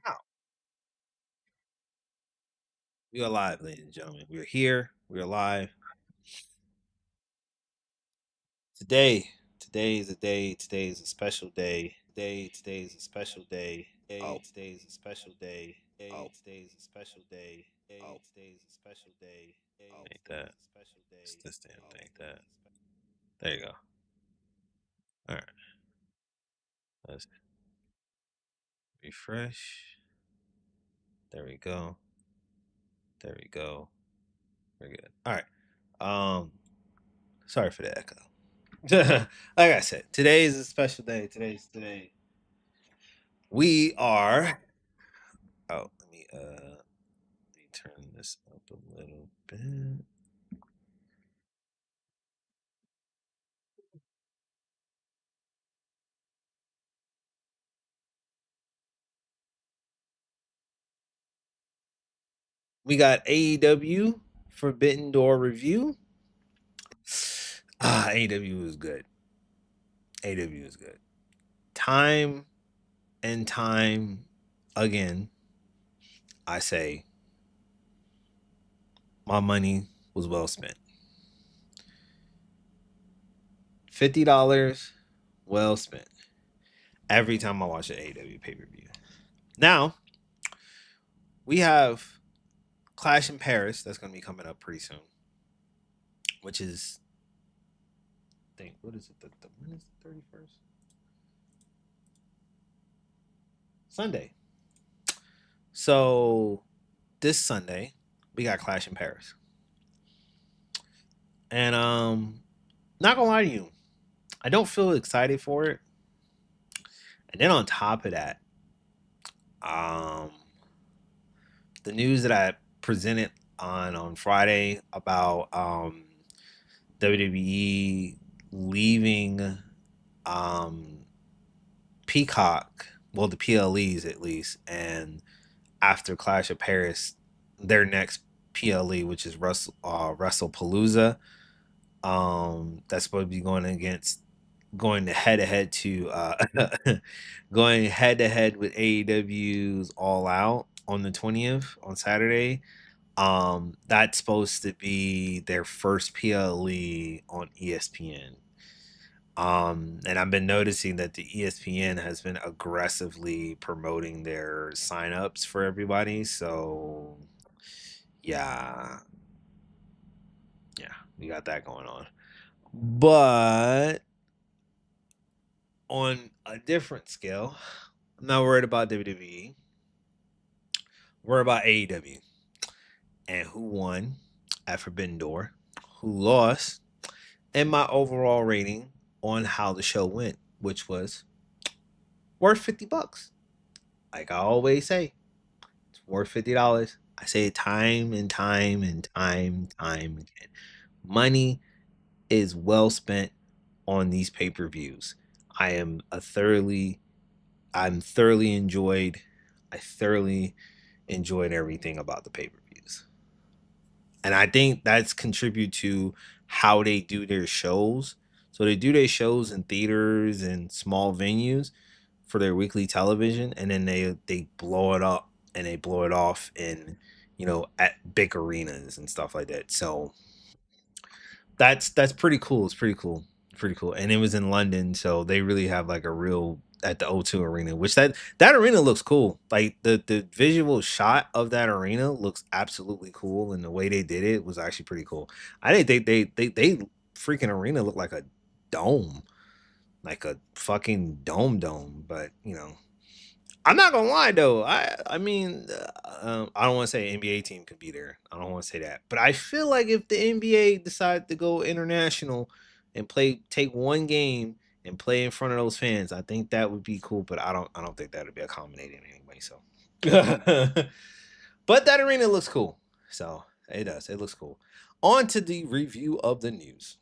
Wow. We are live, ladies and gentlemen. We are here. We are live. Today, today is a day. Today is a special day. Today is a special day. Today is a special day. Today is a special day. Today is a special day. Ain't that? It's this damn thing. That. There you go. All right. Let's refresh. There we go. There we go. We're good. All right. Sorry for the echo. Like I said, today is a special day. Today's today. We are. Let me turn this up a little bit. We got AEW Forbidden Door review. AEW is good. AEW is good. Time and time again, I say my money was well spent. $50 well spent every time I watch an AEW pay per view. Now we have Clash in Paris that's going to be coming up pretty soon, which is think what is it? The when is the 31st? Sunday. So this Sunday we got Clash in Paris, and not gonna lie to you, I don't feel excited for it. And then on top of that, um, the news that I presented on Friday about WWE leaving um, Peacock, well, the PLEs at least, and after Clash of Paris, their next PLE, which is WrestlePalooza, that's supposed to be going head to head to going head to head with AEW's All Out on the 20th on Saturday. That's supposed to be their first PLE on ESPN. And I've been noticing that the ESPN has been aggressively promoting their signups for everybody. So yeah, yeah, we got that going on. But on a different scale, I'm not worried about WWE. Worried about AEW and who won at Forbidden Door, who lost, and my overall rating on how the show went, which was worth $50. Like I always say, it's worth $50. I say it time and time and time again. Money is well spent on these pay-per-views. I am a thoroughly I'm thoroughly enjoyed. I thoroughly enjoyed everything about the pay-per-views. And I think that's contribute to how they do their shows. So they do their shows in theaters and small venues for their weekly television, and then they blow it up and they blow it off in at big arenas and stuff like that. So that's pretty cool. It's pretty cool. Pretty cool. And it was in London, so they really have like a real at the O2 arena, which that arena looks cool. Like the visual shot of that arena looks absolutely cool, and the way they did it was actually pretty cool. I think they freaking arena looked like a dome, like a fucking dome. But I'm not gonna lie though. I don't want to say NBA team could be there. I don't want to say that, but I feel like if the NBA decided to go international and take one game and play in front of those fans, I think that would be cool. But I don't think that would be accommodating anyway. So, but that arena looks cool. So it does. It looks cool. On to the review of the news.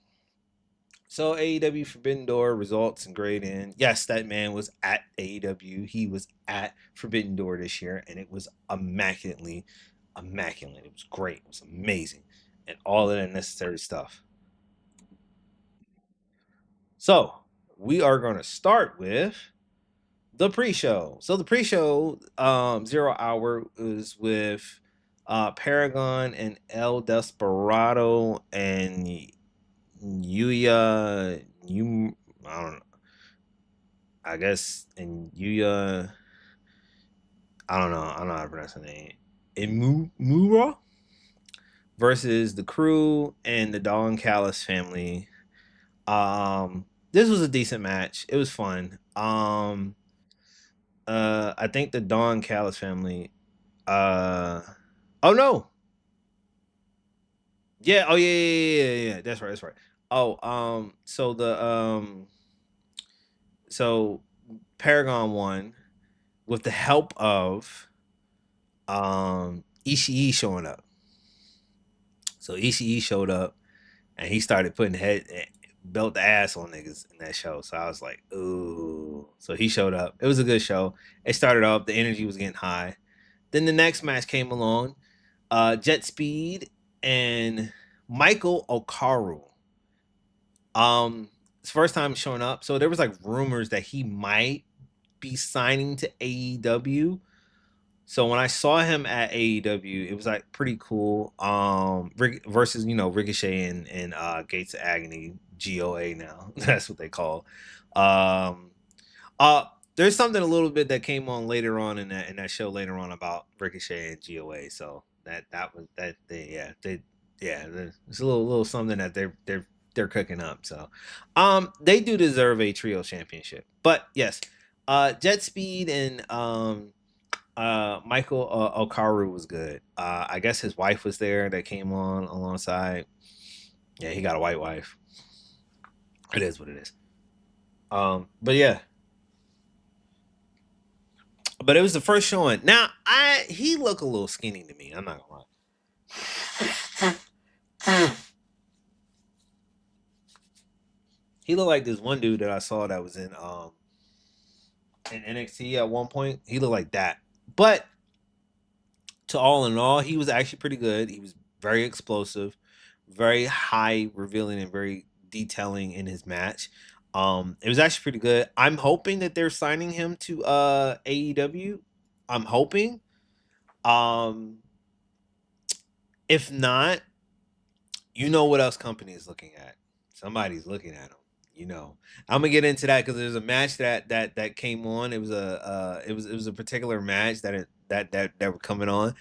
So AEW Forbidden Door results and grade in. Yes, that man was at AEW. He was at Forbidden Door this year, and it was immaculately immaculate. It was great. It was amazing, and all of that necessary stuff. So we are going to start with the pre-show. So the pre-show, 0 hour was with Paragon and El Desperado and Yuya. You, I don't know. I guess and Yuya. I don't know. I don't know how to pronounce the name. Imura versus the Crew and the Don Callis family. This was a decent match. It was fun. I think the Don Callis family. Uh, oh no, yeah, oh yeah. That's right, that's right. Oh, so Paragon won with the help of Ishii showing up. So Ishii showed up and he started putting belt the ass on niggas in that show. So I was like, ooh. So he showed up. It was a good show. It started off, the energy was getting high. Then the next match came along. Jet Speed and Michael Okaru. It's first time showing up. So there was like rumors that he might be signing to AEW. So when I saw him at AEW, it was like pretty cool. Versus Ricochet and Gates of Agony, GOA now. That's what they call. Um, there's something a little bit that came on later on in that show later on about Ricochet and GOA. So that was that they yeah, there's a little something that they're cooking up. So they do deserve a trio championship. But yes, Jet Speed and Michael Okaru was good. I guess his wife was there that came on alongside. Yeah, he got a white wife. It is what it is. But yeah, but it was the first showing. Now, he looked a little skinny to me. I'm not gonna lie. He looked like this one dude that I saw that was in NXT at one point. He looked like that. But to all in all, he was actually pretty good. He was very explosive, very high revealing and very detailing in his match. It was actually pretty good. I'm hoping that they're signing him to AEW. I'm hoping. Um, if not, you know what else company is looking at? Somebody's looking at him. You know, I'm gonna get into that because there's a match that came on. It was it was a particular match that were coming on,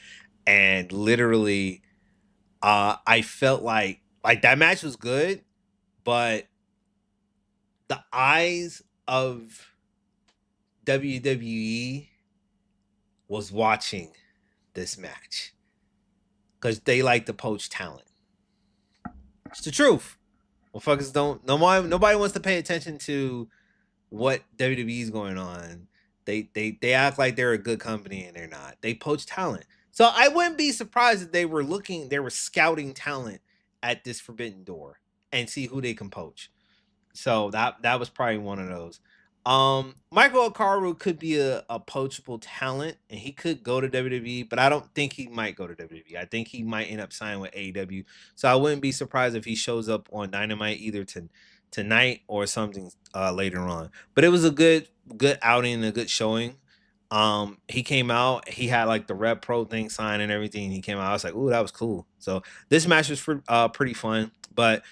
and literally, I felt like that match was good, but the eyes of WWE was watching this match because they like to poach talent. It's the truth. Motherfuckers don't. Nobody wants to pay attention to what WWE's going on. They act like they're a good company and they're not. They poach talent. So I wouldn't be surprised if they were scouting talent at this Forbidden Door and see who they can poach. So that was probably one of those. Michael Okaru could be a poachable talent, and he could go to WWE, but I don't think he might go to WWE. I think he might end up signing with AEW. So I wouldn't be surprised if he shows up on Dynamite either tonight or something later on. But it was a good outing and a good showing. He came out, he had like the Rev Pro thing signed and everything. He came out, I was like, ooh, that was cool. So this match was pretty fun, but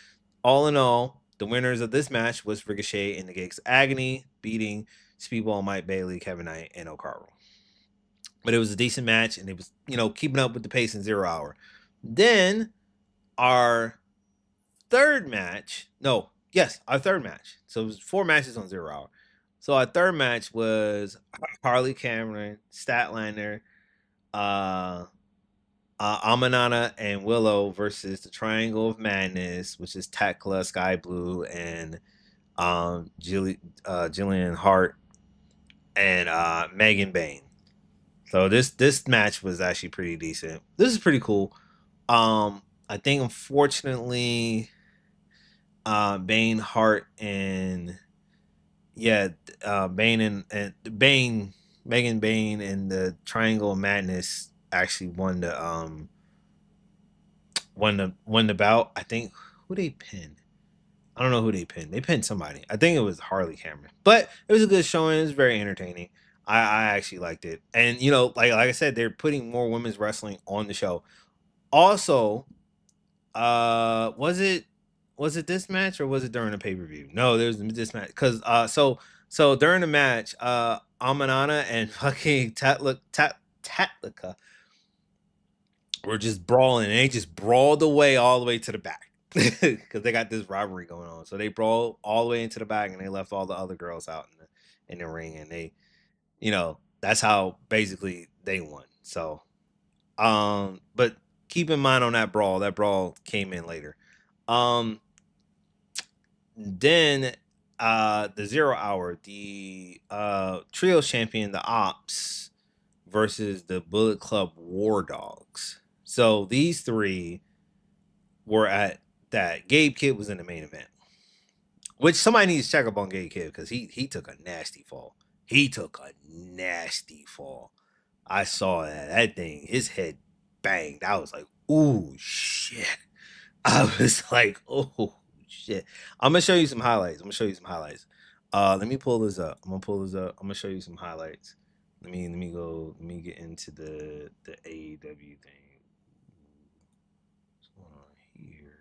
all in all, the winners of this match was Ricochet and the Gates Agony, beating Speedball, Mike Bailey, Kevin Knight, and Okaru. But it was a decent match, and it was keeping up with the pace in 0 hour. Then our third match, no, yes, our third match. So it was 4 matches on 0 hour. So our third match was Harley Cameron, Statlander, uh, Amanana and Willow versus the Triangle of Madness, which is Tekla, Sky Blue, and Jillian Hart and Megan Bain. So this match was actually pretty decent. This is pretty cool. I think unfortunately, Bain, Hart, and yeah, Bain and Bain, Megan Bain, and the Triangle of Madness actually won the bout. I think who they pinned. I don't know who they pinned. They pinned somebody. I think it was Harley Cameron. But it was a good showing. It was very entertaining. I actually liked it. And like I said, they're putting more women's wrestling on the show. Also, was it this match or was it during the pay-per-view? No, there was this match. So during the match, Amanana and fucking Tatlika were just brawling, and they just brawled away all the way to the back because they got this rivalry going on. So they brawled all the way into the back, and they left all the other girls out in the ring, and that's how basically they won. So, but keep in mind on that brawl. That brawl came in later. Um, then the 0 hour, the trio champion, the Ops versus the Bullet Club War Dogs. So these three were at that. Gabe Kidd was in the main event, which somebody needs to check up on Gabe Kidd because he took a nasty fall. He took a nasty fall. I saw that thing. His head banged. I was like, "Ooh shit!" I was like, "Oh shit!" I'm gonna show you some highlights. Let me pull this up. I'm gonna pull this up. I'm gonna show you some highlights. Let me go. Let me get into the AEW thing. What's going on here?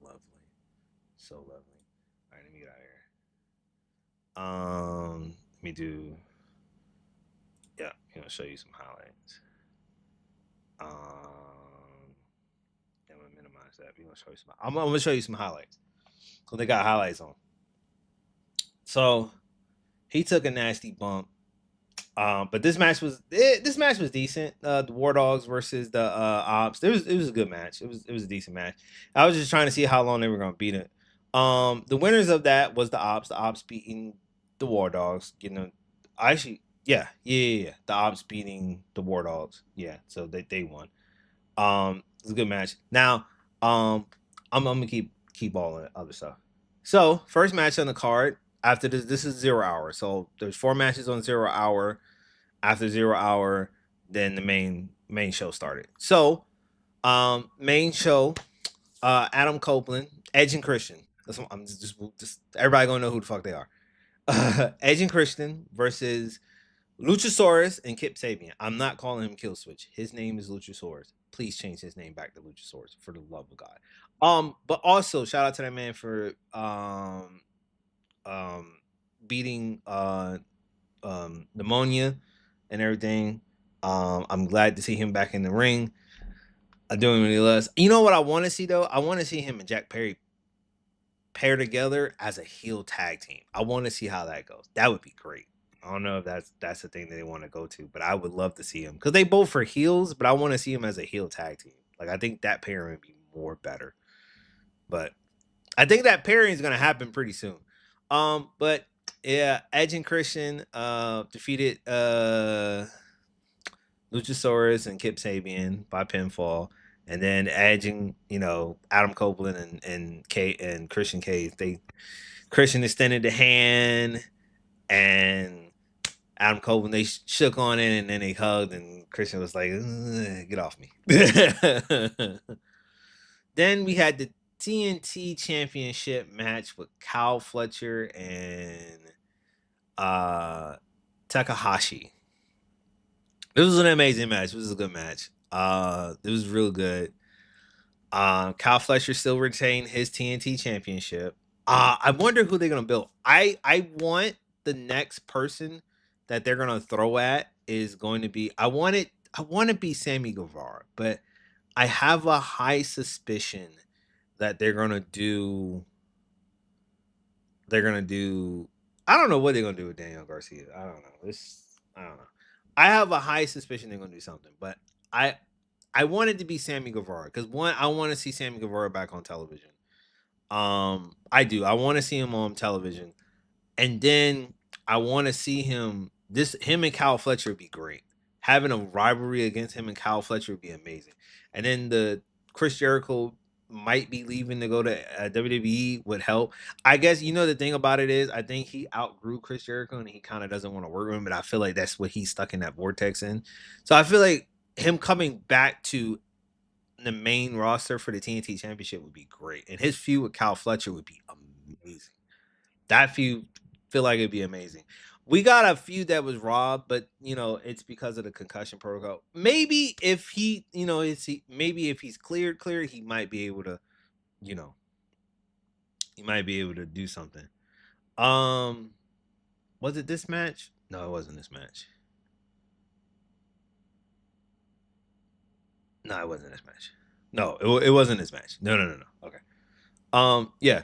Lovely, so lovely. All right, let me get out of here. Let me do. Yeah, show you some highlights. I'm gonna minimize that. We're gonna show you some. I'm gonna show you some highlights. So they got highlights on. So he took a nasty bump. But this match was decent. The War Dogs versus the Ops. It was a good match. It was a decent match. I was just trying to see how long they were gonna beat it. The winners of that was the Ops. The Ops beating the War Dogs. Actually, yeah. The Ops beating the War Dogs. Yeah, so they won. It was a good match. Now, I'm gonna keep all the other stuff. So first match on the card after this is 0 hour. So there's 4 matches on 0 hour. After 0 hour, then the main show started. So main show, Adam Copeland, Edge and Christian. I'm just everybody gonna know who the fuck they are. Edge and Christian versus Luchasaurus and Kip Sabian. I'm not calling him Kill Switch. His name is Luchasaurus. Please change his name back to Luchasaurus for the love of God. But also shout out to that man for um beating pneumonia and everything. I'm glad to see him back in the ring. I'm doing really less. You know what I want to see though? I want to see him and Jack Perry pair together as a heel tag team. I want to see how that goes. That would be great. I don't know if that's the thing that they want to go to, but I would love to see him because they both are heels. But I want to see him as a heel tag team. Like I think that pairing would be more better. But I think that pairing is gonna happen pretty soon. But yeah, Edge and Christian defeated Luchasaurus and Kip Sabian by pinfall. And then Edge and Adam Copeland and Kate and Christian Cage, Christian extended the hand, and Adam Copeland they shook on it, and then they hugged, and Christian was like, "Get off me." Then we had the TNT Championship match with Kyle Fletcher and uh, Takahashi. This was an amazing match. This was a good match. It was real good. Kyle Fletcher still retained his TNT Championship. I wonder who they're gonna build. I want the next person that they're gonna throw at is going to be. I want to be Sammy Guevara, but I have a high suspicion that they're gonna do. I don't know what they're gonna do with Daniel Garcia. I don't know. I don't know. I have a high suspicion they're gonna do something, but I I wanted to be Sammy Guevara because one, I want to see Sammy Guevara back on television. I do. I want to see him on television, and then I want to see him and Kyle Fletcher would be great. Having a rivalry against him and Kyle Fletcher would be amazing. And then the Chris Jericho might be leaving to go to WWE would help. I guess the thing about it is I think he outgrew Chris Jericho and he kind of doesn't want to work with him, but I feel like that's what he's stuck in that vortex in. So I feel like him coming back to the main roster for the TNT Championship would be great, and his feud with Kyle Fletcher would be amazing. That feud feel like it'd be amazing. We got a feud that was robbed, but it's because of the concussion protocol. Maybe if he, maybe if he's cleared, you know, he might be able to do something. Um, was it this match? No, it wasn't this match. No, it wasn't this match. No, it wasn't this match. No. Okay. Yeah.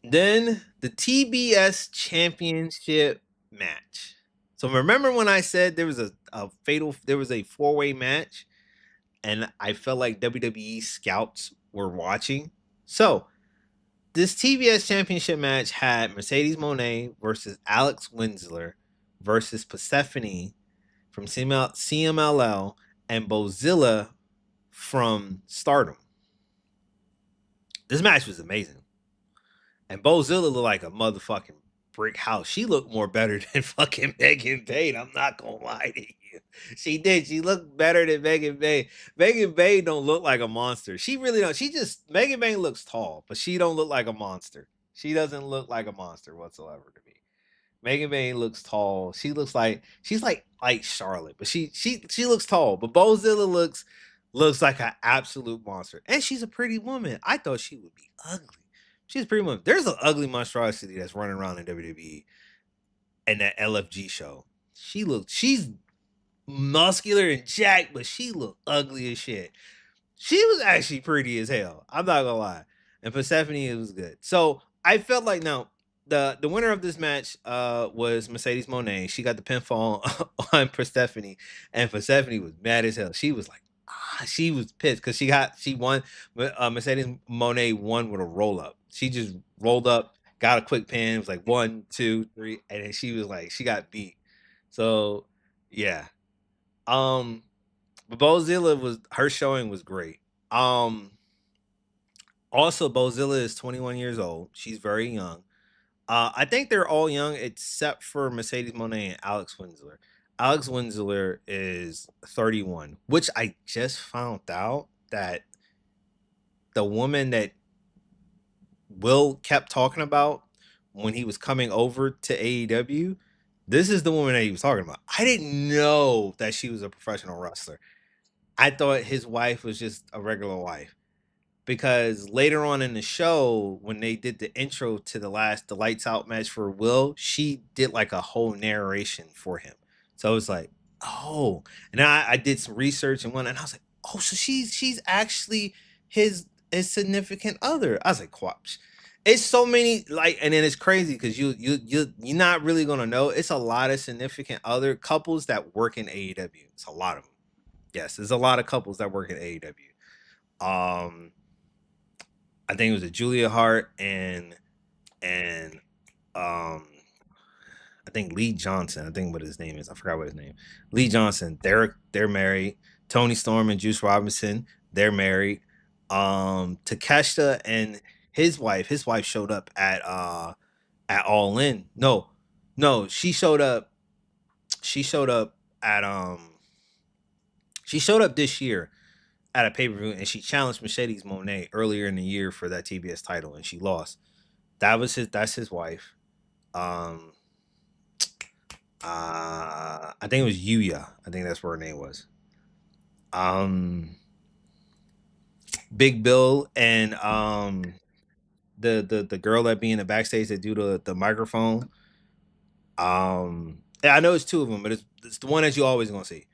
Then the TBS Championship match. So remember when I said there was a four-way match, and I felt like WWE scouts were watching. So this TBS Championship match had Mercedes Moné versus Alex Winsler versus Persephone from CMLL and Bozilla from Stardom. This match was amazing. And Bozilla looked like a motherfucking brick house. She looked more better than fucking Megan Bay. I'm not gonna lie to you. She did. She looked better than Megan Bay. Megan Bay don't look like a monster. She really don't. Megan Bay looks tall, but she don't look like a monster. She doesn't look like a monster whatsoever to me. Megan Bay looks tall. She looks like she's like Charlotte, but she looks tall. But Bozilla looks like an absolute monster, and she's a pretty woman. I thought she would be ugly. She's a pretty woman. There's an ugly monstrosity that's running around in WWE and that LFG show. She's muscular and jacked, but she looked ugly as shit. She was actually pretty as hell. I'm not gonna lie. And Persephone, it was good. So I felt like now the winner of this match was Mercedes Moné. She got the pinfall on Persephone, and Persephone was mad as hell. She was like, she was pissed because she won. Mercedes Moné won with a roll up. She just rolled up, got a quick pin. It was like 1, 2, 3, and then she was like, she got beat. So yeah. Um, but Bozilla was her showing was great. Um, Also, Bozilla is 21 years old. She's very young. I think they're all young except for Mercedes Moné and Alex Winsler. Alex Winsler is 31, which I just found out that the woman that Will kept talking about when he was coming over to AEW, this is the woman that he was talking about. I didn't know that she was a professional wrestler. I thought his wife was just a regular wife. Because later on in the show, when they did the intro to the lights out match for Will, she did like a whole narration for him. So I was like, oh, and I did some research and I was like, oh, so she's actually his significant other. I was like, quaps. It's so many like, and then it's crazy because you're not really gonna know. It's a lot of significant other couples that work in AEW. It's a lot of them. Yes, there's a lot of couples that work in AEW. I think it was a Julia Hart and I think Lee Johnson. I think what his name is. I forgot what his name. Lee Johnson. They're married. Tony Storm and Juice Robinson. They're married. Takeshita and his wife. His wife showed up at All In. No, she showed up. She showed up at She showed up this year at a pay per view and she challenged Mercedes Moné earlier in the year for that TBS title and she lost. That's his wife. Um, I think it was Yuya. I think that's what her name was. Um, Big Bill and the girl that be in the backstage that do the microphone. Yeah, I know it's two of them, but it's the one that you always gonna see,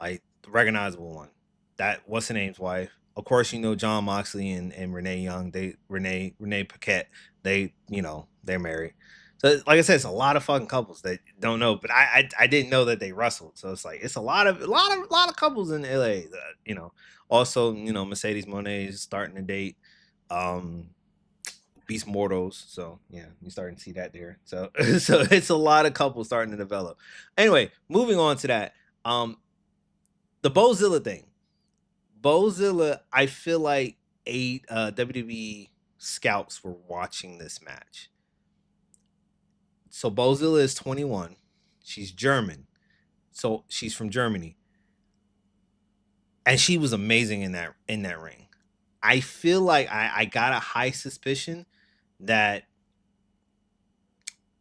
like the recognizable one. That what's the name's wife? Of course, you know John Moxley and Renee Young. Renee Paquette. They're married. So like I said, it's a lot of fucking couples that don't know, but I didn't know that they wrestled. So it's like it's a lot of couples in LA. That, also Mercedes Monet is starting to date Beast Mortals. So yeah, you're starting to see that there. So so it's a lot of couples starting to develop. Anyway, moving on to that. Um, the Bozilla thing. Bozilla, I feel like WWE scouts were watching this match. So Bozilla is 21. She's German. So she's from Germany. and she was amazing in that ring. I feel like I got a high suspicion that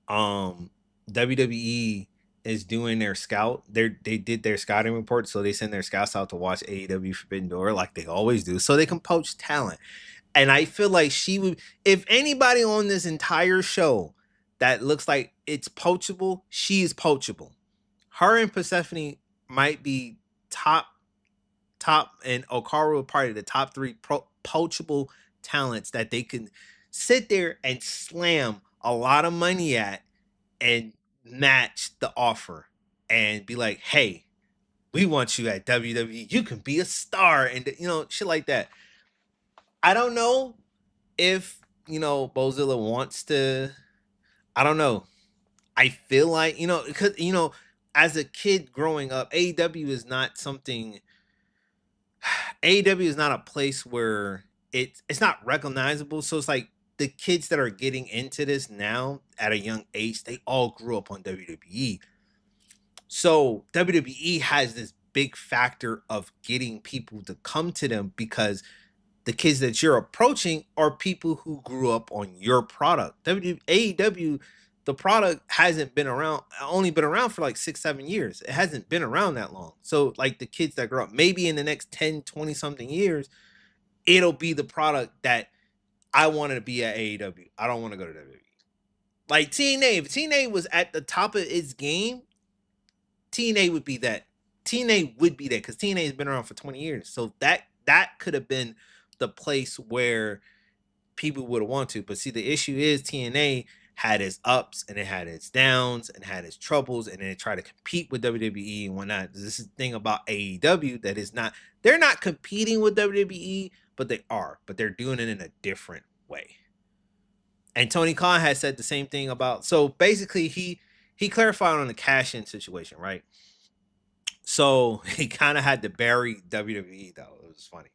um WWE is doing their scout. They did their scouting report, so they send their scouts out to watch AEW Forbidden Door like they always do, so they can poach talent. And I feel like she would, if anybody on this entire show that looks like it's poachable, she is poachable. Her and Persephone might be top and Okaru are part of the top three poachable talents that they can sit there and slam a lot of money at and match the offer and be like, hey, we want you at WWE. You can be a star and shit like that. I don't know if Bozilla wants to. I don't know. I feel like because as a kid growing up, AEW is not something AEW is not a place where it's not recognizable. So it's like the kids that are getting into this now at a young age, they all grew up on WWE. So WWE has this big factor of getting people to come to them because the kids that you're approaching are people who grew up on your product. AEW, the product hasn't been around, only been around for like 6, 7 years. It hasn't been around that long. So, like the kids that grow up, maybe in the next 10, 20 something years, it'll be the product that I wanted to be at AEW. I don't want to go to WWE. Like TNA, if TNA was at the top of its game, TNA would be that. TNA would be that because TNA has been around for 20 years. So that could have been the place where people would have wanted to. But see, the issue is TNA had its ups and it had its downs and had its troubles, and then it tried to compete with WWE and whatnot. This is the thing about AEW that is not, they're not competing with WWE, but they are, but they're doing it in a different way. And Tony Khan has said the same thing about, so basically he clarified on the cash in situation, right? So he kind of had to bury WWE though. It was funny.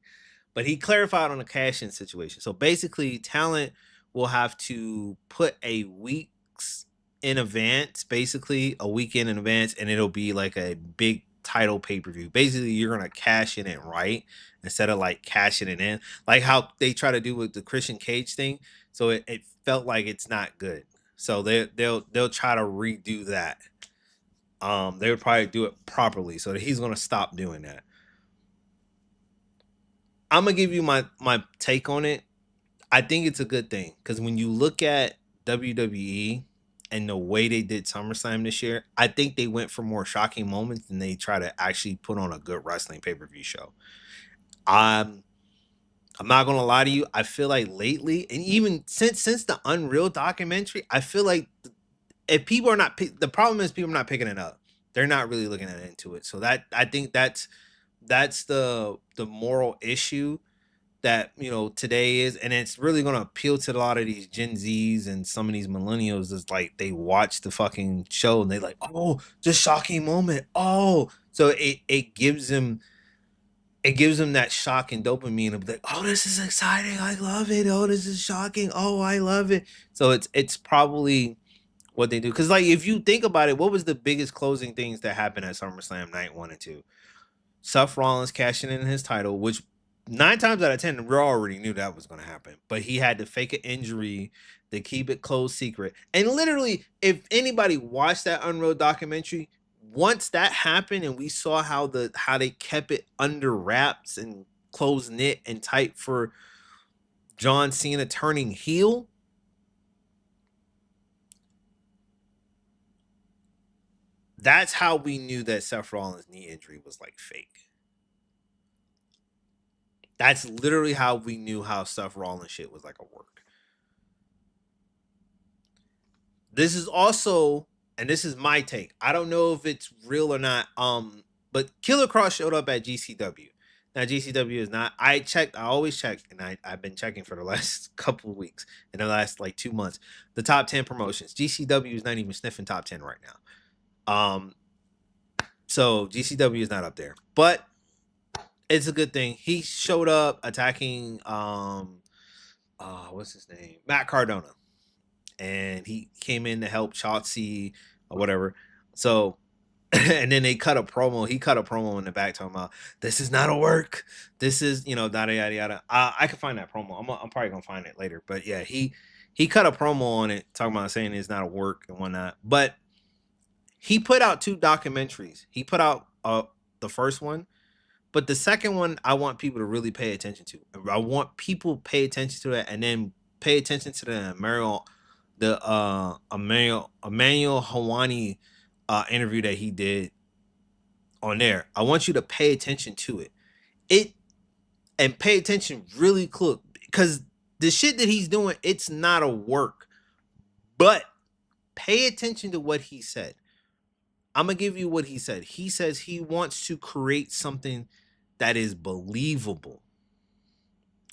But he clarified on the cash in situation. So basically, talent will have to put a week's in advance, basically a weekend in advance, and it'll be like a big title pay per view. Basically, you're gonna cash in it right instead of like cashing it in, like how they try to do with the Christian Cage thing. So it felt like it's not good. So they'll try to redo that. They would probably do it properly. So he's gonna stop doing that. I'm gonna give you my take on it. I think it's a good thing because when you look at WWE and the way they did SummerSlam this year, I think they went for more shocking moments than they try to actually put on a good wrestling pay per view show. I'm I'm not gonna lie to you. I feel like lately, and even since the Unreal documentary, I feel like if people are not the problem is people are not picking it up. They're not really looking at into it. So that I think that's the moral issue that today is, and it's really going to appeal to a lot of these Gen Zs and some of these millennials. Is like they watch the fucking show and they like, oh, just shocking moment, oh, so it gives them that shock and dopamine of like, oh, this is exciting, I love it, oh, this is shocking, oh, I love it. So it's probably what they do, because like if you think about it, what was the biggest closing things that happened at SummerSlam night 1 and 2? Seth Rollins cashing in his title, which 9 times out of 10 we already knew that was going to happen, but he had to fake an injury to keep it closed secret. And literally, if anybody watched that Unreal documentary, once that happened and we saw how they kept it under wraps and close knit and tight for John Cena turning heel, that's how we knew that Seth Rollins' knee injury was like fake. That's literally how we knew how Seth Rollins shit was like a work. This is also, and this is my take. I don't know if it's real or not. But Killer Cross showed up at GCW. Now GCW is not. I checked. I always check, and I've been checking for the last couple of weeks, in the last like 2 months. The top 10 promotions. GCW is not even sniffing top 10 right now. So GCW is not up there, but it's a good thing. He showed up attacking. What's his name? Matt Cardona, and he came in to help Shotzi or whatever. So And then they cut a promo. He cut a promo in the back talking about this is not a work. This is yada yada yada. I can find that promo. I'm probably gonna find it later. But yeah, he cut a promo on it talking about saying it's not a work and whatnot. But he put out 2 documentaries. He put out the first one, but the second one I want people to really pay attention to. I want people to pay attention to that, and then pay attention to Emmanuel Hawani interview that he did on there. I want you to pay attention to it. And pay attention really close, because the shit that he's doing, it's not a work. But pay attention to what he said. I'm gonna give you what he said. He says he wants to create something that is believable.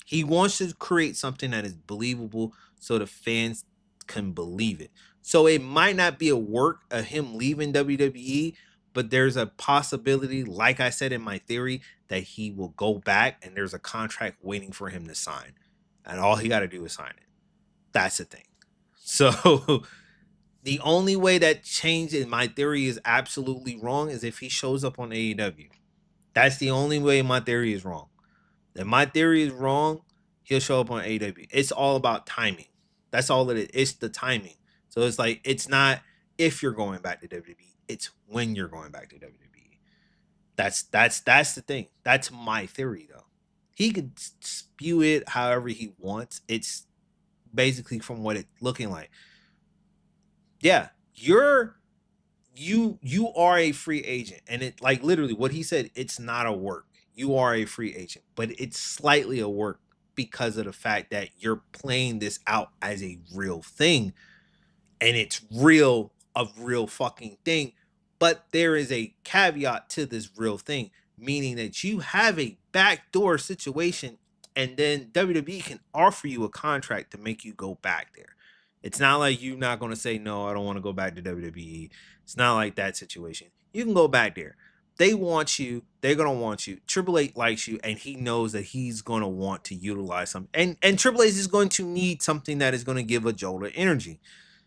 He wants to create something that is believable so the fans can believe it. So it might not be a work of him leaving WWE, but there's a possibility, like I said in my theory, that he will go back and there's a contract waiting for him to sign. And all he got to do is sign it. That's the thing. So the only way that change in my theory is absolutely wrong is if he shows up on AEW. That's the only way my theory is wrong. If my theory is wrong, he'll show up on AEW. It's all about timing. That's all it is. It's the timing. So it's like, it's not if you're going back to WWE, it's when you're going back to WWE. That's the thing. That's my theory though. He could spew it however he wants. It's basically from what it's looking like. Yeah, you are a free agent, and it, like, literally what he said, it's not a work. You are a free agent, but it's slightly a work because of the fact that you're playing this out as a real thing, and it's real, a real fucking thing. But there is a caveat to this real thing, meaning that you have a backdoor situation, and then WWE can offer you a contract to make you go back there. It's not like you're not going to say, no, I don't want to go back to WWE. It's not like that situation. You can go back there. They want you. They're going to want you. Triple H likes you, and he knows that he's going to want to utilize something. And Triple H is going to need something that is going to give a jolt of energy.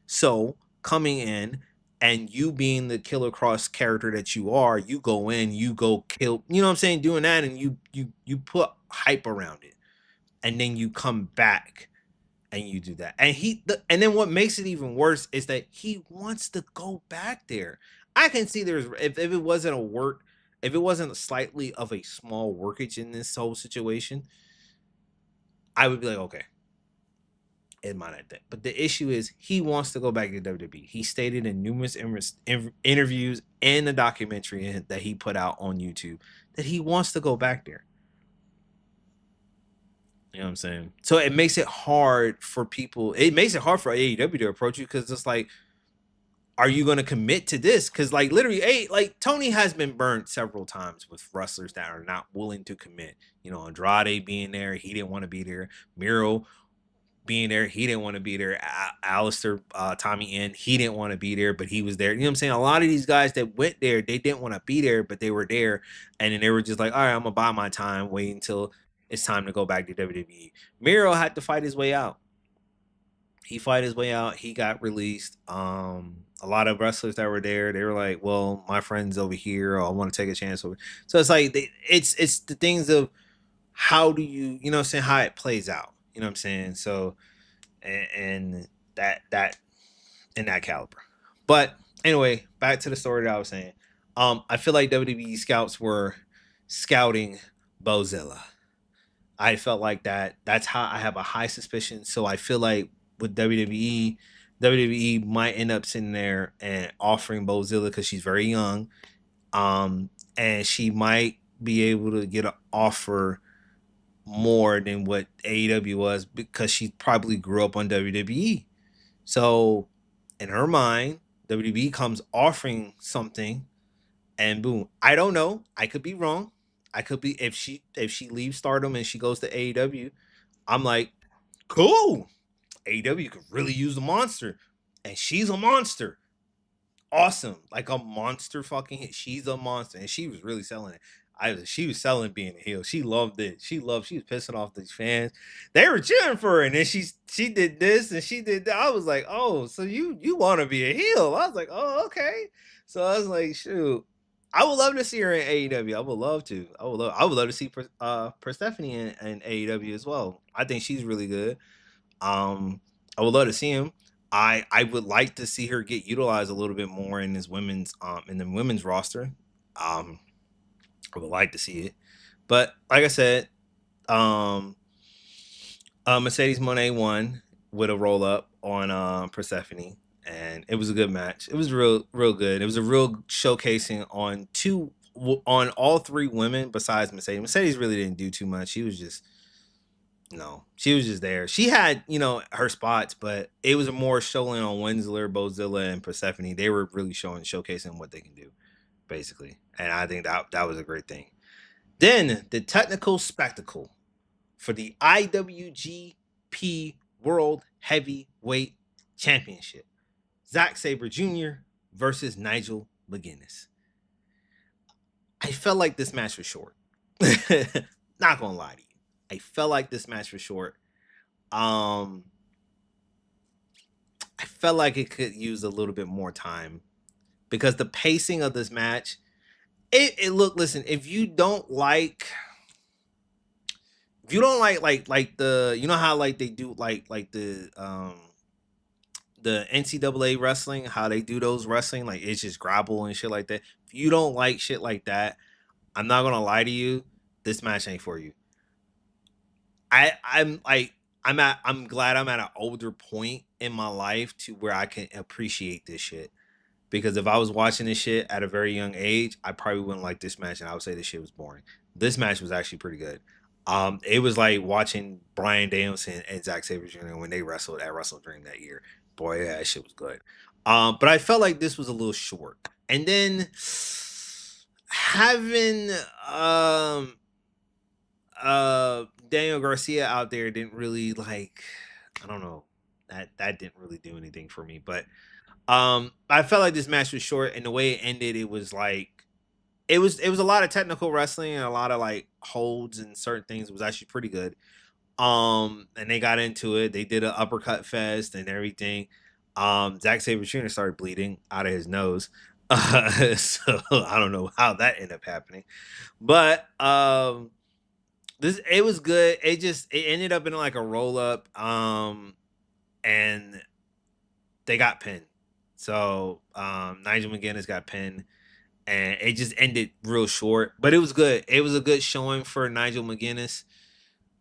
So coming in and you being the Killer Cross character that you are, you go in, you go kill, you know what I'm saying, doing that, and you put hype around it, and then you come back and you do that. And then what makes it even worse is that he wants to go back there. I can see there's, if it wasn't a work, if it wasn't a slightly of a small workage in this whole situation, I would be like, okay, it might not that. But the issue is he wants to go back to WWE. He stated in numerous interviews and a documentary that he put out on YouTube that he wants to go back there. You know what I'm saying? So it makes it hard for people. It makes it hard for AEW to approach you, because it's like, are you going to commit to this? Because like literally, like Tony has been burnt several times with wrestlers that are not willing to commit. You know, Andrade being there, he didn't want to be there. Miro being there, he didn't want to be there. Alistair, Tommy N, he didn't want to be there, but he was there. You know what I'm saying? A lot of these guys that went there, they didn't want to be there, but they were there, and then they were just like, all right, I'm gonna buy my time, wait until it's time to go back to WWE. Miro had to fight his way out. He fought his way out. He got released. A lot of wrestlers that were there, they were like, "Well, my friend's over here. Or I want to take a chance over." So it's like it's the things of how do you know what I'm saying, how it plays out. You know what I'm saying? So and that in that caliber. But anyway, back to the story that I was saying. I feel like WWE scouts were scouting Bozilla. I felt like that. That's how I have a high suspicion. So I feel like with WWE, WWE might end up sitting there and offering Bozilla because she's very young, and she might be able to get an offer more than what AEW was because she probably grew up on WWE. So in her mind, WWE comes offering something, and boom. I don't know. I could be wrong. I could be, if she leaves Stardom and she goes to AEW, I'm like, cool. AEW could really use a monster, and she's a monster. Awesome, like a monster fucking hit. She's a monster, and she was really selling it. She was selling being a heel. She loved it. She was pissing off these fans. They were cheering for her, and then she did this and she did that. I was like, oh, so you want to be a heel? I was like, oh, okay. So I was like, shoot, I would love to see her in AEW. I would love to. I would love to see Persephone in AEW as well. I think she's really good. I would love to see him. I would like to see her get utilized a little bit more in this women's in the women's roster. Um, I would like to see it, but like I said, um, Mercedes Moné won with a roll up on Persephone, and it was a good match. It was real good. It was a real showcasing on all three women besides Mercedes. Mercedes really didn't do too much. She was just no, she was just there. She had, her spots, but it was more showing on Winsler, Bozilla, and Persephone. They were really showcasing what they can do, basically. And I think that was a great thing. Then the technical spectacle for the IWGP World Heavyweight Championship. Zack Sabre Jr. versus Nigel McGuinness. I felt like this match was short. Not gonna lie to you. I felt like this match was short. I felt like it could use a little bit more time because the pacing of this match, listen, if you don't like like the, how like they do like the NCAA wrestling, how they do those wrestling, like it's just grapple and shit like that. If you don't like shit like that, I'm not gonna lie to you, this match ain't for you. I'm glad I'm at an older point in my life to where I can appreciate this shit. Because if I was watching this shit at a very young age, I probably wouldn't like this match, and I would say this shit was boring. This match was actually pretty good. It was like watching Bryan Danielson and Zack Sabre Jr. when they wrestled at Wrestle Dream that year. Boy, yeah, that shit was good. But I felt like this was a little short. And then having Daniel Garcia out there didn't really like, I don't know, that didn't really do anything for me. But I felt like this match was short, and the way it ended, it was like it was a lot of technical wrestling and a lot of like holds and certain things. It was actually pretty good. And they got into it. They did an uppercut fest and everything. Zack Sabre Jr. started bleeding out of his nose. So I don't know how that ended up happening. But it was good. It ended up in like a roll up. And they got pinned. So Nigel McGuinness got pinned, and it just ended real short. But it was good. It was a good showing for Nigel McGuinness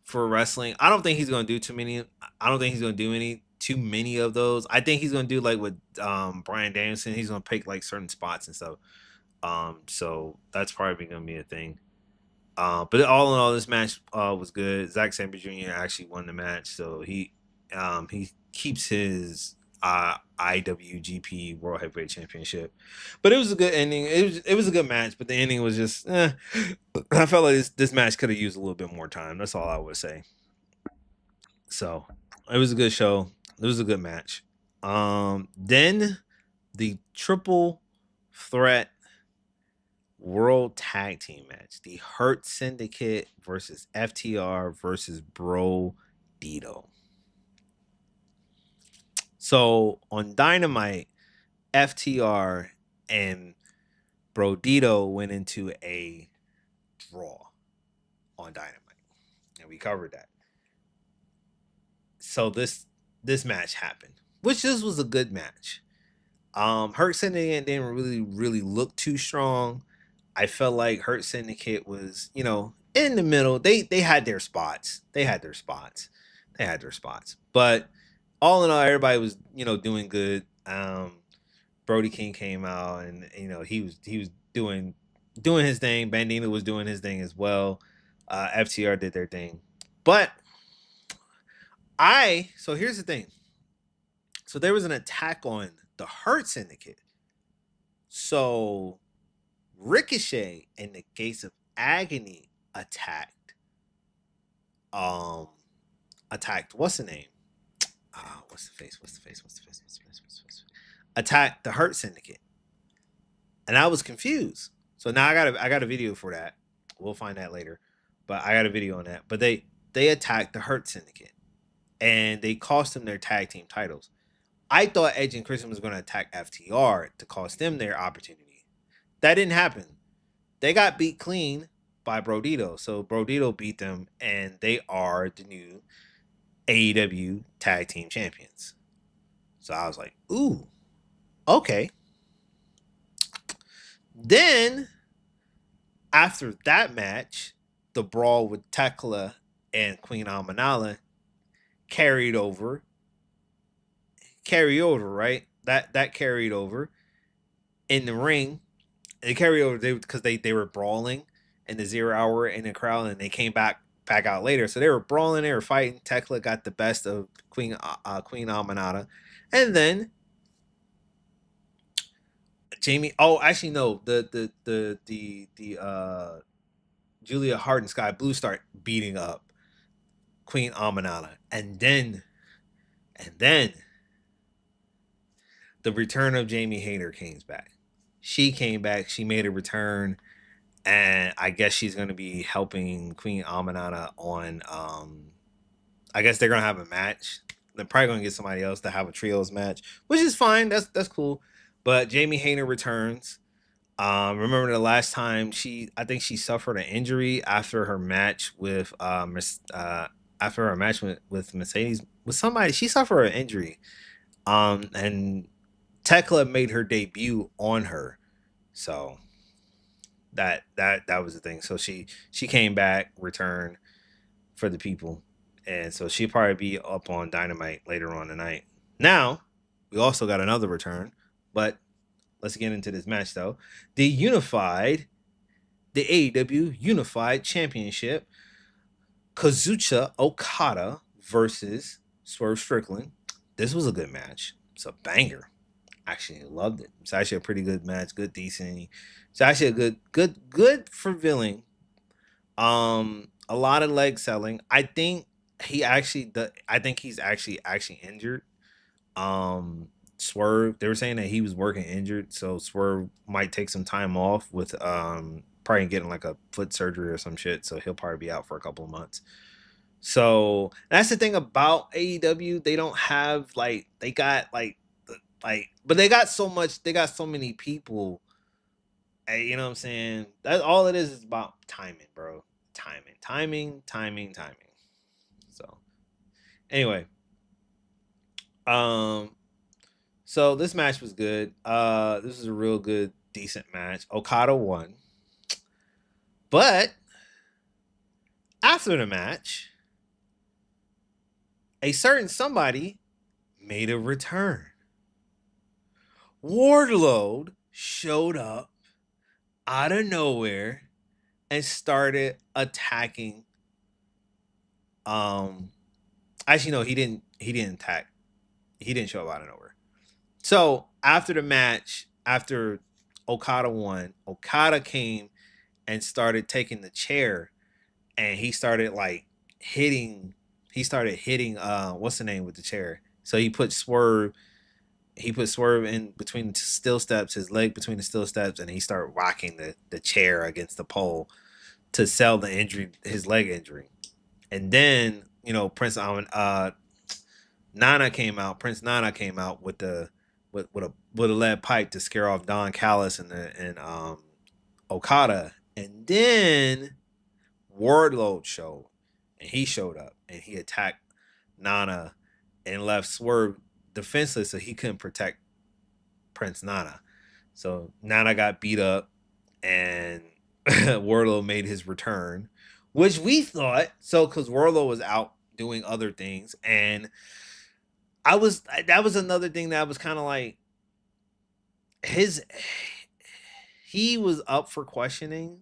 for wrestling. I don't think he's gonna do too many. I don't think he's gonna do too many of those. I think he's gonna do like with Bryan Danielson. He's gonna pick like certain spots and stuff. So that's probably gonna be a thing. But all in all, this match was good. Zack Sabre Jr. actually won the match, so he keeps his IWGP World Heavyweight Championship. But it was a good ending. It was a good match, but the ending was just. I felt like this match could have used a little bit more time. That's all I would say. So it was a good show. It was a good match. Then the triple threat World Tag Team match: the Hurt Syndicate versus FTR versus Bro Dito. So on Dynamite, FTR and Bro Dito went into a draw on Dynamite, and we covered that. So this match happened, which this was a good match. Hurt Syndicate didn't really look too strong. I felt like Hurt Syndicate was, in the middle. They had their spots. They had their spots. They had their spots. But all in all, everybody was, doing good. Brody King came out, and he was doing his thing. Bandito was doing his thing as well. FTR did their thing. But so here's the thing. So there was an attack on the Hurt Syndicate. So Ricochet and the Gates of Agony attacked what's the name? What's the face? Attacked the Hurt Syndicate. And I was confused. So now I got a video for that. We'll find that later. But I got a video on that. But they attacked the Hurt Syndicate and they cost them their tag team titles. I thought Edge and Christian was going to attack FTR to cost them their opportunity. That didn't happen. They got beat clean by Brodito. So Brodito beat them, and they are the new AEW tag team champions. So I was like, ooh, okay. Then after that match, the brawl with Tekla and Queen Amanala carried over. Carry over, right? That carried over in the ring. It carried over because they were brawling in the 0 hour in the crowd, and they came back out later. So they were brawling, they were fighting. Tekla got the best of Queen Amanada, and then Jamie. Oh, actually no, the Julia Hart and Sky Blue start beating up Queen Amanada, and then the return of Jamie Hayter came back. She came back. She made a return, and I guess she's going to be helping Queen Amanada on. I guess they're going to have a match. They're probably going to get somebody else to have a trios match, which is fine. That's cool. But Jamie Hayter returns. Remember the last time I think she suffered an injury after her match with with Mercedes with somebody. She suffered an injury. And Tekla made her debut on her, so that was the thing. So she came back, returned for the people, and so she'll probably be up on Dynamite later on tonight. Now we also got another return, but let's get into this match though. The AEW Unified Championship, Kazuchika Okada versus Swerve Strickland. This was a good match. It's a banger. Actually loved it. It's actually a pretty good match, good decent. It's actually a good for Villing. A lot of leg selling. I think he's actually injured. Swerve, they were saying that he was working injured, so Swerve might take some time off with probably getting like a foot surgery or some shit. So he'll probably be out for a couple of months. So that's the thing about AEW. They don't have they got but they got so much. They got so many people. You know what I'm saying? That's all it is about timing, bro. Timing. So anyway, um, so this match was good. This was a real good, decent match. Okada won, but after the match, a certain somebody made a return. Wardlow showed up out of nowhere and started attacking. Actually, no, he didn't attack. He didn't show up out of nowhere. So after the match, after Okada won, Okada came and started taking the chair, and he started hitting. He started hitting. What's the name with the chair? So he put Swerve in between the steel steps, his leg between the steel steps, and he started rocking the chair against the pole to sell the injury, his leg injury. And then Nana came out. Prince Nana came out with a lead pipe to scare off Don Callis and Okada, and then Wardlow showed, and he showed up and he attacked Nana and left Swerve defenseless, so he couldn't protect Prince Nana. So Nana got beat up, and Wardlow made his return, which we thought so because Wardlow was out doing other things, and that was another thing that was kind of like his he was up for questioning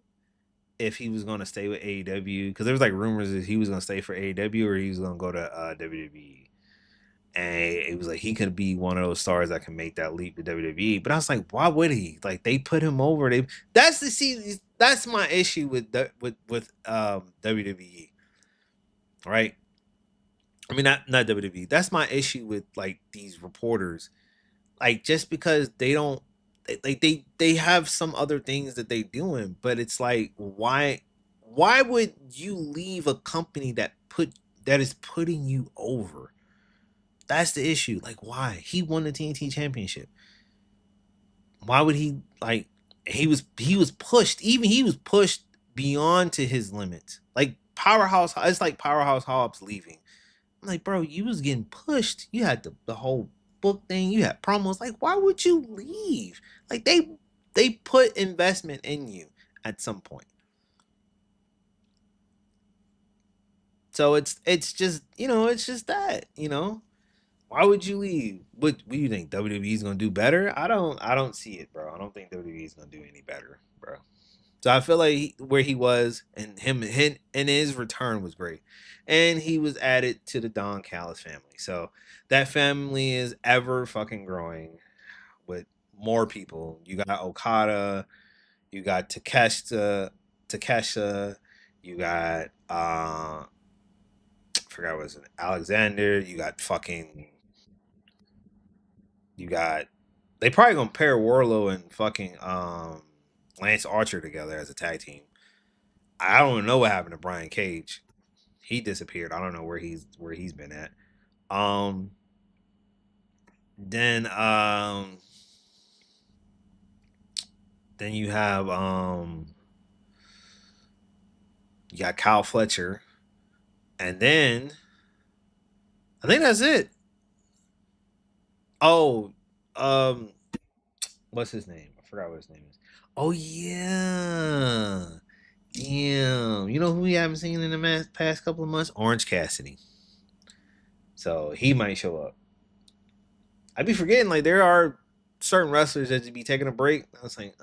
if he was going to stay with AEW because there was rumors that he was going to stay for AEW or he was going to go to WWE. And it was he could be one of those stars that can make that leap to WWE. But I was like, why would he? They put him over. That's my issue with WWE, right? I mean, not WWE. That's my issue with these reporters. Just because they don't, they have some other things that they doing, but it's why? Why would you leave a company that is putting you over? That's the issue. Like, why? He won the TNT championship. Why would he like? He was pushed. Even he was pushed beyond to his limits. Like powerhouse. It's like powerhouse Hobbs leaving. I'm like, bro, you was getting pushed. You had the whole book thing. You had promos. Like, why would you leave? Like they put investment in you at some point. So it's just it's just that why would you leave? What do you think WWE's gonna do better? I don't see it, bro. I don't think WWE's gonna do any better, bro. So I feel like where he was and him and his return was great, and he was added to the Don Callis family. So that family is ever fucking growing with more people. You got Okada, you got Takesha, you got I forgot what was it, Alexander. You got you got they probably gonna pair Warlow and fucking Lance Archer together as a tag team. I don't know what happened to Brian Cage. He disappeared. I don't know where he's been at. Um then then you got Kyle Fletcher, and then I think that's it. Oh, um what's his name? I forgot what his name is. Oh yeah. Damn. You know who we haven't seen in the past couple of months? Orange Cassidy. So he might show up. I'd be forgetting like there are certain wrestlers that just be taking a break. I was like,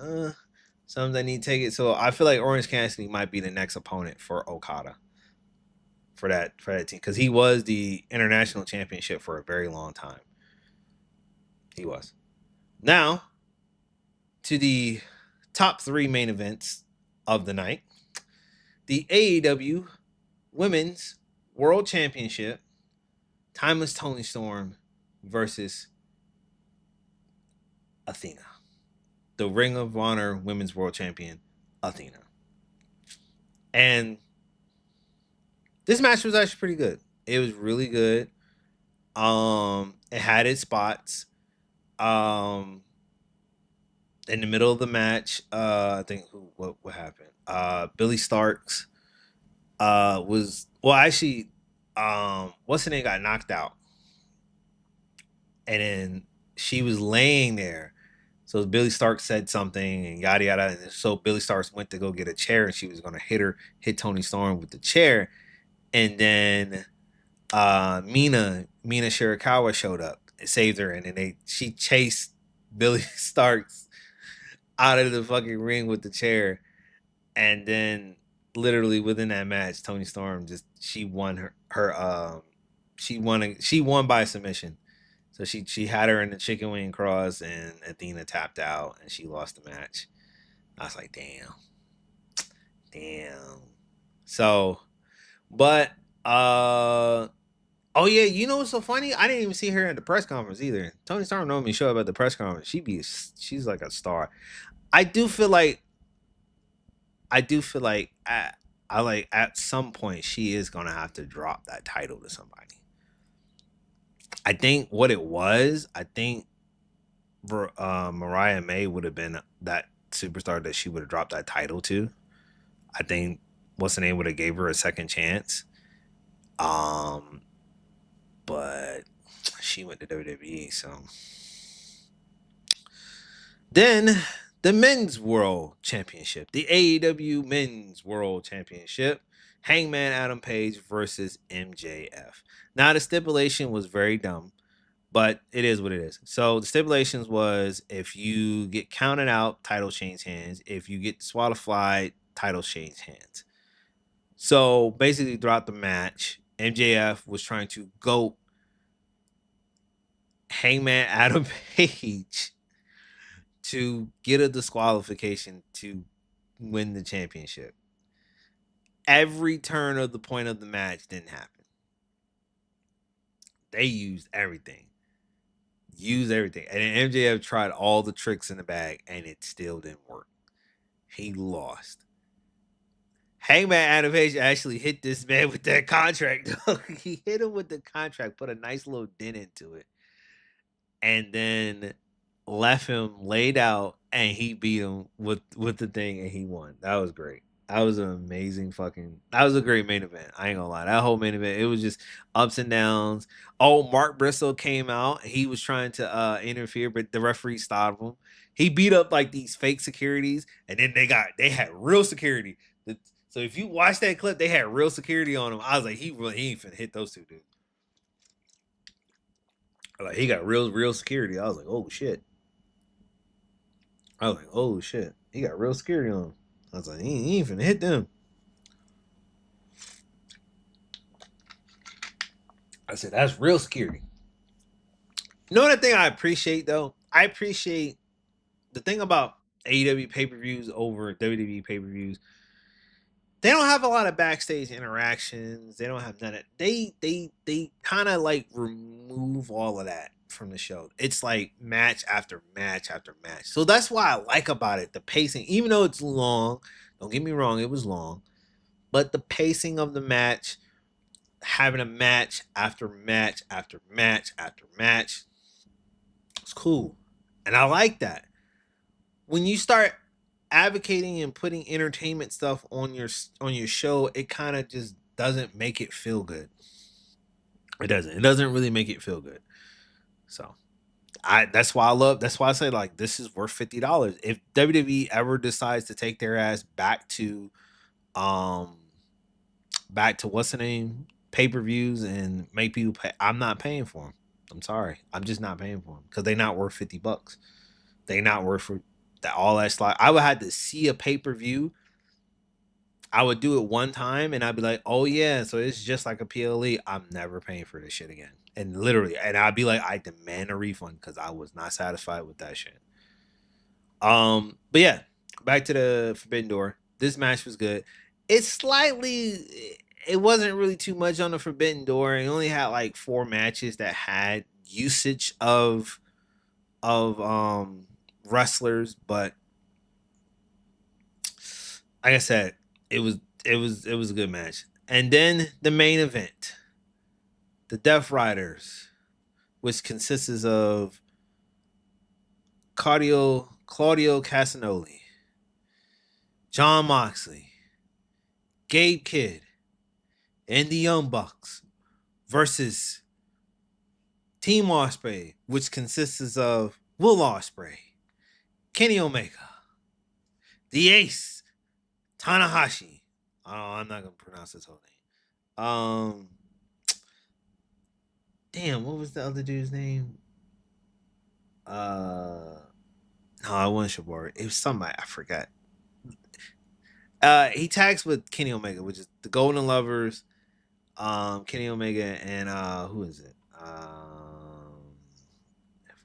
some that need to take it. So I feel like Orange Cassidy might be the next opponent for Okada for that team because he was the international championship for a very long time. He was. Now to the top three main events of the night: the AEW Women's World Championship, Timeless Tony Storm versus Athena, the Ring of Honor Women's World Champion, Athena. And this match was actually pretty good. It was really good. It had its spots. Um, in the middle of the match, I think what happened? Billy Starks was well actually what's her name got knocked out, and then she was laying there. So Billy Starks said something and yada yada. And so Billy Starks went to go get a chair and she was gonna hit Tony Storm with the chair. And then Mina Shirakawa showed up and saved her, and then she chased Billy Starks out of the fucking ring with the chair. And then literally within that match, Tony Storm just she won she won by submission. So she had her in the chicken wing cross, and Athena tapped out, and she lost the match. I was like, damn. So, but oh yeah, you know what's so funny? I didn't even see her at the press conference either. Tony Storm normally show up at the press conference. She's like a star. I do feel like I like at some point she is gonna have to drop that title to somebody. I think what it was, I think Mariah May would have been that superstar that she would have dropped that title to. I think what's the name would have gave her a second chance. Um, but she went to WWE, so then the men's world championship, the AEW men's world championship, Hangman Adam Page versus MJF. Now the stipulation was very dumb, but it is what it is. So the stipulations was if you get counted out, title change hands. If you get disqualified, title change hands. So basically, throughout the match, MJF was trying to go Hangman Adam Page to get a disqualification to win the championship. Every turn of the point of the match didn't happen. They used everything. And MJF tried all the tricks in the bag and it still didn't work. He lost. Hangman Adam Page actually hit this man with that contract. He hit him with the contract, put a nice little dent into it, and then left him laid out, and he beat him with the thing, and he won. That was great. That was an amazing fucking. That was a great main event. I ain't gonna lie. That whole main event, it was just ups and downs. Oh, Mark Briscoe came out. He was trying to interfere, but the referee stopped him. He beat up like these fake securities, and then they had real security. So if you watch that clip, they had real security on him. I was like, he ain't finna hit those two dudes. Like he got real security. I was like, oh shit. I was like, oh shit. He got real security on him. I was like, he ain't finna hit them. I said, that's real security. You know what thing I appreciate though? I appreciate the thing about AEW pay-per-views over WWE pay-per-views. They don't have a lot of backstage interactions. They don't have none of they kind of like remove all of that from the show. It's like match after match after match. So that's why I like about it. The pacing, even though it's long, don't get me wrong, it was long, but the pacing of the match, having a match after match after match after match, it's cool. And I like that. When you start advocating and putting entertainment stuff on your show, it kind of just doesn't make it feel good. It doesn't. It doesn't really make it feel good. So that's why I say like this is worth $50. If WWE ever decides to take their ass um back to what's the name pay-per-views and make people pay, I'm not paying for them. I'm sorry. I'm just not paying for them because they're not worth $50. They not worth for that all that slot. I would have to see a pay-per-view. I would do it one time and I'd be like, oh yeah, so it's just like a PLE. I'm never paying for this shit again. And literally, and I'd be like, I demand a refund because I was not satisfied with that shit. But yeah, back to the Forbidden Door. This match was good. It's slightly it wasn't really too much on the Forbidden Door. It only had like 4 matches that had usage of wrestlers, but like I said, it was a good match. And then the main event, the Death Riders, which consists of Claudio Casanoli, John Moxley, Gabe Kidd, and the Young Bucks versus Team Ospreay, which consists of Will Ospreay, Kenny Omega, the Ace, Tanahashi. Oh, I'm not gonna pronounce his whole name. Damn, what was the other dude's name? No, it wasn't Shibari. It was somebody I forgot. He tags with Kenny Omega, which is the Golden Lovers, Kenny Omega, and who is it? If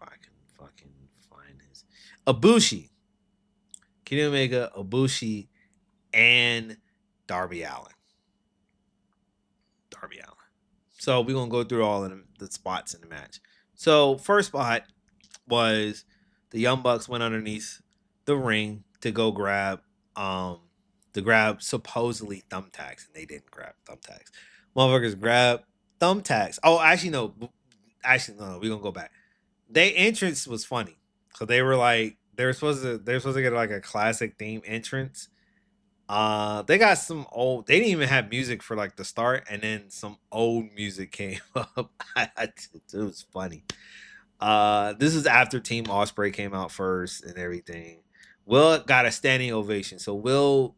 I can fucking find his Ibushi, Kenny Omega, Ibushi, and Darby Allin. Darby Allin. So we're gonna go through all of the spots in the match. So first spot was the Young Bucks went underneath the ring to go um grab supposedly thumbtacks, and they didn't grab thumbtacks. Motherfuckers grab thumbtacks. Oh, actually no. Actually no. We're gonna go back. Their entrance was funny because they were like they were supposed to get like a classic theme entrance. They got some old. They didn't even have music for like the start, and then some old music came up. It was funny. This is after Team Osprey came out first and everything. Will got a standing ovation. So Will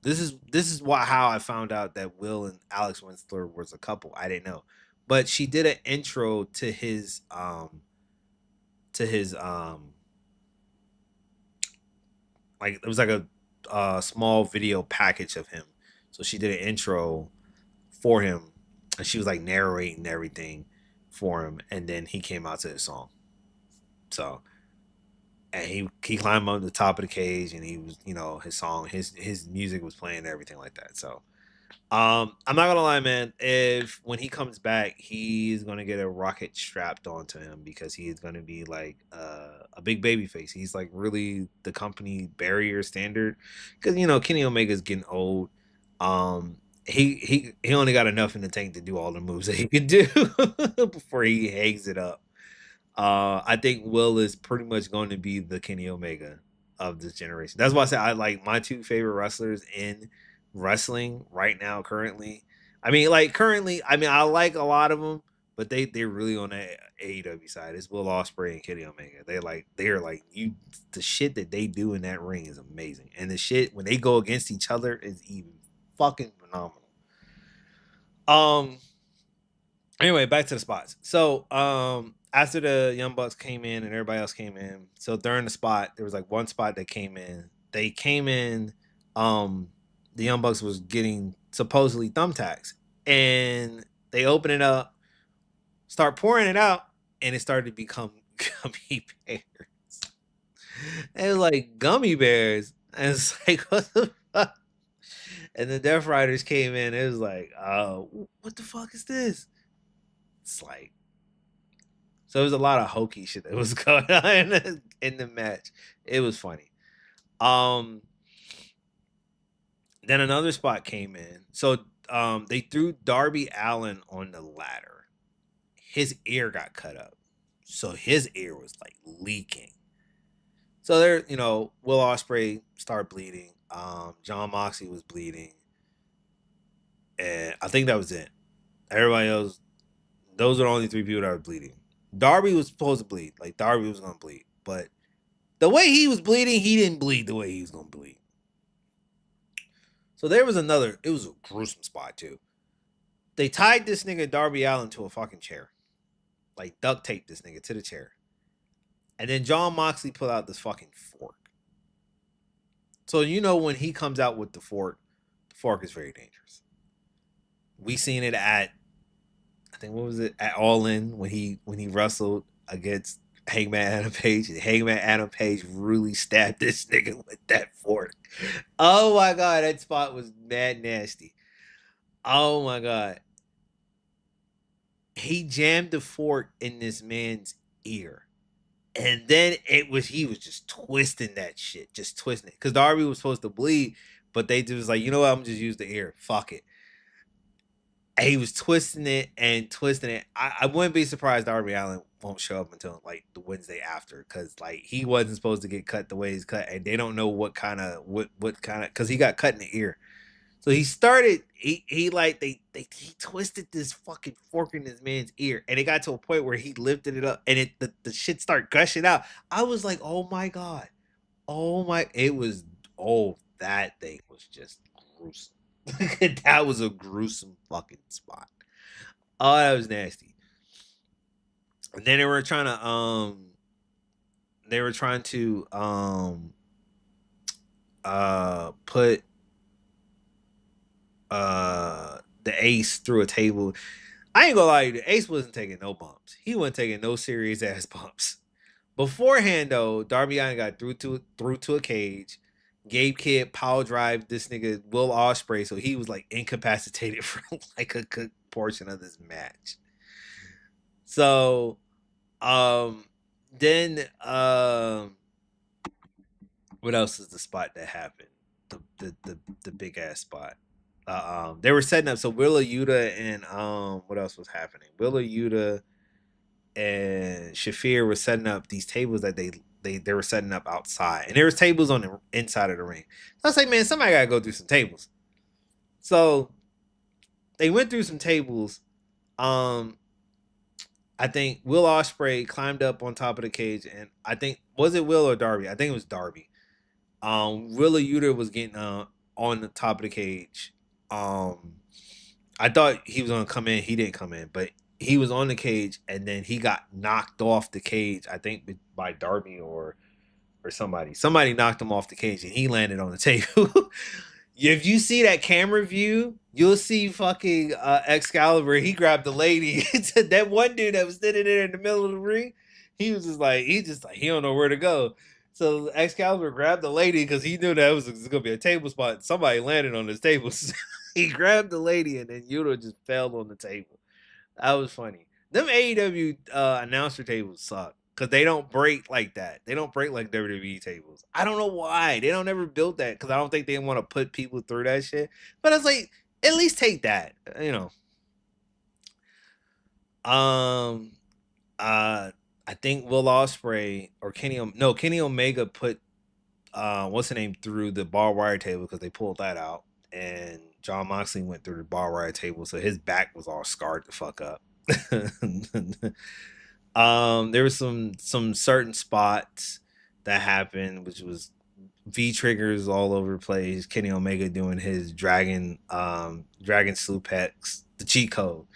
this is how I found out that Will and Alex Winsler was a couple. I didn't know, but she did an intro to his like it was like a small video package of him. So she did an intro for him, and she was like narrating everything for him, and then he came out to the song. So and he climbed up the top of the cage, and he was his song his music was playing and everything like that. So I'm not gonna lie, man. If when he comes back, he's gonna get a rocket strapped onto him because he is gonna be like a big baby face. He's like really the company barrier standard because Kenny Omega's getting old. He only got enough in the tank to do all the moves that he could do before he hangs it up. I think Will is pretty much going to be the Kenny Omega of this generation. That's why I say I like my two favorite wrestlers in wrestling right now. Currently, I mean, I like a lot of them, but they're really on the AEW side. It's Will Ospreay and Kenny Omega. They're like you. The shit that they do in that ring is amazing, and the shit when they go against each other is even fucking phenomenal. Um, Anyway, back to the spots. So, after the Young Bucks came in and everybody else came in, so during the spot, there was like one spot that came in. They came in, um, the Young Bucks was getting supposedly thumbtacks, and they open it up, start pouring it out, and it started to become gummy bears. It was like gummy bears, and it's like what the fuck? And the Death Riders came in. It was like, what the fuck is this? It's like so. There was a lot of hokey shit that was going on in the match. It was funny. Um, then another spot came in. So they threw Darby Allen on the ladder. His ear got cut up, so his ear was like leaking. So there, Will Ospreay started bleeding. John Moxley was bleeding, and I think that was it. Everybody else, those are the only three people that were bleeding. Darby was supposed to bleed, like Darby was gonna bleed, but the way he was bleeding, he didn't bleed the way he was gonna bleed. So there was another. It was a gruesome spot too. They tied this nigga Darby Allen to a fucking chair, like duct taped this nigga to the chair, and then John Moxley pulled out this fucking fork. So when he comes out with the fork is very dangerous. We seen it at I think what was it at All In when he wrestled against Hangman Adam Page, and Hangman Adam Page really stabbed this nigga with that fork. Oh my god, that spot was mad nasty. Oh my god. He jammed the fork in this man's ear. And then he was just twisting that shit, just twisting it. Because Darby was supposed to bleed, but they just was like, you know what, I'm just use the ear. Fuck it. And he was twisting it and twisting it. I wouldn't be surprised Darby Allen won't show up until like the Wednesday after, because like he wasn't supposed to get cut the way he's cut, and they don't know what kind of because he got cut in the ear. So he started. He like he twisted this fucking fork in this man's ear, and it got to a point where he lifted it up, and the shit started gushing out. I was like, oh my god, oh my! It was that thing was just gruesome. That was a gruesome fucking spot. Oh, that was nasty. And then they were trying to put the Ace through a table. I ain't gonna lie, the Ace wasn't taking no bumps. He wasn't taking no serious ass bumps. Beforehand though, Darby Allin got through to a cage. Gabe Kidd power drive this nigga Will Ospreay, so he was like incapacitated for like a good portion of this match. So um then what else is the spot that happened? The big ass spot. They were setting up so Willa Yuta and what else was happening? Willa Yuta and Shafir were setting up these tables that they were setting up outside, and there was tables on the inside of the ring. So I was like, man, somebody gotta go through some tables. So they went through some tables. Um, I think Will Ospreay climbed up on top of the cage, and I think was it Will or Darby? I think it was Darby. Willa Yuta was getting on the top of the cage. Um, I thought he was gonna come in. He didn't come in, but he was on the cage, and then he got knocked off the cage. I think by Darby or somebody. Somebody knocked him off the cage, and he landed on the table. If you see that camera view, you'll see fucking Excalibur. He grabbed the lady. That one dude that was sitting there in the middle of the ring. He was just like he don't know where to go. So Excalibur grabbed the lady because he knew that was gonna be a table spot. Somebody landed on this table. he grabbed the lady and then Yuta just fell on the table. That was funny. Them AEW announcer tables suck because they don't break like that. They don't break like WWE tables. I don't know why they don't ever build that because I don't think they want to put people through that shit. But it's like at least take that, you know. Um, I think Will Ospreay or Kenny Omega put what's the name through the barbed wire table because they pulled that out, and John Moxley went through the barbed wire table, so his back was all scarred the fuck up. There was some certain spots that happened, which was V triggers all over the place. Kenny Omega doing his dragon suplex, the cheat code.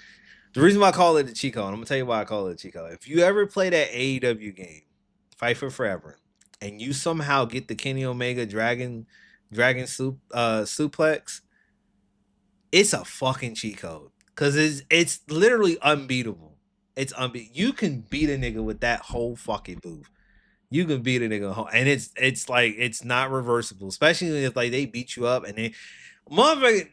The reason why I call it the cheat code, I'm gonna tell you why I call it the cheat code. If you ever play that AEW game, Fight for Forever, and you somehow get the Kenny Omega suplex, it's a fucking cheat code. Cause it's literally unbeatable. It's unbeatable. You can beat a nigga with that whole fucking move. You can beat a nigga, and it's like it's not reversible, especially if like they beat you up and they motherfucker,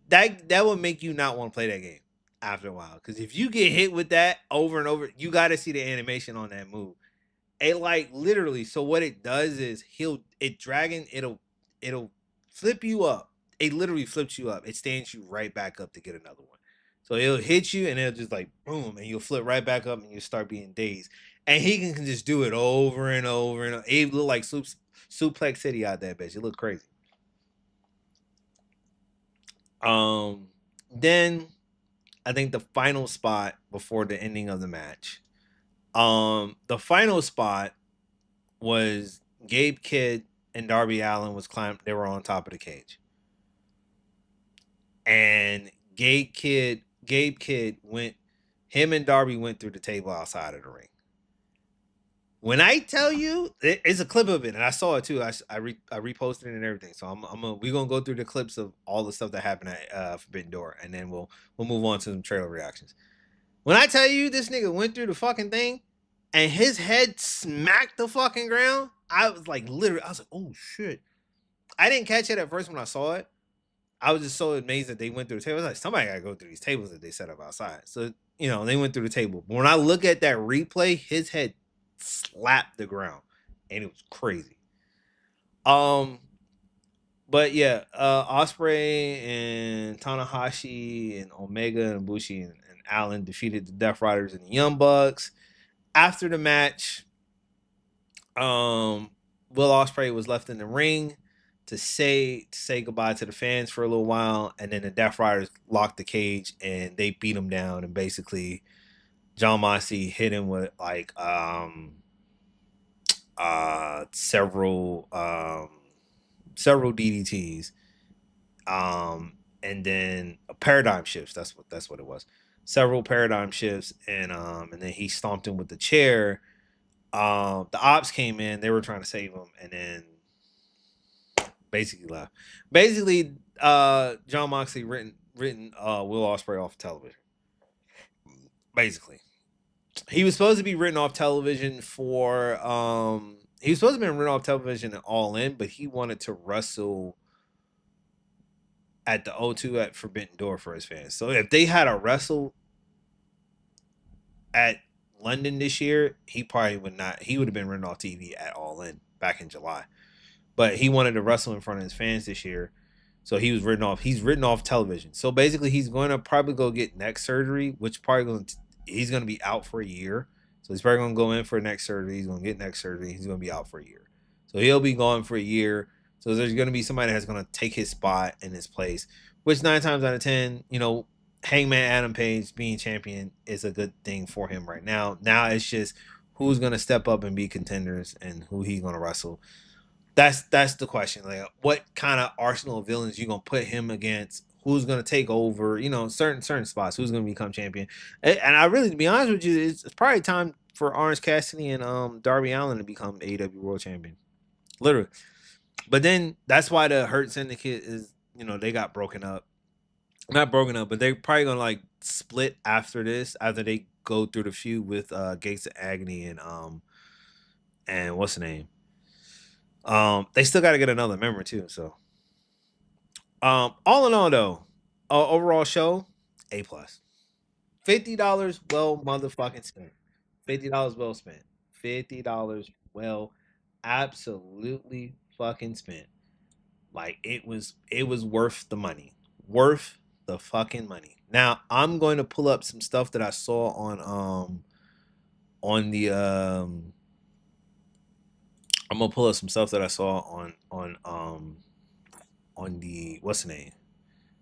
that would make you not want to play that game after a while. Because if you get hit with that over and over, you got to see the animation on that move. It like literally. So what it does is it'll flip you up. It literally flips you up. It stands you right back up to get another one. So it'll hit you and it'll just like boom, and you'll flip right back up and you start being dazed. And he can just do it over and over and over. It look like suplex city out there, bitch. It look crazy. Then I think the final spot before the ending of the match. The final spot was Gabe Kidd and Darby Allin they were on top of the cage. And Gabe Kidd him and Darby went through the table outside of the ring. When I tell you, it's a clip of it, and I saw it too. I reposted it and everything. So we're gonna go through the clips of all the stuff that happened at Forbidden Door, and then we'll move on to some trailer reactions. When I tell you this nigga went through the fucking thing, and his head smacked the fucking ground, I was like, literally, I was like, oh shit. I didn't catch it at first when I saw it. I was just so amazed that they went through the table. I was like, somebody gotta go through these tables that they set up outside. So they went through the table. But when I look at that replay, his head slapped the ground, and it was crazy. But yeah, Ospreay and Tanahashi and Omega and Bushi and Allen defeated the Death Riders and the Young Bucks. After the match, Will Ospreay was left in the ring to say goodbye to the fans for a little while, and then the Death Riders locked the cage and they beat him down, and basically John Moxley hit him with like several DDTs, and then a paradigm shifts. That's what it was. Several paradigm shifts, and then he stomped him with the chair. The ops came in. They were trying to save him, and then basically left. Basically, John Moxley written Will Ospreay off television. Basically, he was supposed to be written off television for he was supposed to be written off television at All In, but he wanted to wrestle at the O2 at Forbidden Door for his fans. So if they had a wrestle at London this year, he probably would not. He would have been written off TV at All In back in July. But he wanted to wrestle in front of his fans this year. So he was written off. He's written off television. So basically he's going to probably go get neck surgery, which he's going to be out for a year. So he's probably going to go in for neck surgery. He's going to get neck surgery. He's going to be out for a year. So he'll be gone for a year. So there's going to be somebody that's going to take his spot in his place, which 9 times out of 10, Hangman Adam Page being champion is a good thing for him right now. Now it's just who's going to step up and be contenders and who he's going to wrestle. That's the question. Like, what kind of arsenal of villains you gonna put him against? Who's gonna take over? Certain spots. Who's gonna become champion? And I really, to be honest with you, it's probably time for Orange Cassidy and Darby Allin to become AEW World Champion. Literally. But then that's why the Hurt Syndicate is, they got broken up. Not broken up, but they're probably gonna like split after this, after they go through the feud with Gates of Agony and what's the name? They still got to get another member too. So, all in all, though, Overall show, A plus. $50 well motherfucking spent. $50 well spent. $50 well absolutely fucking spent. Like it was worth the money. Worth the fucking money. Now I'm going to pull up some stuff that I saw on the I'm gonna pull up some stuff that I saw on the what's the name.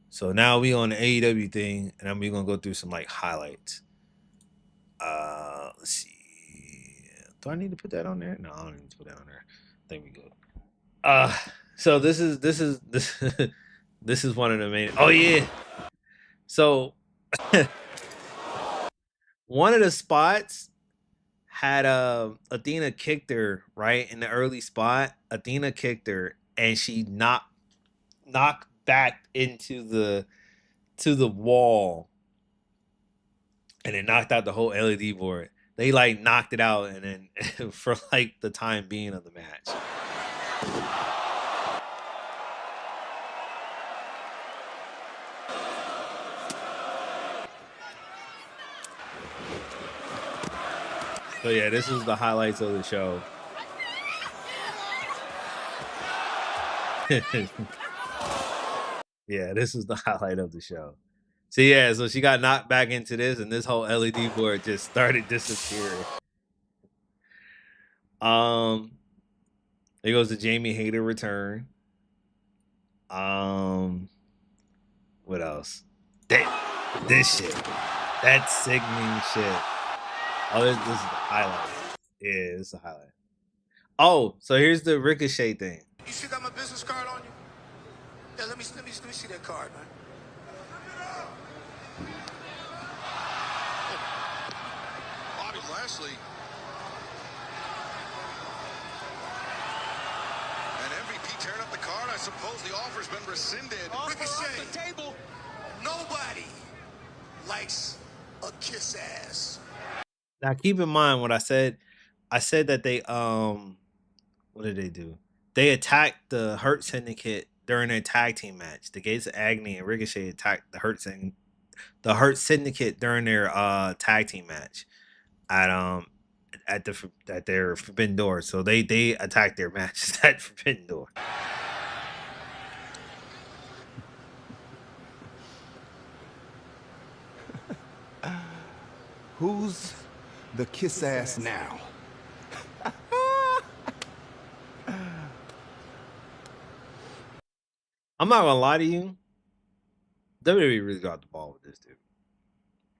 So now we on the AEW thing, and then we gonna go through some like highlights. Let's see. Do I need to put that on there? No, I don't need to put that on there. I think we good. Uh, so this this is one of the main. Oh yeah. So one of the spots had Athena kicked her right in the early spot. Athena kicked her, and she knocked back into the wall, and it knocked out the whole LED board. They like knocked it out, and then for like the time being of the match. So yeah, this is the highlights of the show. Yeah, this is the highlight of the show. So yeah, so she got knocked back into this, and this whole LED board just started disappearing. There goes the Jamie Hayter return. What else? This shit, that sickening shit. Oh, this is the highlight. Yeah, this is the highlight. Oh, so here's the Ricochet thing. You still got my business card on you? Yeah, let me see that card, man. Bobby Lashley. And MVP tearing up the card. I suppose the offer's been rescinded. Ricochet. Off the table. Nobody likes a kiss ass. Now keep in mind what I said. I said that they what did they do? They attacked the Hurt Syndicate during their tag team match. The Gates of Agony and Ricochet attacked the Hurt Syndicate during their tag team match at their Forbidden Door. So they attacked their matches at Forbidden Door. Who's the kiss ass now? I'm not gonna lie to you. WWE really dropped the ball with this dude.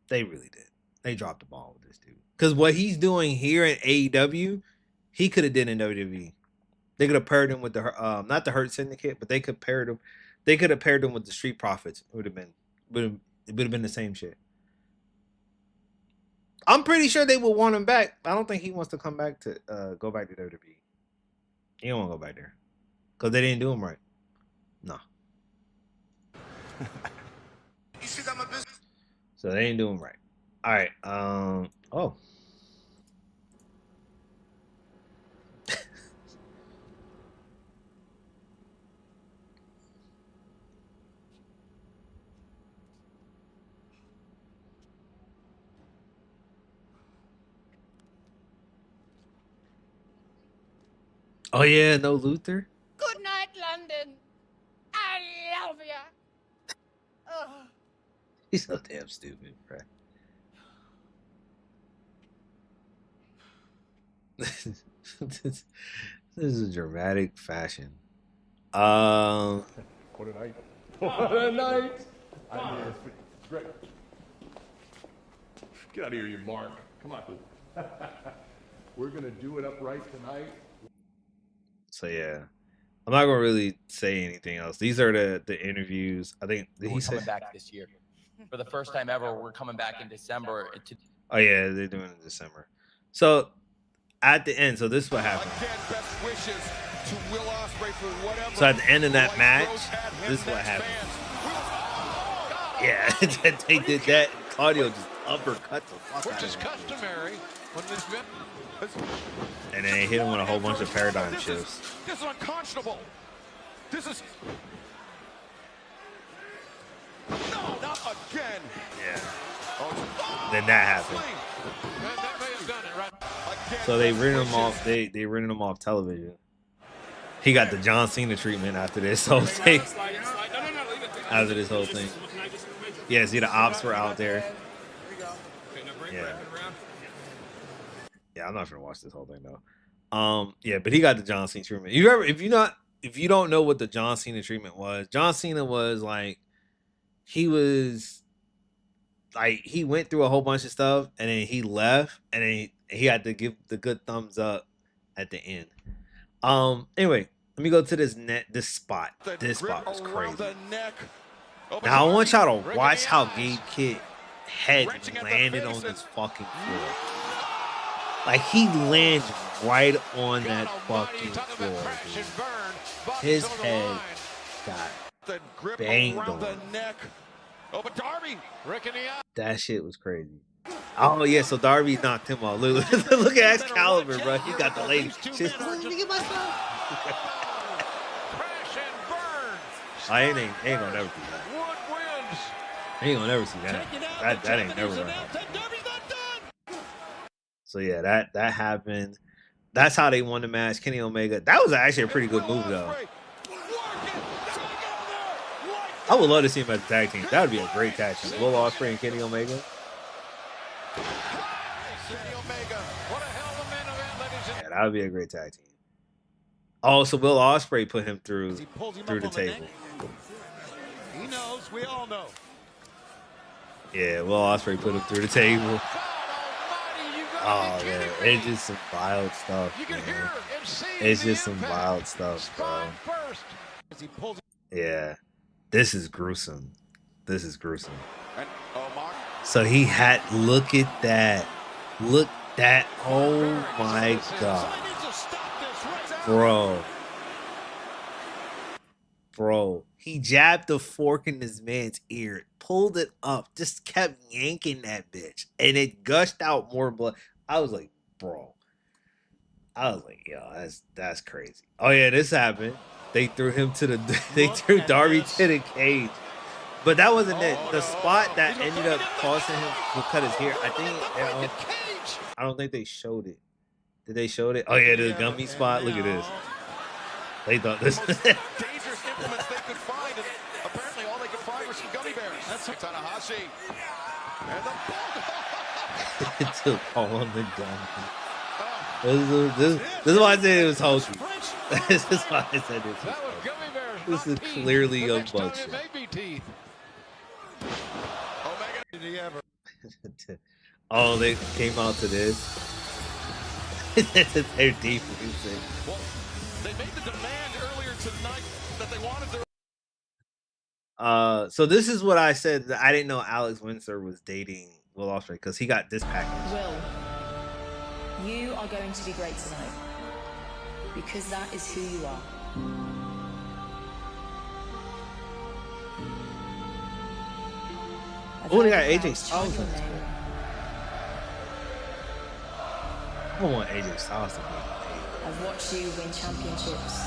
They really did. They dropped the ball with this dude. Because what he's doing here in AEW, he could have did in WWE. They could have paired him with the not the Hurt Syndicate, but they could paired him. They could have paired him with the Street Profits. It would have been the same shit. I'm pretty sure they will want him back. I don't think he wants to come back to go back to WWE. He don't want to go back there because they didn't do him right. No. You still got my business. So they ain't doing right. All right. Oh. Oh yeah, no Luther. Good night, London. I love ya. Oh. He's so damn stupid, bro. This is a dramatic fashion. What a night. What a night. I'm here. Great. Get out of here, you mark. Come on. We're going to do it upright tonight. So yeah, I'm not gonna really say anything else. These are the interviews. I think We're coming back this year for the first time ever. We're coming back in December. Oh yeah, they're doing it in December. So at the end, so this is what happened. So at the end of that match, this is what happened. Yeah, they did that. Claudio just uppercut the fuck out of him. Which is customary when this been. And then they hit him with a whole bunch of paradigm shifts. This is unconscionable. This is. No! again. Yeah. Oh, Then that happened. That may have done it, right? again, So they best rented him wishes. off. They rented him off television. He got the John Cena treatment after this whole thing. After this whole thing. Yeah, see the ops were out there. Yeah. Yeah, I'm not gonna watch this whole thing though. Yeah, but he got the John Cena treatment. You ever, if you don't know what the John Cena treatment was, John Cena was like, he was like, he went through a whole bunch of stuff and then he left and then he had to give the good thumbs up at the end. Anyway, let me go to this spot. The This grip spot was around crazy. the neck. Oh, but Now I want y'all to Rick in watch the how eyes. Gabe Kidd head Wrenching at the landed face on and- this fucking floor. Like he lands right on that fucking floor, dude. His head got The grip banged around the on. neck. Oh, but Darby. Rick in the eye. That shit was crazy. Oh yeah, so Darby knocked him off. Look at Excalibur, bro. He got the lady. She's like, let me get my stuff. Crash and burn. I ain't gonna never see that. Wood wins. I ain't gonna never see that. That ain't never gonna happen. So yeah, that happened. That's how they won the match. Kenny Omega. That was actually a pretty good move though. I would love to see him as a tag team. That would be a great tag team. Will Ospreay and Kenny Omega. Yeah, that would be a great tag team. Oh, so Will Ospreay put him through the table. He knows. We all know. Yeah, Will Ospreay put him through the table. Oh man, it's just some wild stuff, man. It's just some wild stuff, bro. Yeah, this is gruesome. This is gruesome. And Omar. So he had, look at that. Look that. Oh my God. Bro. He jabbed the fork in this man's ear, pulled it up, just kept yanking that bitch. And it gushed out more blood. I was like, bro. I was like, yo, that's crazy. Oh yeah, this happened. They threw him to they threw Darby to the cage. But that wasn't it. The spot that ended up causing him to cut his hair, I don't think they showed it. Did they show it? Oh yeah, the gummy spot. Look at this. They thought this. Dangerous implements they could find, and apparently all they could find were some gummy bears. That's Tanahashi. And the To fall on the gummy. This is why I said it was hokey. This is why I said this was hokey. This is clearly a bullshit. Oh, they came out to this. They're deep music. Well, they made the demand earlier tonight that they wanted to. So this is what I said. That I didn't know Alex Windsor was dating Will Ospreay because he got this package. Will, you are going to be great tonight because that is who you are. Oh, they got AJ Styles in this. I don't want AJ Styles to be. I've watched you win championships.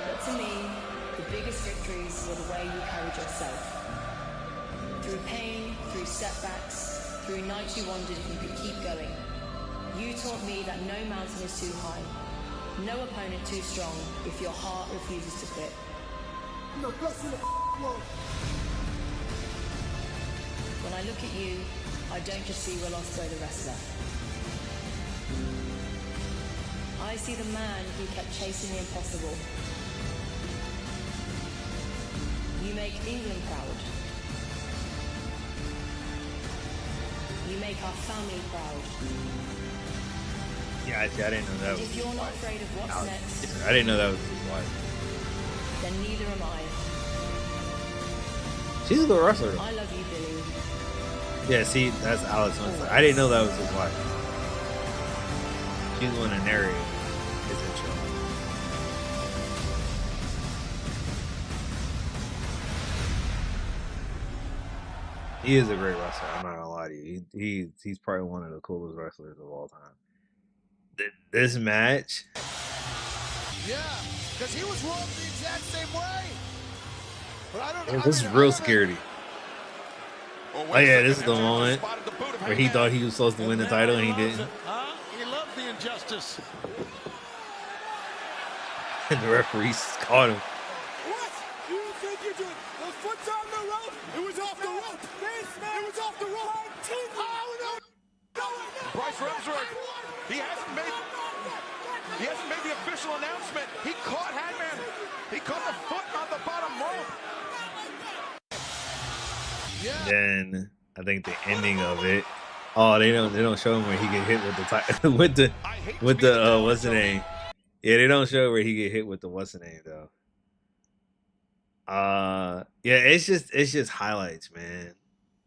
But to me, the biggest victories were the way you carried yourself. Through pain, through setbacks, through nights you wondered if you could keep going. You taught me that no mountain is too high, no opponent too strong if your heart refuses to quit. When I look at you, I don't just see Will Ospreay the wrestler. I see the man who kept chasing the impossible. You make England proud. You make our family proud. Yeah, I didn't know that And was if you're his not wife. afraid of what's next, I didn't know that was his wife. then neither am I. She's a good wrestler though. I love you, Billy. Yeah, see, that's Alex Windsor. I didn't know that was his wife. She's the one that narrated his intro. He is a great wrestler. I'm not gonna lie to you. He's probably one of the coolest wrestlers of all time. This match, Yeah. Because he was wrong the exact same way. But I don't know. Yeah, this is real scary. Oh yeah, this is the moment where he thought he was supposed to win the title and he didn't. He loves the injustice. And the referees caught him. What? You think you're doing? Those foot's on the rope. It was off the rope. It was off the rope. Oh no! Bryce Remsburg, he hasn't made the official announcement. He caught Hangman. He caught the foot on the bottom rope. Then I think the ending of it. Oh, they don't show him where he get hit with the with the what's the name? Yeah, they don't show where he get hit with the what's the name though. Yeah, it's just highlights, man.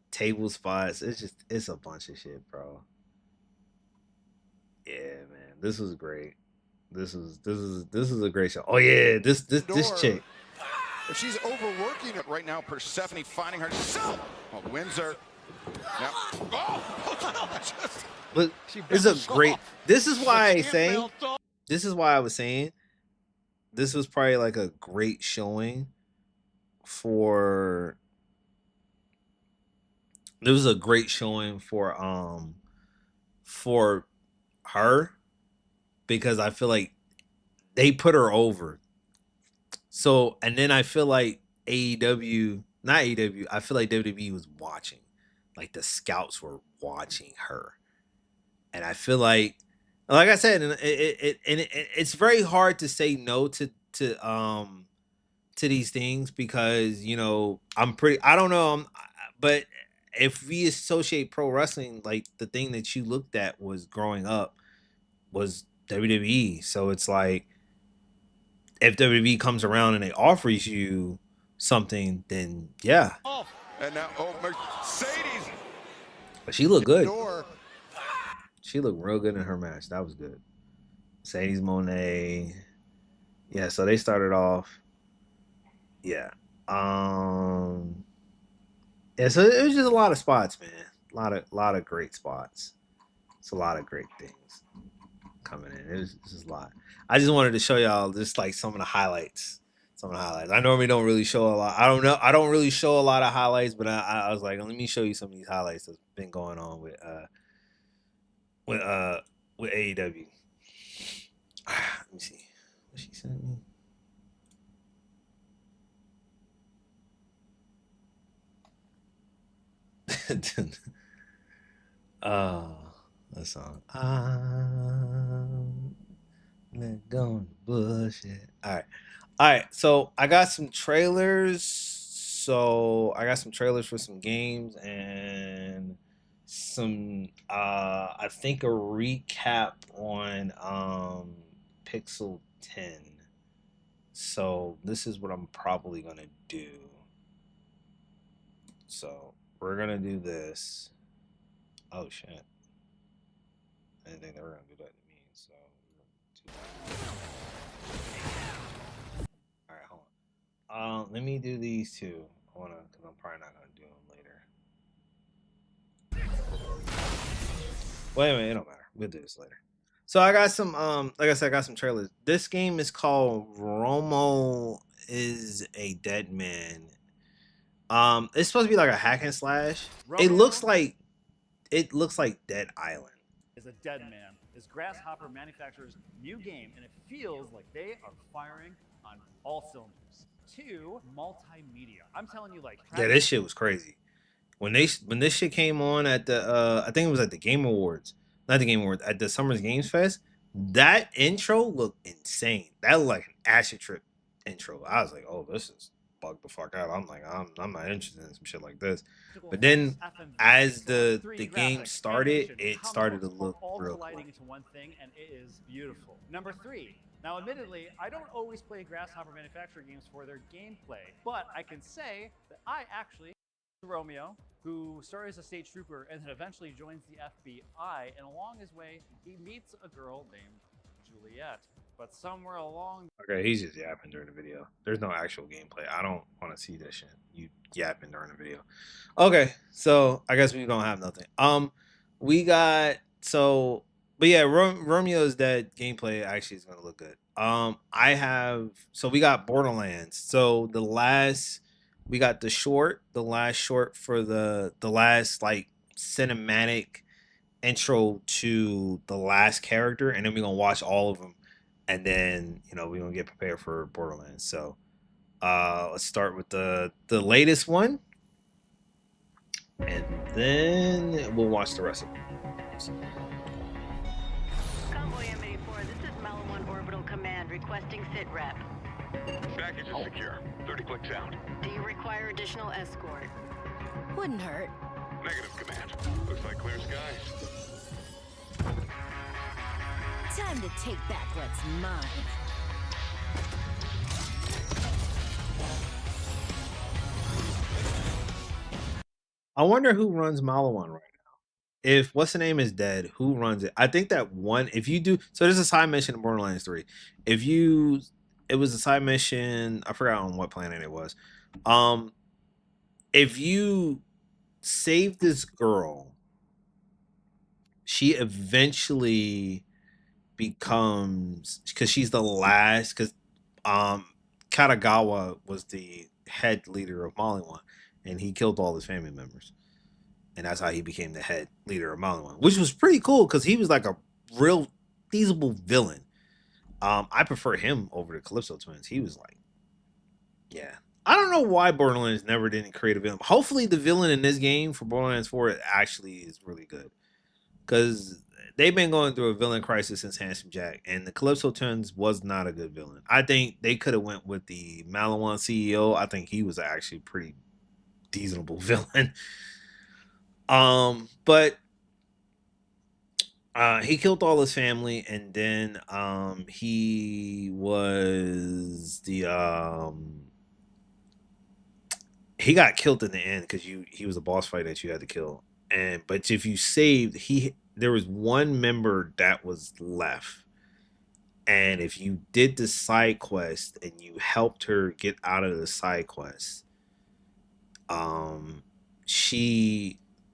Table spots. It's a bunch of shit, bro. Yeah, man. This was great. This is a great show. Oh yeah, this chick. If she's overworking it right now, Persephone finding herself. Well, Windsor. Now, Look, it's a great. This is why I say. This is why I was saying. This was probably like a great showing for. This was a great showing for her because I feel like they put her over. So, and then I feel like AEW, not AEW, I feel like WWE was watching. Like the scouts were watching her. And I feel like I said, it's very hard to say no to these things because, you know, I don't know, but if we associate pro wrestling, like the thing that you looked at was growing up was WWE. So it's like, if WWE comes around and they offers you something, then yeah. and now, Mercedes. But she looked good. She looked real good in her match. That was good. Mercedes Monet. Yeah, so they started off. Yeah. Yeah, so it was just a lot of spots, man. A lot of great spots. It's a lot of great things coming in. It was just a lot. I just wanted to show y'all just like some of the highlights. I normally don't really show a lot. I don't know. I don't really show a lot of highlights, but I was like, let me show you some of these highlights that's been going on with AEW. Let me see what she sent me. That song. Let go of the bullshit. All right. So I got some trailers. I got some trailers for some games and some I think a recap on Pixel 10. So this is what I'm probably gonna do. So we're gonna do this. Oh shit. I didn't think they were gonna do that to me, so alright, hold on. Let me do these two. Because I'm probably not gonna do them later. Wait a minute, it don't matter. We'll do this later. So I got some like I said, I got some trailers. This game is called Romo is a Dead Man. It's supposed to be like a hack and slash. It looks like Dead Island. Is a dead man. Is Grasshopper Manufacturer's new game, and it feels like they are firing on all cylinders. 2, multimedia. I'm telling you, like, yeah, this shit was crazy. When this shit came on at the I think it was at the Game Awards, not the Game Awards, at the Summers Games Fest. That intro looked insane. That looked like an acid trip intro. I was like, oh, this is bugged the fuck out. I'm like, I'm not interested in some shit like this. But then as the game started, it started to look real cool. Into one thing, and it is beautiful. Number 3. Now, admittedly, I don't always play Grasshopper Manufacturer games for their gameplay, but I can say that I actually Romeo, who started as a state trooper and then eventually joins the FBI, and along his way, he meets a girl named Juliet. But somewhere along... Okay, he's just yapping during the video. There's no actual gameplay. I don't want to see this shit. You yapping during the video. Okay, so I guess we don't have nothing. We got... So But yeah, Romeo's Dead gameplay actually is gonna look good. We got Borderlands. So we got the last short for the last like cinematic intro to the last character, and then we're gonna watch all of them, and then we're gonna get prepared for Borderlands. So let's start with the latest one, and then we'll watch the rest of them. Convoy M84, this is Malawan Orbital Command requesting sit rep. Package is secure. 30 clicks out. Do you require additional escort? Wouldn't hurt. Negative, Command. Looks like clear skies. Time to take back what's mine. I wonder who runs Malawan right now. If what's the name is dead, who runs it? I think that one. If you do, so there's a side mission in Borderlands 3. It was a side mission. I forgot on what planet it was. If you save this girl, she eventually becomes, because she's the last, because Katagawa was the head leader of Maliwan, and he killed all his family members, and that's how he became the head leader of Maliwan, which was pretty cool because he was like a real feasible villain. I prefer him over the Calypso twins. He was like, yeah. I don't know why Borderlands never didn't create a villain. Hopefully the villain in this game for Borderlands 4 actually is really good, because they've been going through a villain crisis since Handsome Jack, and the Calypso twins was not a good villain. I think they could have went with the Malawan CEO. I think he was actually pretty reasonable villain. But he killed all his family, and then he was the he got killed in the end because he was a boss fight that you had to kill. But if you saved, there was one member that was left, and if you did the side quest and you helped her get out of the side quest,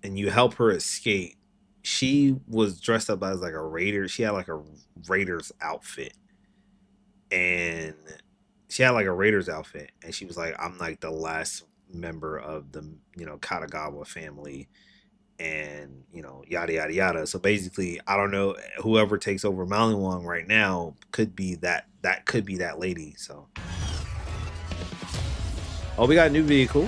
you help her escape. She was dressed up as like a raider. She had like a raider's outfit, and she was like, "I'm like the last member of the Katagawa family," and yada yada yada. So basically, I don't know, whoever takes over Maliwan right now could be that lady. So we got a new vehicle.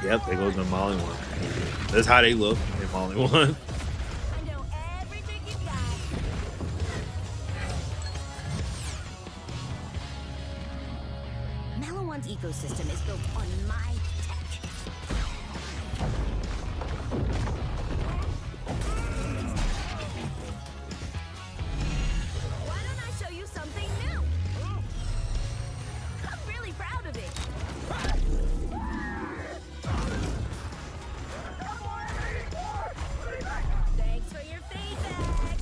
Yep, there goes the Maliwan. That's how they look in Maliwan. Malawan's ecosystem is built on my tech. Why don't I show you something new? I'm really proud of it. Thanks for your feedback.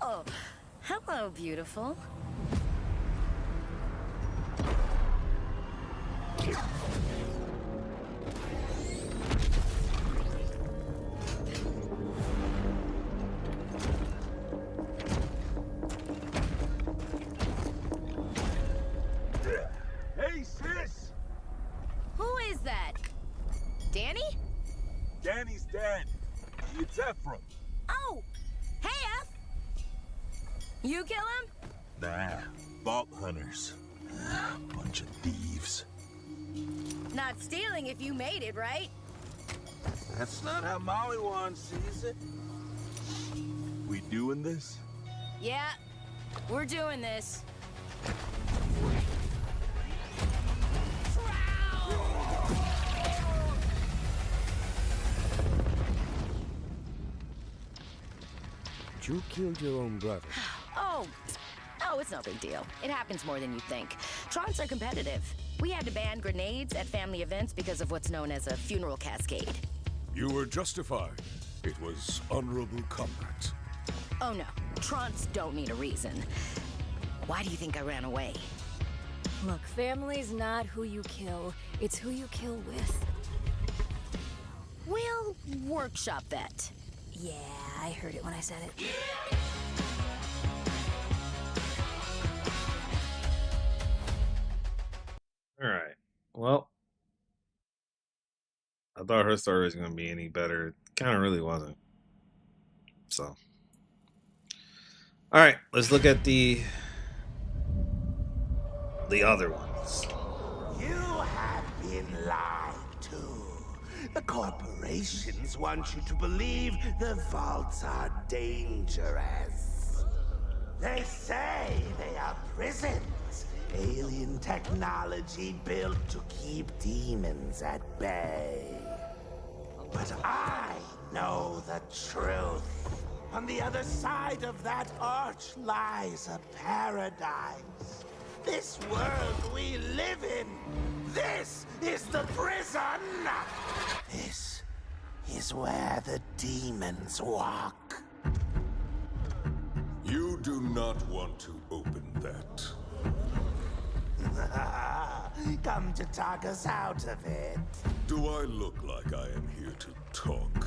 Oh, hello, beautiful. Hey, sis! Who is that? Danny? Danny's dead. It's Ephraim. Oh, hey, F. You kill him? Nah, vault hunters. Bunch of thieves. Not stealing if you made it, right? That's not how Maliwan sees it. We doing this? Yeah, we're doing this. But you killed your own brother. Oh, it's no big deal. It happens more than you think. Trons are competitive. We had to ban grenades at family events because of what's known as a funeral cascade. You were justified. It was honorable combat. Oh no, Trons don't need a reason. Why do you think I ran away? Look, family's not who you kill, it's who you kill with. We'll workshop that. Yeah, I heard it when I said it. All right. Well, I thought her story was going to be any better. It kind of really wasn't. So, all right, let's look at the other ones. You have been lied to. The corporations want you to believe the vaults are dangerous. They say they are prisons, alien technology built to keep demons at bay. But I know the truth. On the other side of that arch lies a paradise. This world we live in, this is the prison! This is where the demons walk. You do not want to open that. Come to talk us out of it. Do I look like I am here to talk?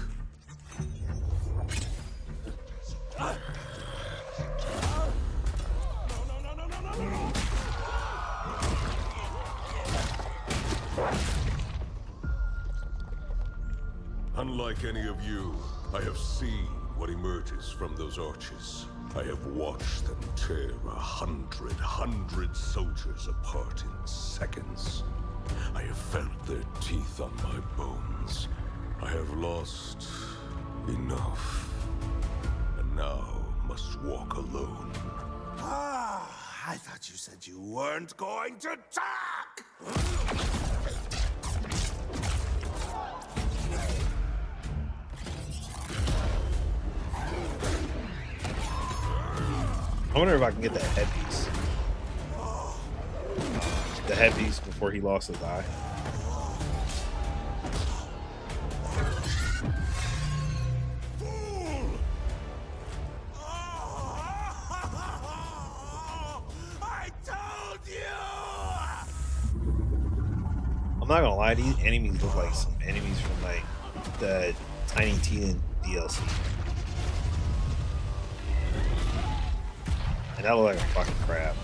Unlike any of you, I have seen what emerges from those arches. I have watched them tear 100 soldiers apart in seconds. I have felt their teeth on my bones. I have lost enough, and now must walk alone. Ah, I thought you said you weren't going to talk! I wonder if I can get the headpiece. The headpiece before he lost his eye. I told you! I'm not gonna lie, these enemies look like some enemies from like the Tiny Tina DLC. And that looked like a fucking crab.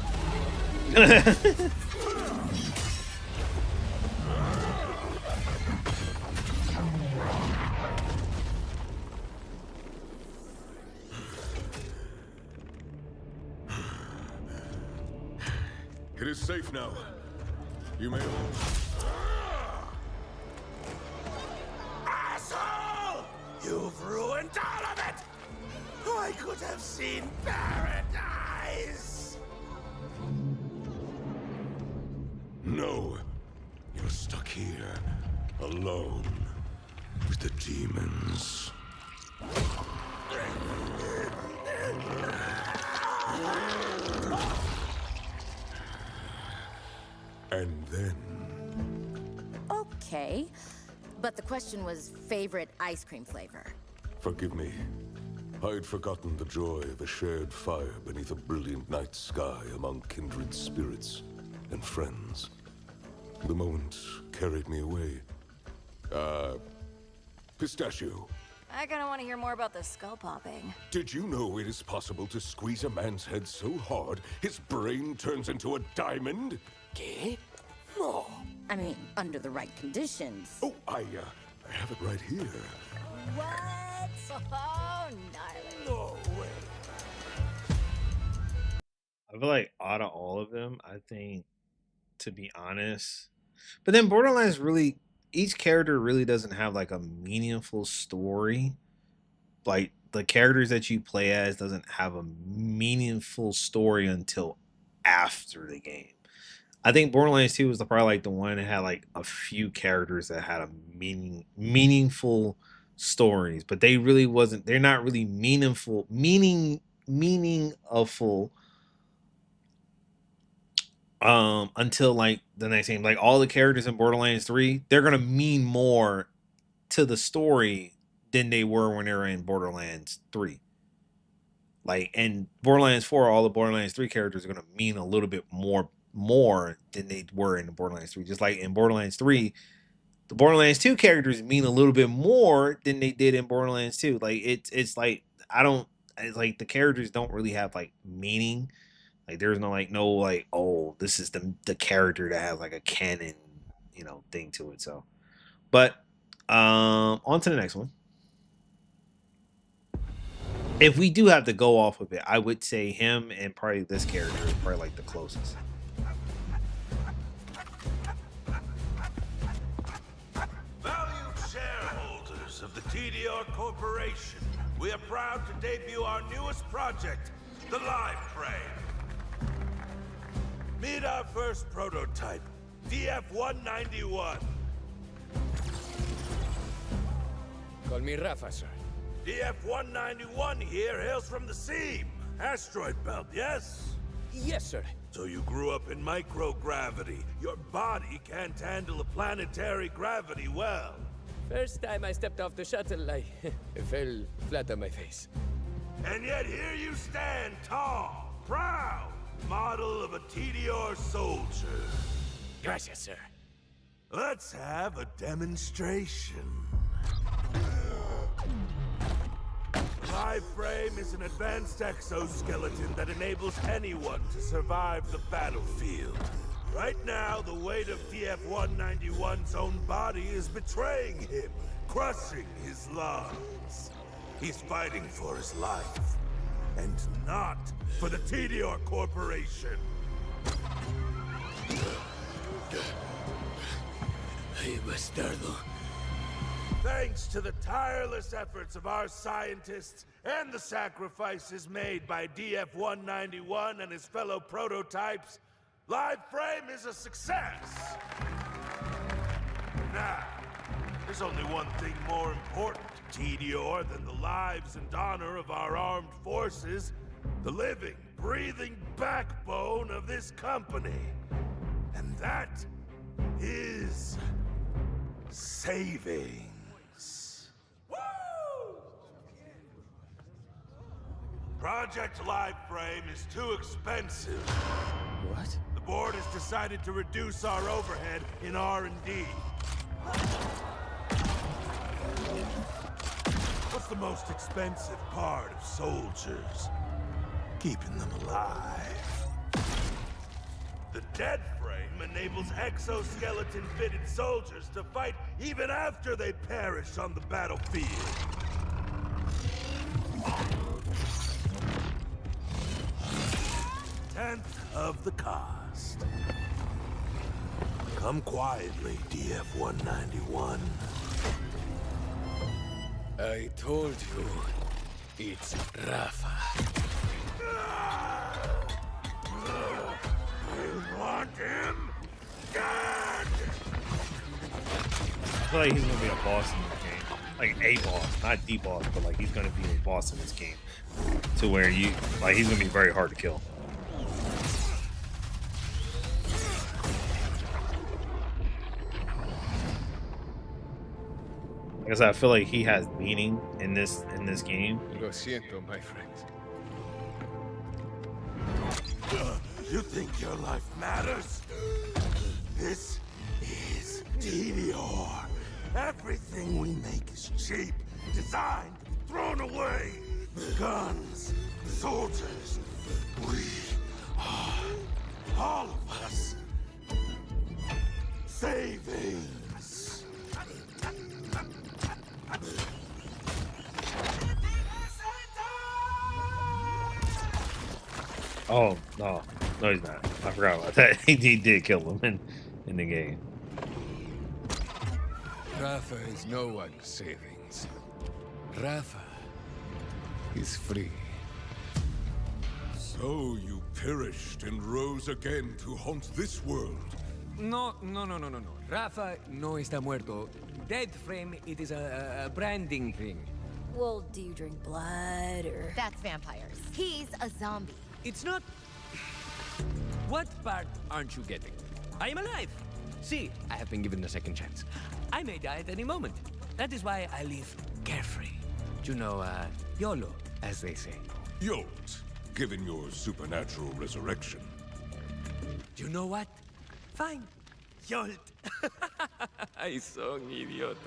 It is safe now. You may all... Asshole! You've ruined all of it! I could have seen paradise! No. You're stuck here, alone, with the demons. And then... Okay, but the question was favorite ice cream flavor. Forgive me. I had forgotten the joy of a shared fire beneath a brilliant night sky among kindred spirits and friends. The moment carried me away. Pistachio. I kinda wanna hear more about the skull popping. Did you know it is possible to squeeze a man's head so hard his brain turns into a diamond? ¿Qué? No. I mean, under the right conditions. Oh, I have it right here. What? Oh, gnarly. No way. I feel like out of all of them, I think, to be honest, but then Borderlands really, each character really doesn't have like a meaningful story. Like the characters that you play as doesn't have a meaningful story until after the game. I think Borderlands 2 was probably like the one that had like a few characters that had a meaningful stories, but they really wasn't. They're not really meaningful until like the next game. Like all the characters in Borderlands 3, they're gonna mean more to the story than they were when they were in Borderlands 3. Like in Borderlands 4, all the Borderlands 3 characters are gonna mean a little bit more than they were in Borderlands 3. Just like in Borderlands 3, the Borderlands 2 characters mean a little bit more than they did in Borderlands 2. Like it's like it's like the characters don't really have like meaning. Like there's no like, oh, this is the character that has like a canon, thing to it. So, but on to the next one. If we do have to go off of it, I would say him and probably this character is probably like the closest. Valued shareholders of the TDR Corporation, we are proud to debut our newest project, the Live Frame. Meet our first prototype, DF-191. Call me Rafa, sir. DF-191 here hails from the Seam asteroid belt, yes? Yes, sir. So you grew up in microgravity. Your body can't handle a planetary gravity well. First time I stepped off the shuttle, I fell flat on my face. And yet here you stand, tall, proud, model of a TDR soldier. Gracias, sir. Let's have a demonstration. Live Frame is an advanced exoskeleton that enables anyone to survive the battlefield. Right now, the weight of DF-191's own body is betraying him, crushing his lungs. He's fighting for his life, and not for the TDR Corporation. Hey, bastardo. Thanks to the tireless efforts of our scientists and the sacrifices made by DF-191 and his fellow prototypes, Live Frame is a success! Now, there's only one thing more important to TDR than the lives and honor of our armed forces, the living, breathing backbone of this company. And that is saving. Project Live Frame is too expensive. What? The board has decided to reduce our overhead in R&D. What's the most expensive part of soldiers? Keeping them alive. The Dead Frame enables exoskeleton-fitted soldiers to fight even after they perish on the battlefield. Tenth of the cost. Come quietly, DF-191. I told you, it's Rafa. You want him? Dead! I feel like he's gonna be a boss in this game. Like a boss, not the boss, but like he's gonna be a boss in this game. To where he's gonna be very hard to kill. Like I said, I feel like he has meaning in this game. Lo siento, my friend. You think your life matters? This is TDR. Everything we make is cheap, designed to be thrown away. Guns, soldiers, we are, all of us, savings. Oh no, he's not. I forgot about that. He did kill him in the game. Rafa is no one's savings. Rafa is free. So you perished and rose again to haunt this world. No. Rafa no está muerto. dead frame, it is a branding thing. Well, do you drink blood or... That's vampires. He's a zombie. It's not... What part aren't you getting? I am alive. See, I have been given a second chance. I may die at any moment. That is why I live carefree. You know, YOLO, as they say. Yolt, given your supernatural resurrection. You know what? Fine. Yolt. Ay, son idiotas.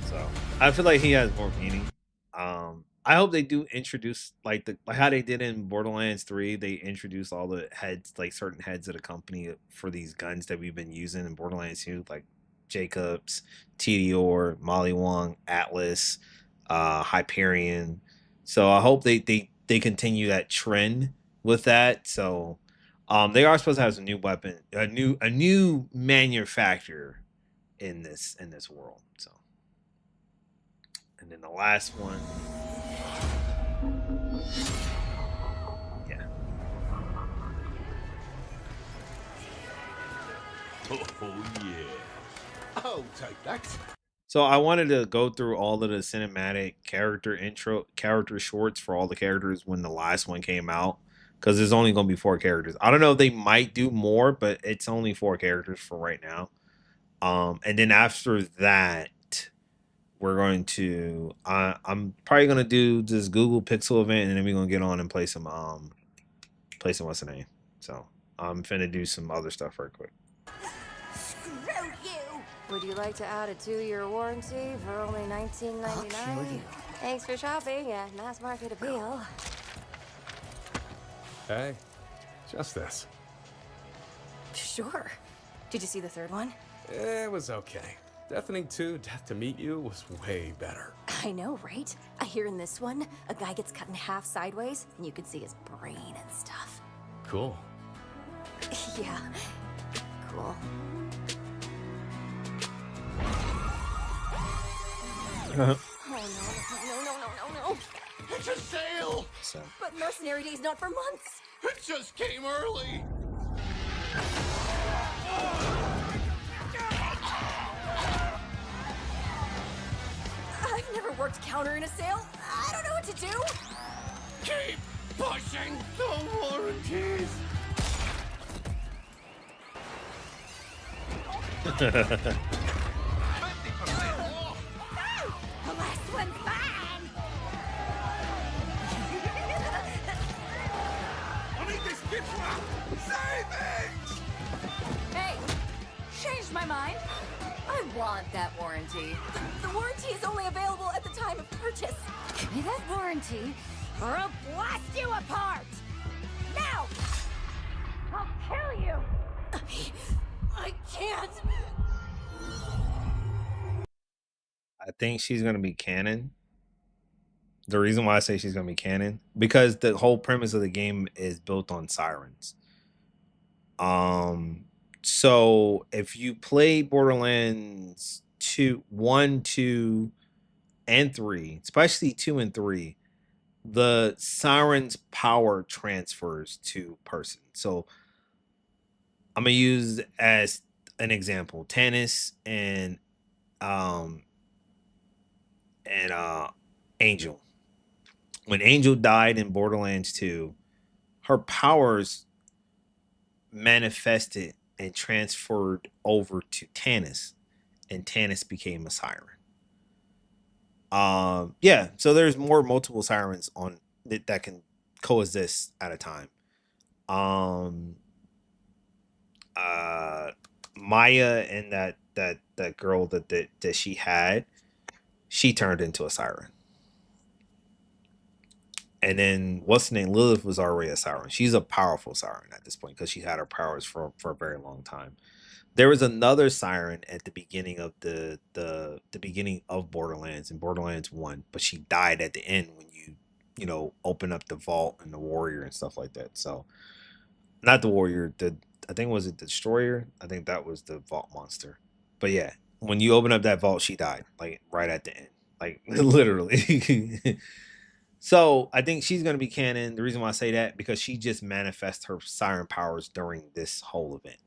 So I feel like he has more meaning. I hope they do introduce like how they did in Borderlands 3. They introduce all the heads, like certain heads of the company for these guns that we've been using in Borderlands 2, like Jacobs, TDR, Molly Wong, Atlas, Hyperion. So I hope they continue that trend with that. So they are supposed to have a new weapon, a new manufacturer in this world. So, and then the last one, yeah. Oh yeah. I'll take that. So I wanted to go through all of the cinematic character shorts for all the characters when the last one came out, because there's only going to be 4 characters. I don't know if they might do more, but it's only 4 characters for right now. And then after that, we're going to I'm probably going to do this Google Pixel event, and then we're going to get on and play some what's the name. So I'm finna do some other stuff right quick. Screw you! Would you like to add a 2-year warranty for only $19.99? Thanks for shopping at mass market appeal. Hey, just this. Sure. Did you see the third one? It was okay. Deafening 2, Death to Meet You was way better. I know, right? I hear in this one, a guy gets cut in half sideways, and you can see his brain and stuff. Cool. Yeah, cool. Oh no. It's a sale! So But Mercenary Day's not for months. It just came early! I've never worked counter in a sale. I don't know what to do. Keep pushing the warranties! The last one's mine. I need this bitch out! Save it! Hey, changed my mind. I want that warranty. The warranty is only available at the time of purchase. Give me that warranty, or I'll blast you apart. Now! I'll kill you. I can't. I think she's gonna be canon. The reason why I say she's gonna be canon, because the whole premise of the game is built on sirens. So if you play Borderlands 2, 1, 2, and 3, especially 2 and 3, the sirens power transfers to person. So I'm gonna use as an example Tannis and Angel. When Angel died in Borderlands 2, her powers manifested and transferred over to Tannis, and Tannis became a siren. Yeah, so there's multiple sirens on that can coexist at a time. Maya and that girl that she had, she turned into a siren. And then what's the name? Lilith was already a siren. She's a powerful siren at this point because she had her powers for a very long time. There was another siren at the beginning of the beginning of Borderlands in Borderlands 1, but she died at the end when you know open up the vault and the warrior and stuff like that. So not the warrior, I think was it the destroyer? I think that was the vault monster. But yeah, when you open up that vault, she died like right at the end, like literally. So I think she's gonna be canon. The reason why I say that because she just manifests her siren powers during this whole event.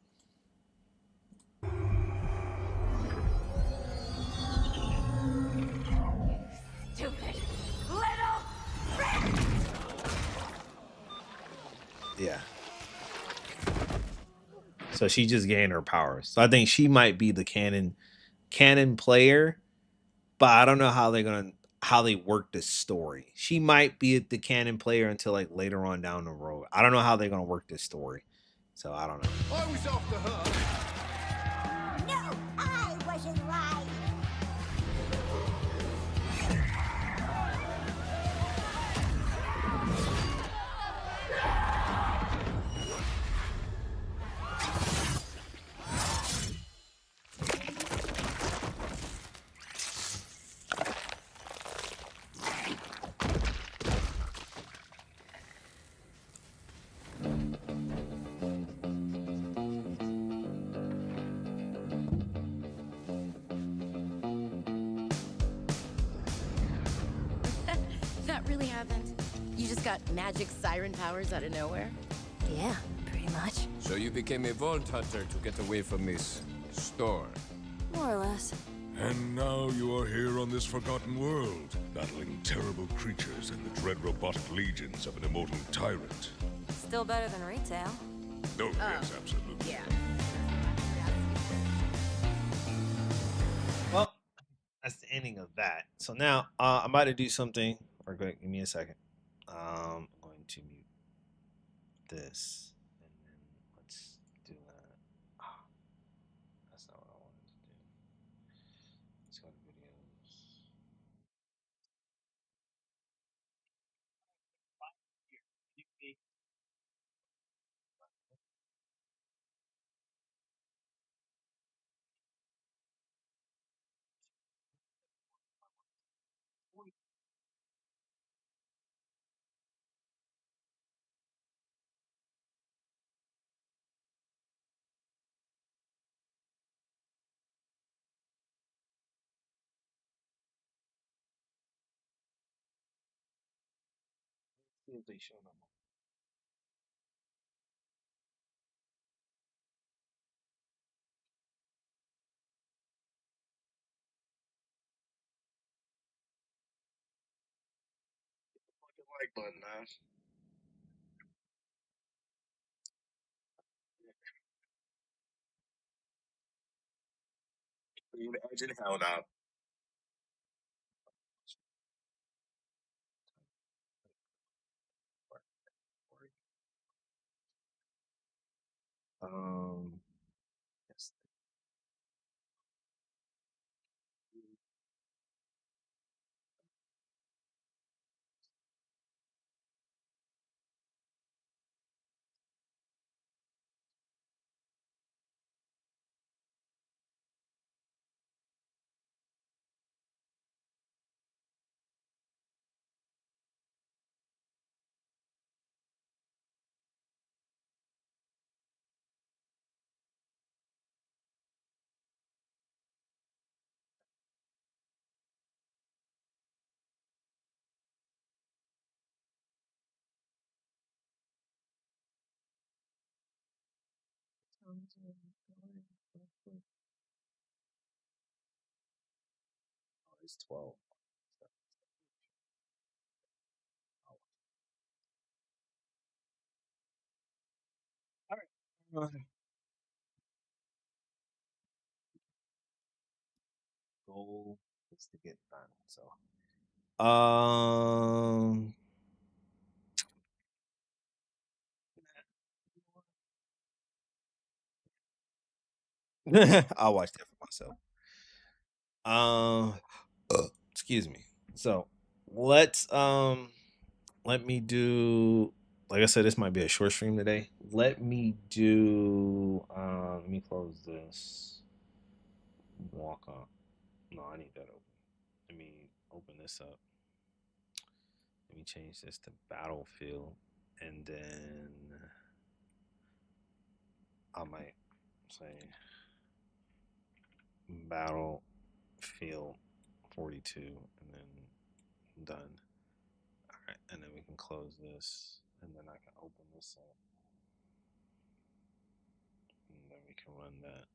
Yeah. So she just gained her powers. So I think she might be the canon player, but I don't know how they work this story. She might be the canon player until like later on down the road. I don't know how they're gonna work this story. So I don't know. I was after her. No, I wasn't right. That really happened? You just got magic siren powers out of nowhere? Yeah, pretty much. So you became a vault hunter to get away from this store. More or less. And now you are here on this forgotten world, battling terrible creatures and the dread robotic legions of an immortal tyrant. Still better than retail. Oh, yes, absolutely. Yeah. Well, that's the ending of that. So now I'm about to do something. Or go, give me a second. I'm going to mute this, and then let's do that. Ah, that's not what I wanted to do. Let's go to videos. See if they show them. Fucking like button, man. Imagine how now. Yes. Oh, it's 12. All right. Goal is to get done. So, I'll watch that for myself. Um, excuse me. So let me do. Like I said, this might be a short stream today. Let me do. Let me close this. Walk up. No, I need that open. Let me open this up. Let me change this to Battlefield, and then I might say Battlefield 42, and then done. All right, and then we can close this, and then I can open this up, and then we can run that.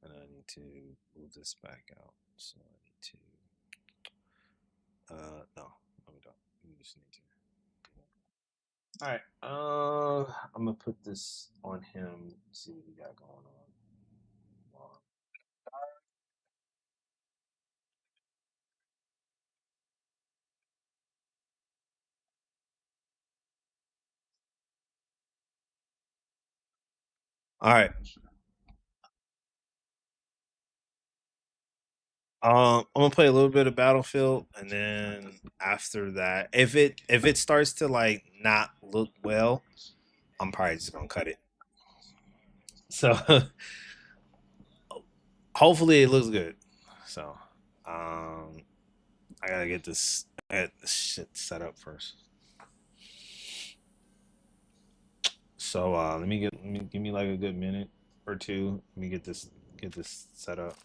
And I need to move this back out. So I need to. No, we don't. We just need to. All right. I'm gonna put this on him. See what we got going on. All right. I'm gonna play a little bit of Battlefield, and then after that, if it starts to like not look well, I'm probably just gonna cut it. So hopefully it looks good. So I gotta get this shit set up first. So let me give me like a good minute or two. Let me get this set up.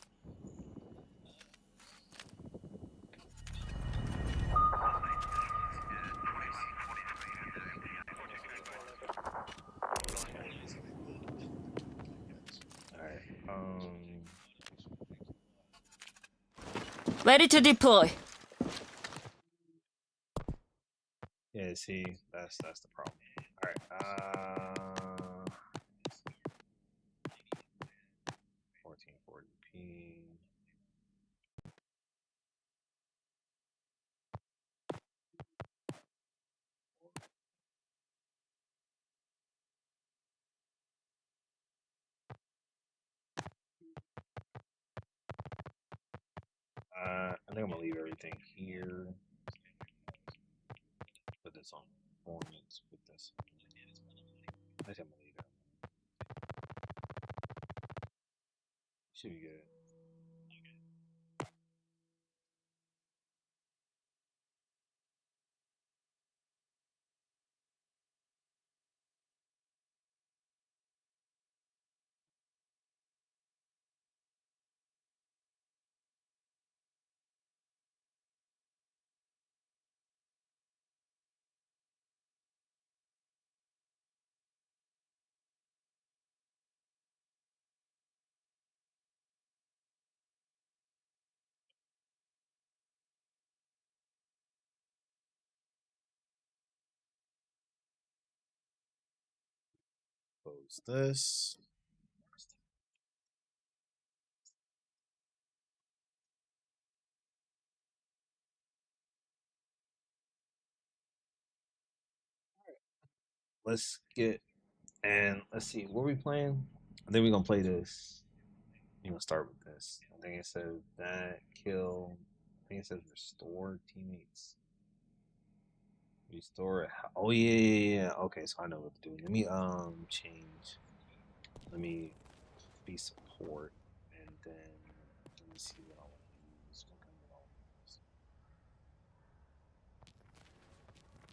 All right. Ready to deploy. Yeah. See, that's the problem. All right. 1440p. I think I'm gonna leave everything here. Put this on performance. Put this. I think I'm gonna leave it. Should be good. Close this. Let's see what we playing. I think we're gonna play this. We're gonna start with this. I think it says that kill. I think it says restore teammates. Restore. Oh yeah. Okay, so I know what to do. Let me change. Let me be support, and then let me see what I want to use. What kind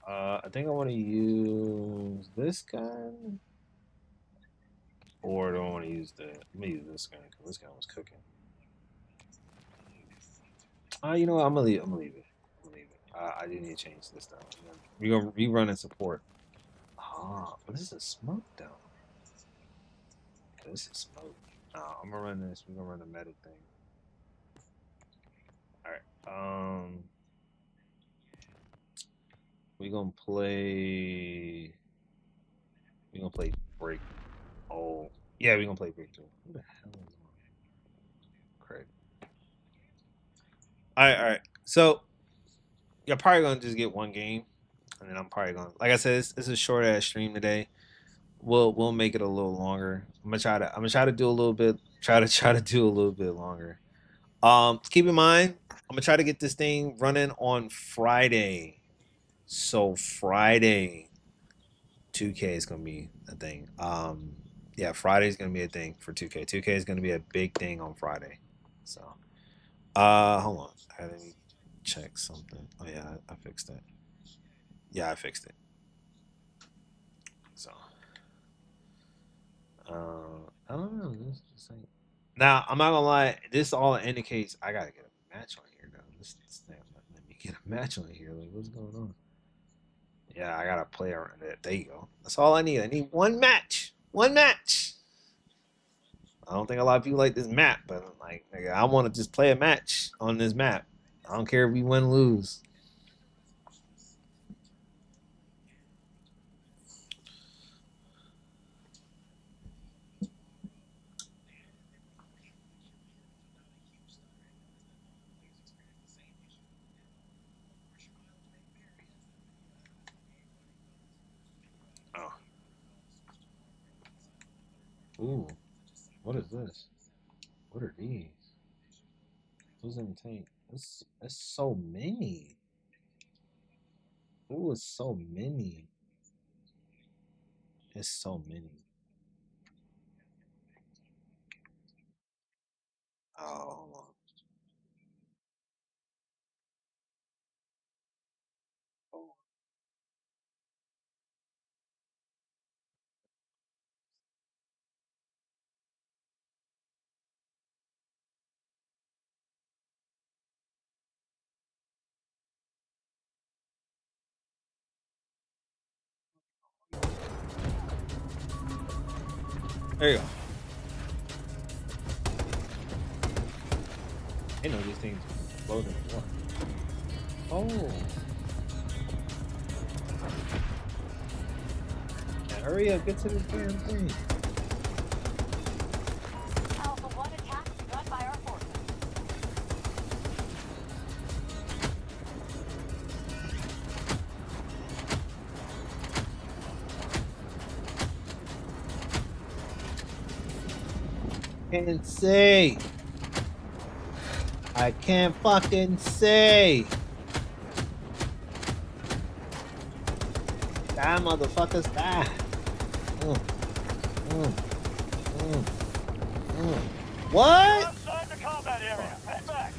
of I think I want to use this gun, or do I want to use the? Let me use this gun because this gun was cooking. You know what? I'm gonna leave. I'm gonna leave it. I'm gonna leave it. I do need to change this though. We're gonna rerun and support. But this is smoke though. This is smoke. I'm gonna run this. We're gonna run the meta thing. All right. We gonna play. We gonna play break. Oh, yeah. We gonna play breakthrough. Who the hell is Craig? All right. All right. So you're probably gonna just get one game, and then I'm probably gonna. Like I said, it's a short ass stream today. We'll make it a little longer. I'm gonna try to do a little bit. Try to do a little bit longer. Keep in mind, I'm gonna try to get this thing running on Friday. So Friday, 2K is gonna be a thing. Yeah, Friday is gonna be a thing for 2K. 2K is gonna be a big thing on Friday. So, hold on. Let me check something. Oh yeah, I fixed it. Yeah, I fixed it. So, I don't know. This ain't. Now, I'm not gonna lie. This all indicates I gotta get a match on here though. This thing let me get a match on here. Like, what's going on? Yeah, I gotta play around it. There you go. That's all I need. I need one match. One match. I don't think a lot of people like this map, but like, nigga, I want to just play a match on this map. I don't care if we win or lose. Ooh, what is this? What are these? Who's in the tank? It's so many. Ooh, it's so many. It's so many. Oh. There you go. I know these things explode in the water. Oh. Yeah, hurry up, get to this damn thing. Alpha 1 attack begun by our forces. Can't see. I can't fucking see. Die, motherfuckers, die. What? Outside the combat area. Head back.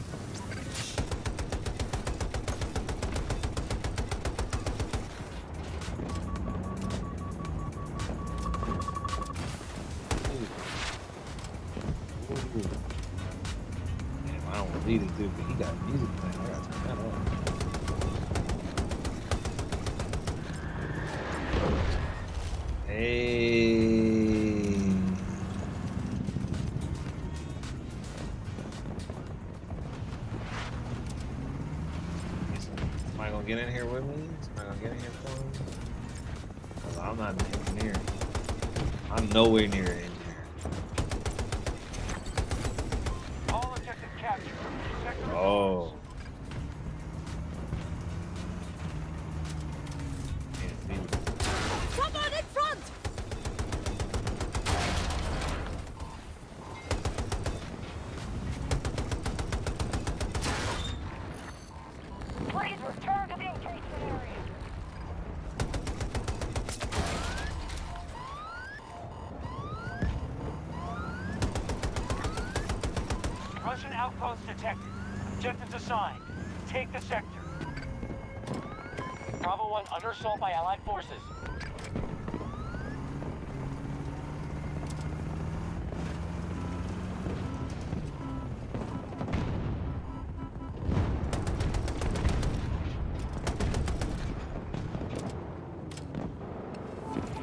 Damn, I don't want to leave this dude, but he got music playing. I gotta turn that on. Hey. Somebody gonna get in here with me? Somebody gonna get in here for me? Because I'm not an engineer. I'm nowhere near an engineer. All objectives captured. Sector Oh. Someone in front! Please return to the engagement area. Russian outpost detected. Objectives assigned. Take the sector. Bravo 1 under assault by Allied forces.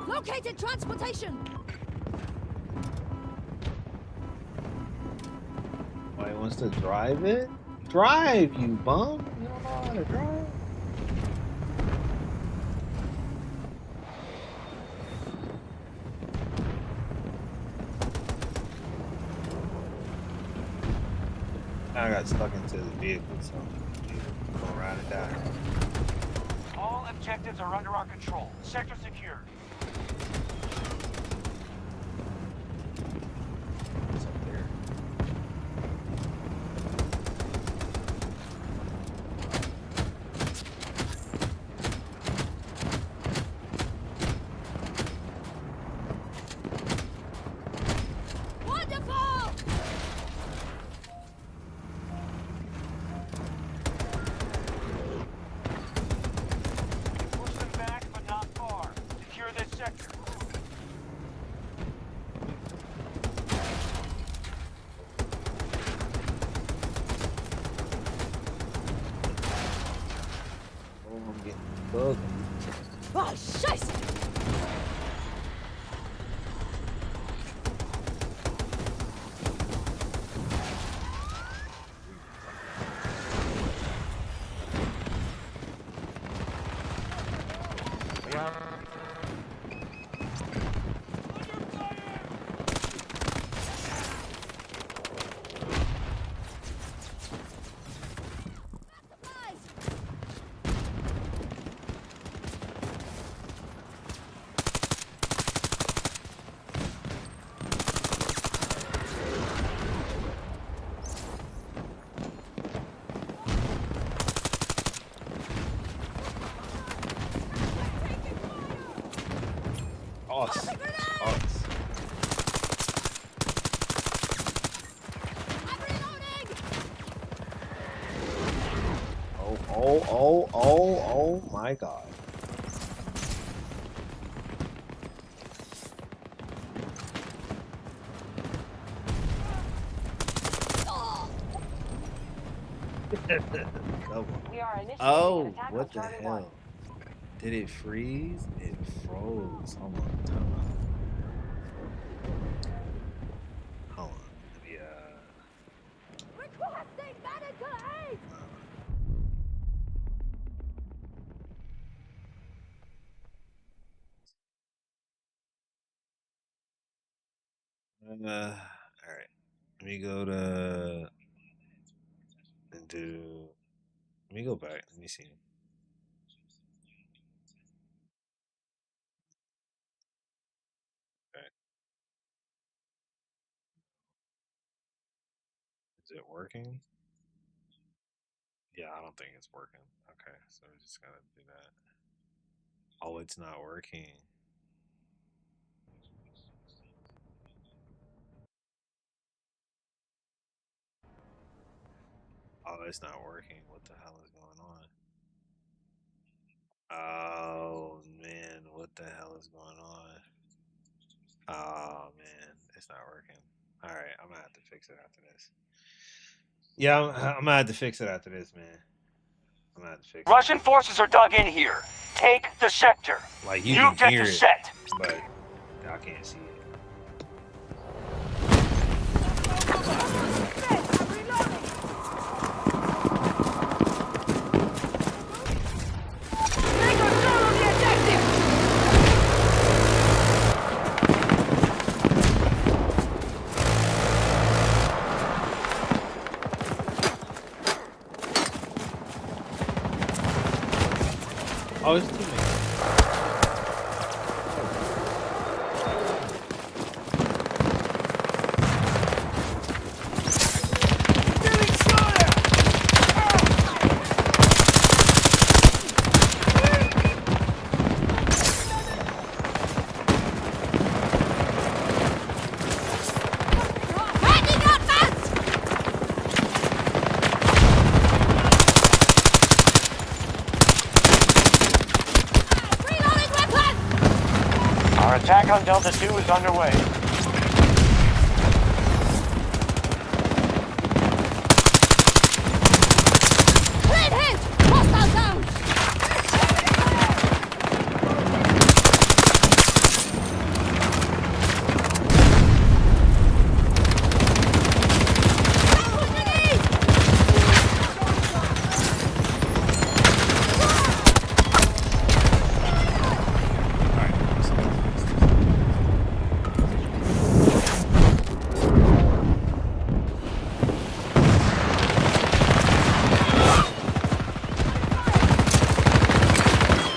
Located transportation! Why he wants to drive it? Drive, you bum! You don't know how to drive? I got stuck into the vehicle, so I'm gonna ride or die. All objectives are under our control. Sector secure. What's up there? Wonderful! Push them back, but not far. Secure this sector. Oh, I'm getting bugged. Oh, scheiße! Oh my God. Come on. Oh, what the hell? Did it freeze? It froze. Hold on. Time out. Hold on. Let me, Requesting medical aid! all right. Let me go to and do. Let me go back. Let me see. Okay. Is it working? Yeah, I don't think it's working. Okay, so we just gotta do that. Oh, it's not working. Oh, it's not working. What the hell is going on? Oh man, what the hell is going on? Oh man, it's not working. All right, I'm gonna have to fix it after this. Yeah, I'm gonna have to fix it after this, man. I'm gonna have to fix it. Russian forces are dug in here. Take the sector. Like you You can get hear to it, set. but I can't see it. Oh, it's too many. Our attack on Delta 2 is underway. Clean hit! Hostile down!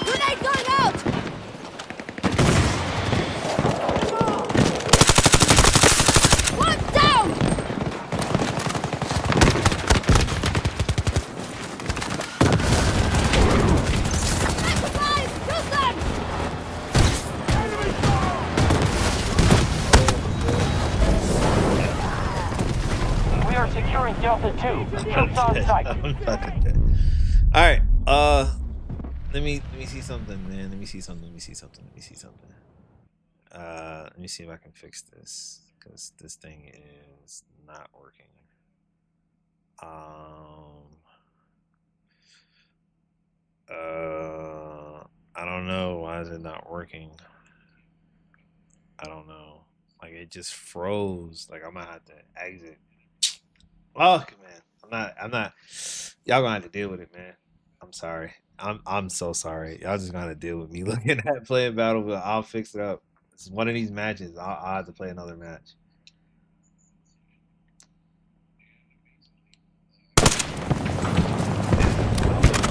Grenade going out! One down! Supplies! Use them! We are securing Delta 2. Troops on site. I'm fucking dead. All right. Let me see something, man. Let me see something. Let me see something. Let me see something. Let me see if I can fix this because this thing is not working. I don't know. Why is it not working? I don't know. Like it just froze. Like I'm gonna have to exit. Oh man, I'm not. Y'all gonna have to deal with it, man. I'm sorry. I'm so sorry. Y'all just gonna deal with me looking at playing Battlefield. I'll fix it up. It's one of these matches. I'll have to play another match.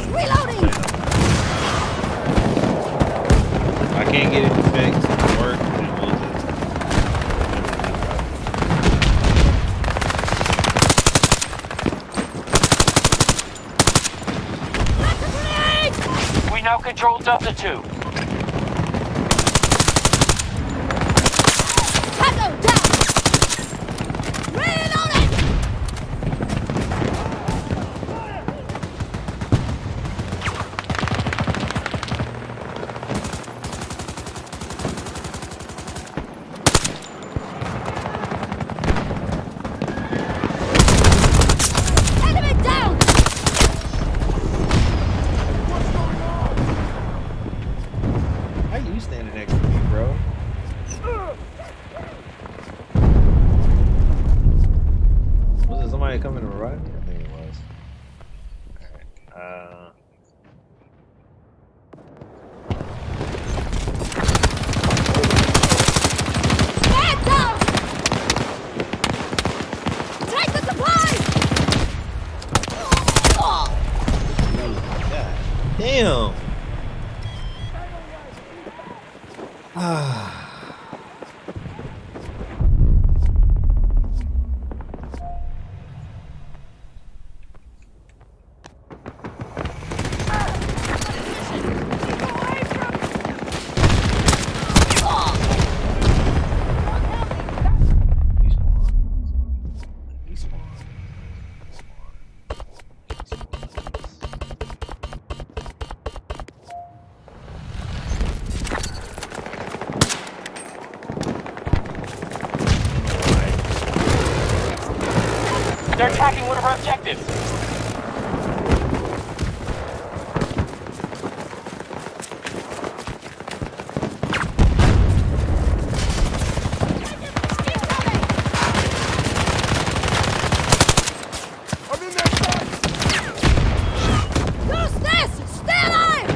Reloading! If I can't get it fixed and work, then we'll just. We now control Delta 2. Tango down! Reloading! Get down! Take the supplies! God damn. Ah. They're attacking one of our objectives. Use this! Stay alive!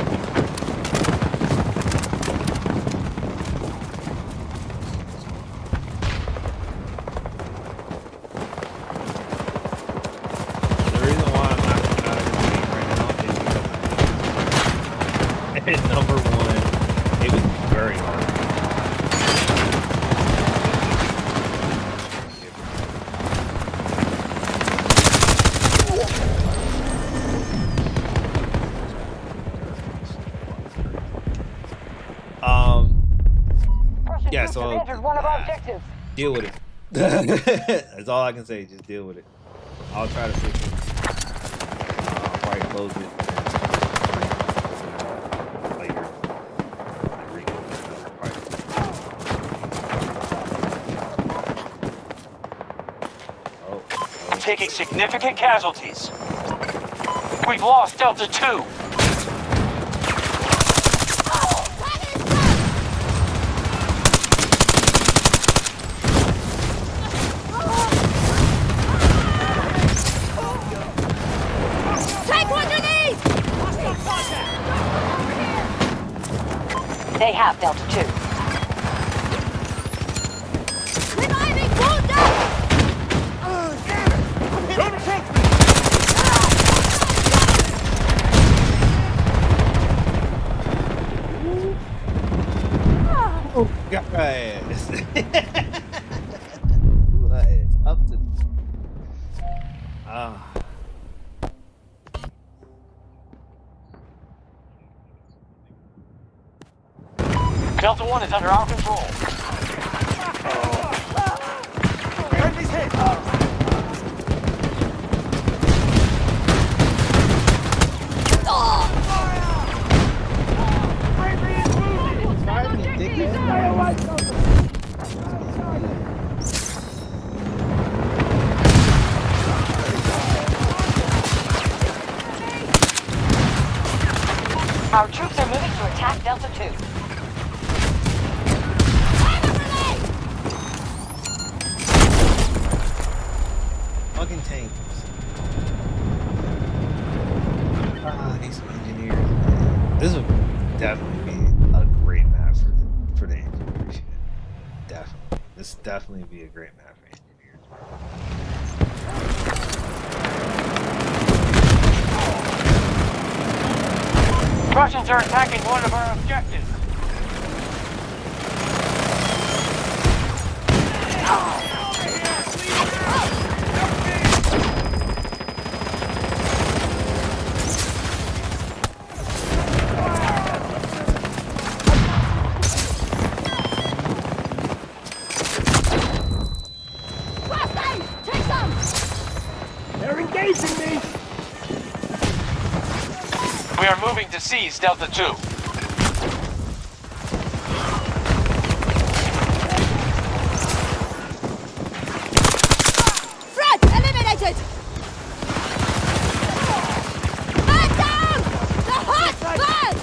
The reason why I'm not coming out of this game right now is because number one, it was very hard. Yeah, so one of our objectives. deal with it. That's all I can say. Just deal with it. I'll try to fix it. I'll probably close it later. Taking significant casualties. We've lost Delta 2. Take what you need! They have Delta 2. Reviving wounded! Oh, guys. What is up to? Ah. Delta 1 is under our control. Enemy's hit. Our troops are moving to attack Delta 2. Fucking tanks. Ah, these engineers. Man. This would definitely be a great map for the engineers. Definitely. This would definitely be a great map for engineers. Russians are attacking one of our objectives. Take some! They're engaging me. We are moving to seize Delta 2. Threat eliminated! Man down! The hot ball!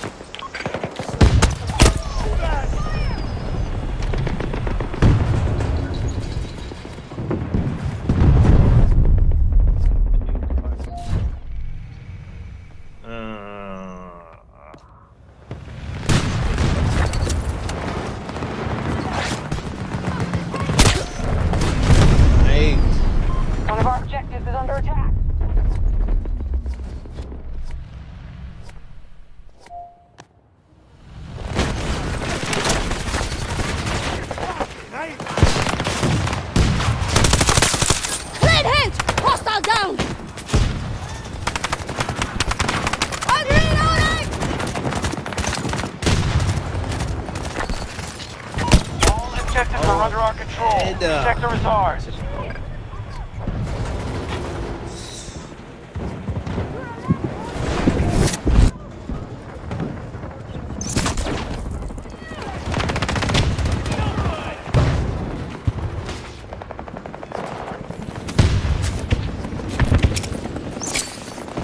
control. The sector is ours.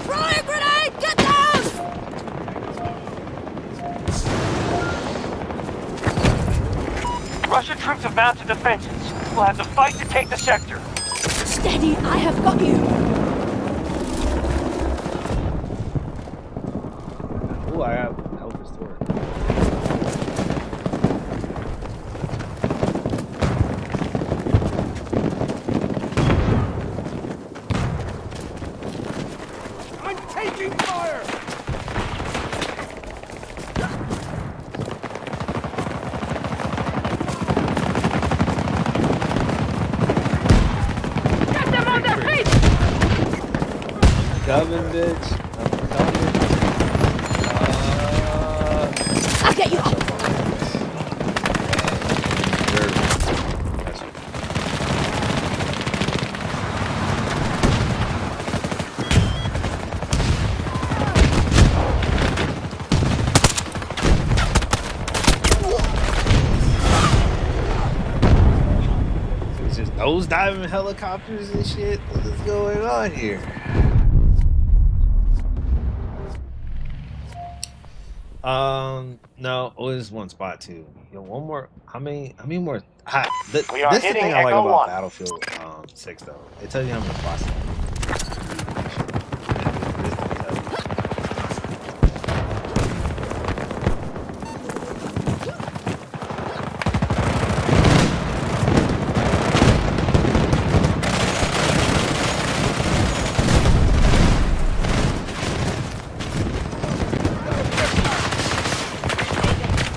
Throwing grenade! Get down! Russian troops have mounted defenses. We'll have to fight to take the sector. Steady, I have got you. Ooh, I have health restored. I'm taking fire! Get them on their feet! Coming, bitch. I'm coming. I'll get you up. It's just nose diving helicopters and shit. What is going on here? No, it was one spot too. Yo, one more. How many more? We are This is the hitting thing I like Echo about 1. Battlefield 6 though. It tells you how many spots.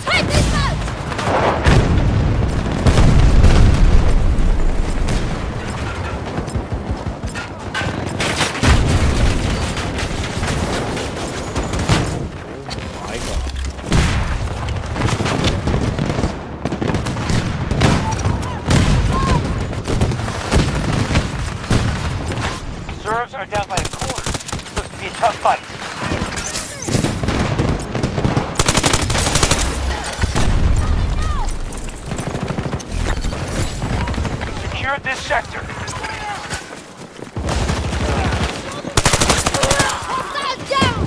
Take these men! My God. Reserves are down by a quarter. Looks to be a tough fight. Secured this sector. Stand down!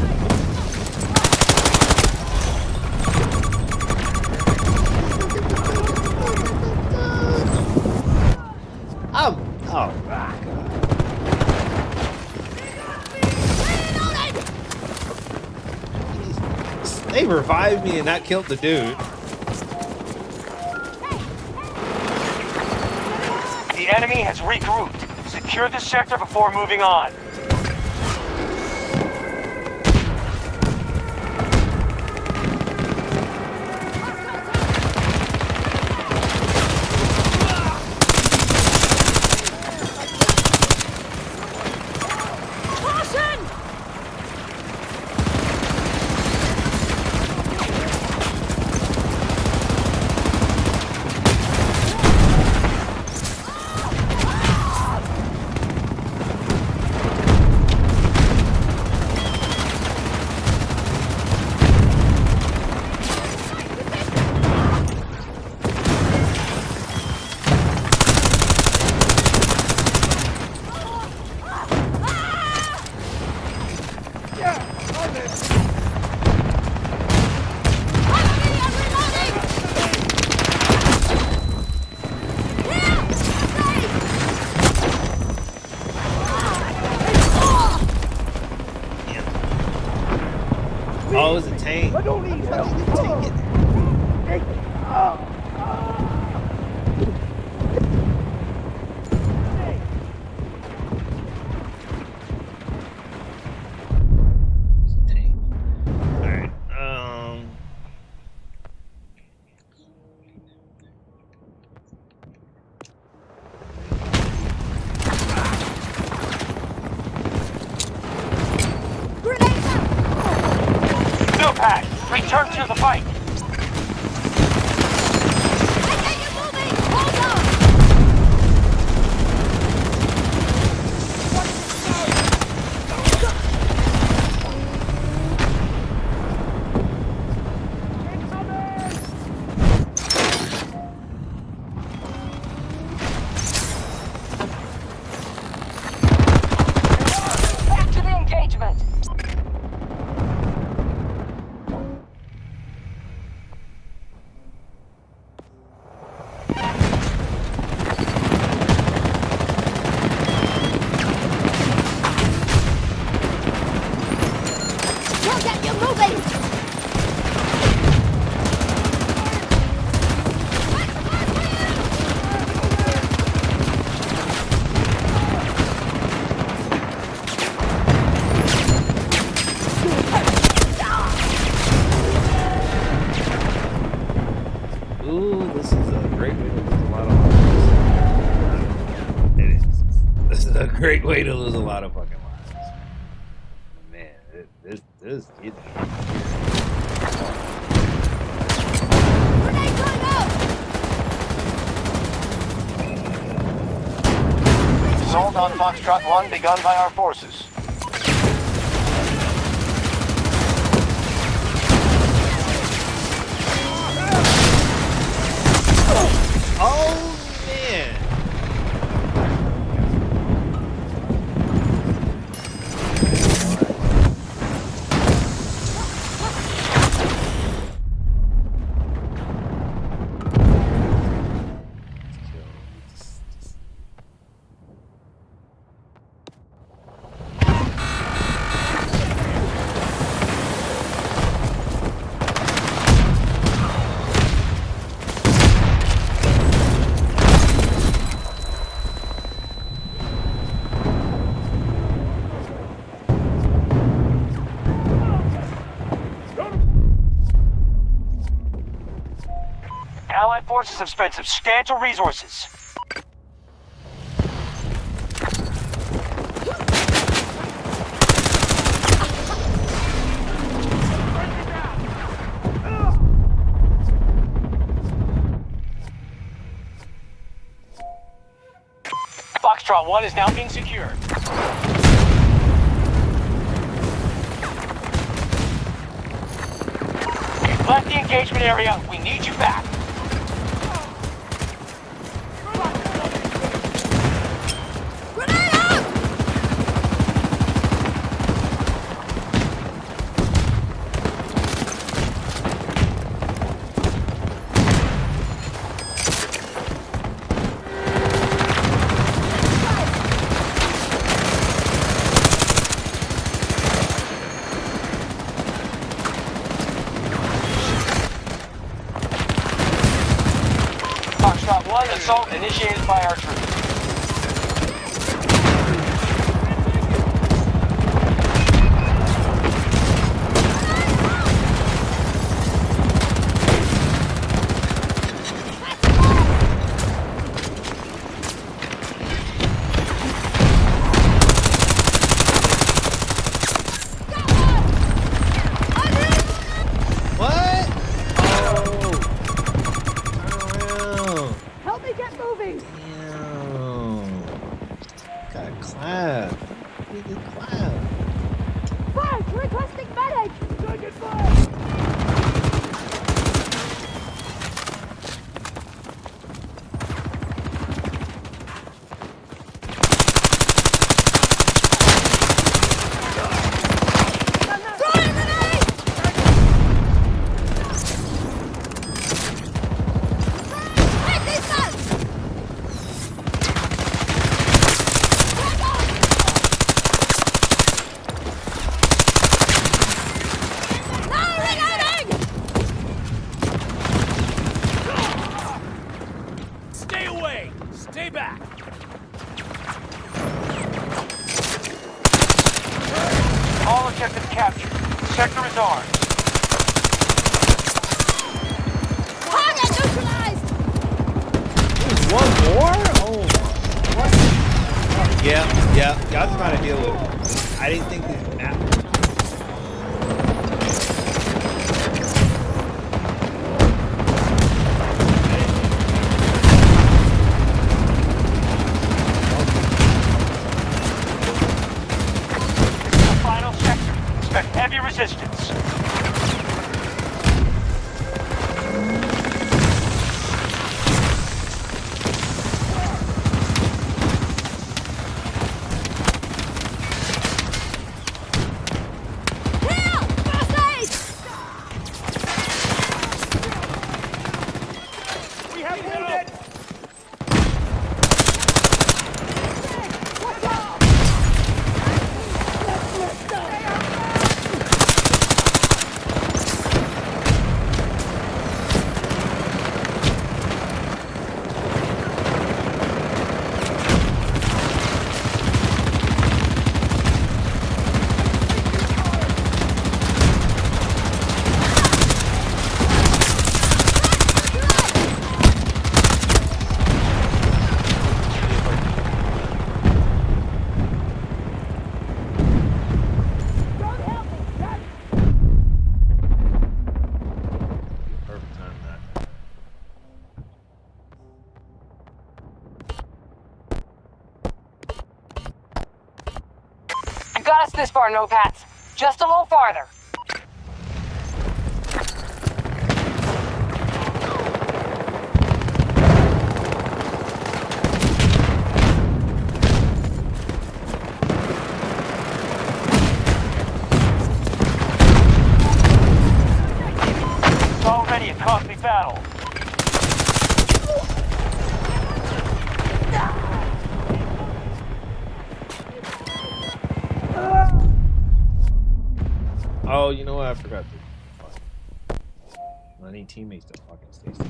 Oh my God. They revived me and that killed the dude. The enemy has regrouped. Secure the sector before moving on. Caution! Oh, it was a tank. I don't need help. Take it. Alright, Snowpack, return to the fight. I get you moving! Hold on! way to lose a lot of fucking lives. Man, this Assault on Foxtrot 1 begun by our forces. Oh man. Allied forces have spent substantial resources. Foxtrot 1 is now being secured. You've left the engagement area. We need you back. Foxtrot 1, assault initiated by our troops. What? Help me get moving! Damn. Got clap. We did clap. Fire! Requesting medic! Taking fire! Stay away! Stay back! All objectives captured. Sector is ours. Target neutralized! One more? Oh what? Yeah. Y'all just trying to deal with it. I didn't think this map. Final sector. Expect heavy resistance. We have wounded! this far, no Pats. Just a little farther. It's already a costly battle. Oh, you know what? I forgot to. I need teammates to fucking stay still.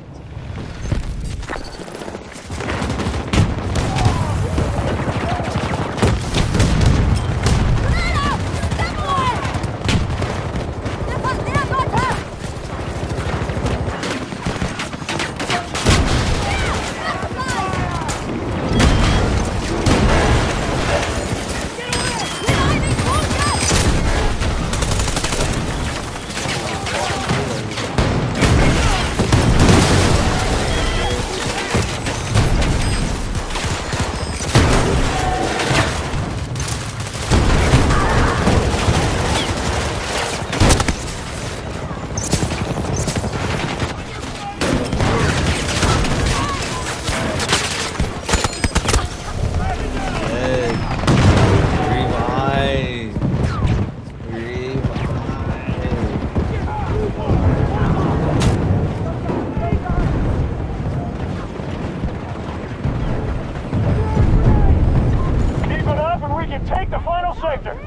Take the final sector!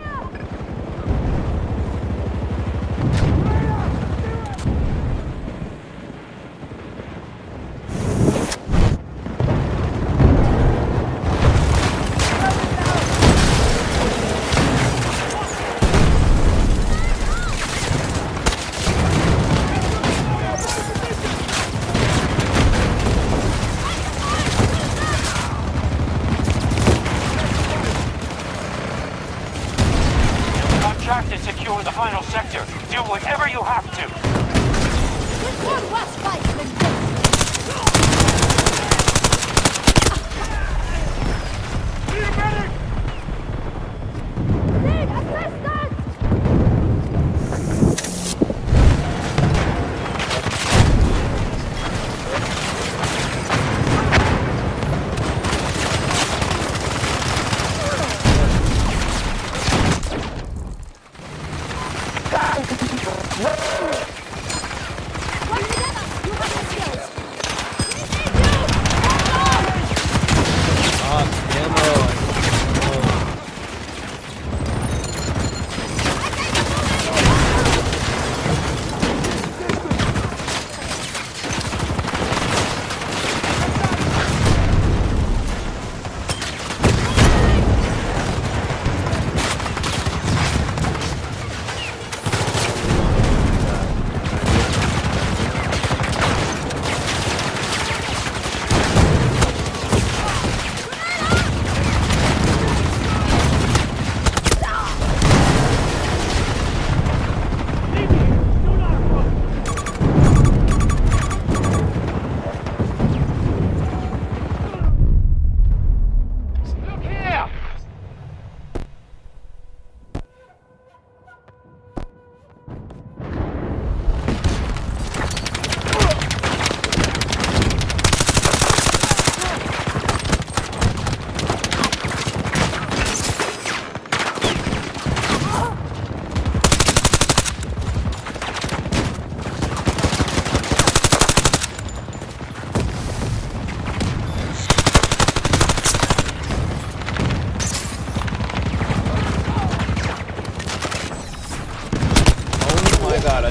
To secure the final sector. Do whatever you have to. There's one less fight than this. Need a medic! Need assistance!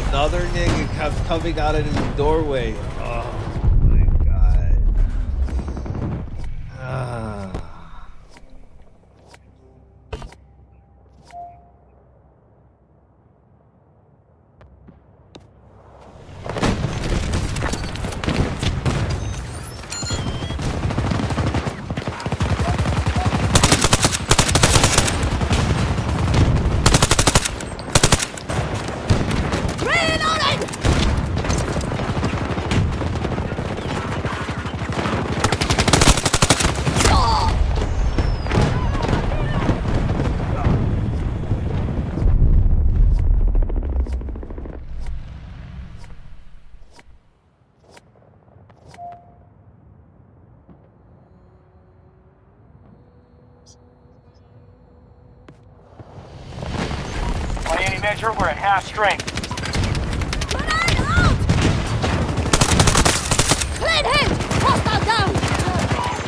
Another nigga kept coming out of the doorway. Oh my god. Roger, we're at half strength. Clean hit! Hostile down!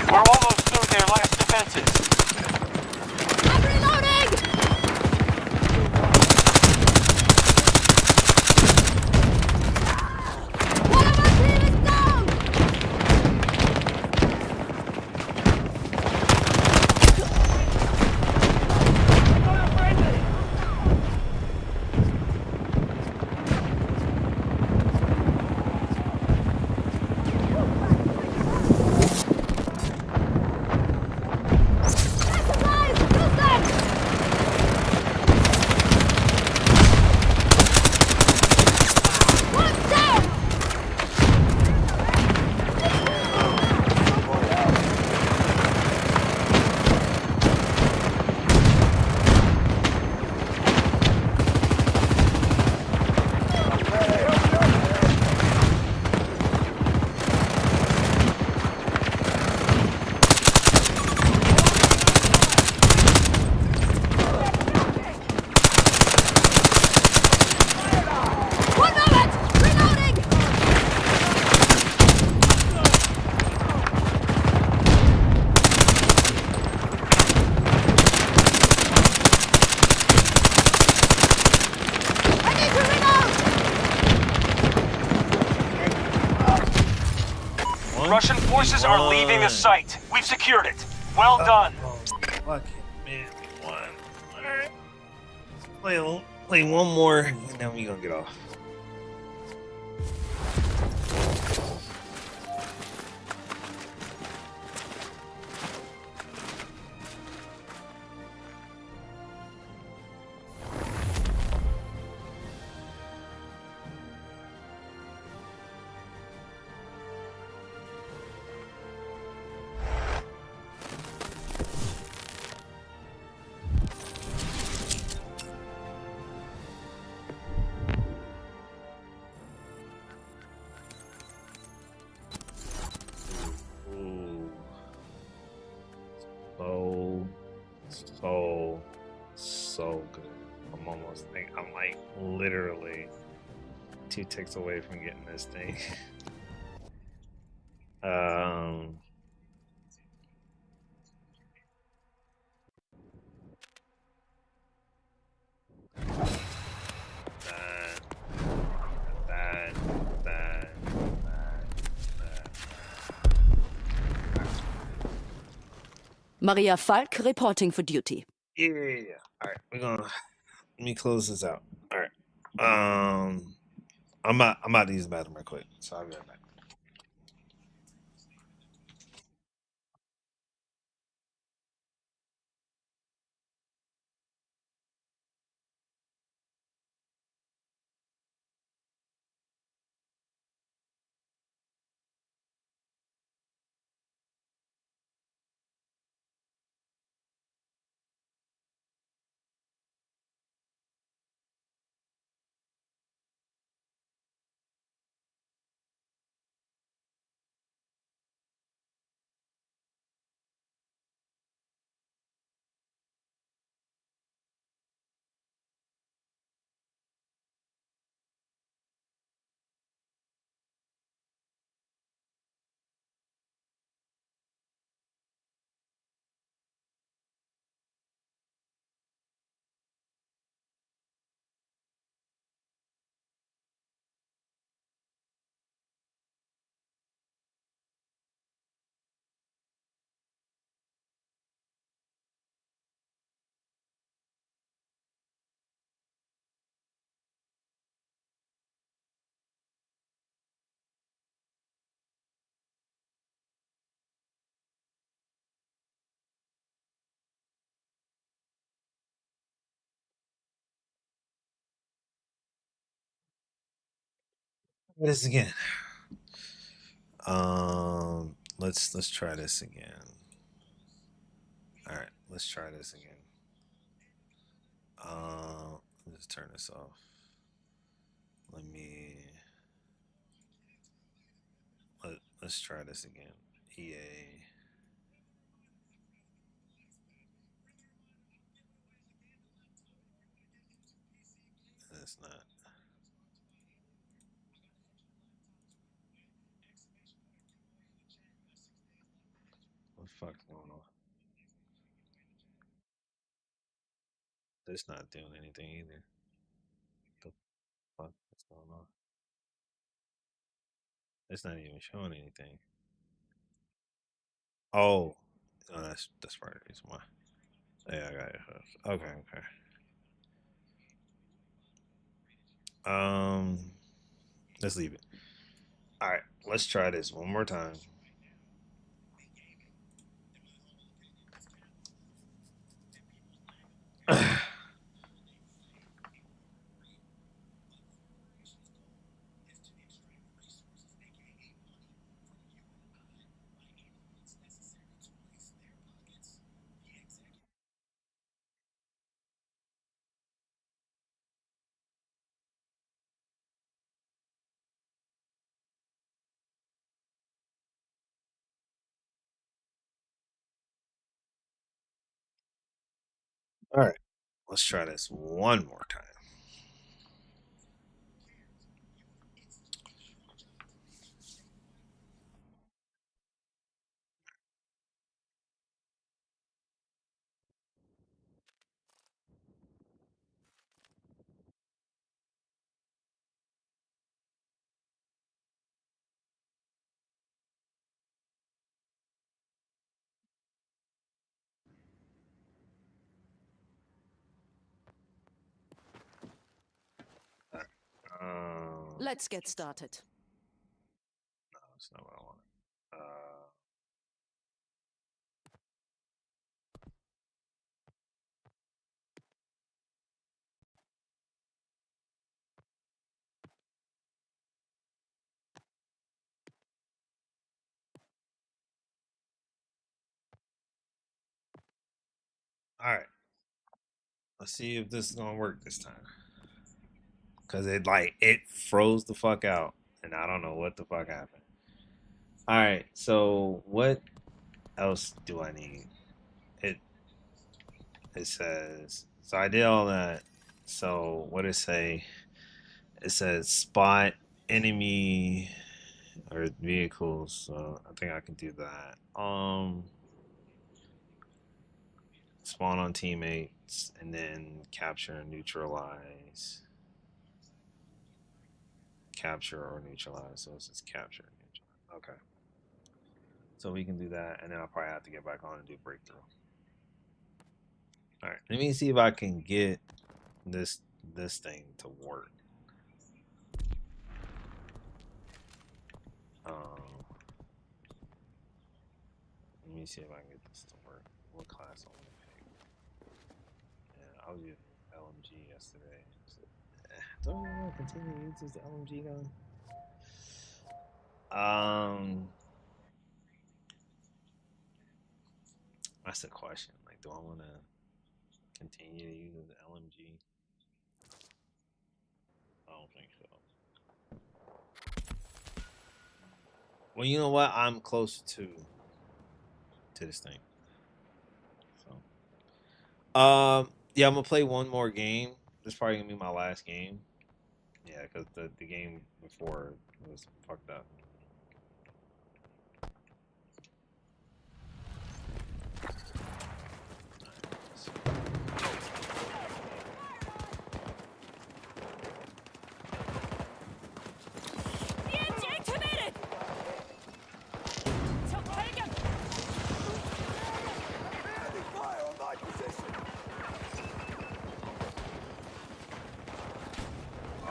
We're almost through their last defenses. I'm reloading! One of our team is down! One moment! Reloading! I need to reload! Russian forces are leaving the site. We've secured it. Well done. Fuck it, man. One. Alright. Play one more, and then we gonna get off. Ooh. So good. I'm like literally 2 ticks away from getting this thing. um that, that. Maria Falk reporting for duty. Yeah. All right, let me close this out. All right. I'm out to use the bathroom real quick, so I'll be right back. This again. Let's try this again. All right, let's try this again. Let's turn this off. Let's try this again. EA. It's not. What the fuck's going on? It's not doing anything either. The fuck is going on? It's not even showing anything. Oh, oh that's part of the reason why. Yeah, I got it. Okay, okay. Um, let's leave it. All right, let's try this one more time. All right, let's try this one more time. Let's get started. No, that's not what I want. All right, let's see if this is gonna work this time. Cause it froze the fuck out, and I don't know what the fuck happened. All right, so what else do I need? It it says so I did all that. So what it say? It says spot enemy or vehicles. So I think I can do that. Spawn on teammates and then capture and neutralize. Capture or neutralize. So it's just capture and neutralize. Okay. So we can do that, and then I'll probably have to get back on and do breakthrough. All right, let me see if I can get this thing to work. Let me see if I can get this to work. What class I want to pick? Yeah, I was using LMG yesterday. So, don't really want to continue to use this LMG gun. That's the question. Like, do I want to continue to use the LMG? I don't think so. Well, you know what? I'm close to this thing. So, yeah, I'm gonna play one more game. This is probably gonna be my last game. Yeah, because the game before was fucked up.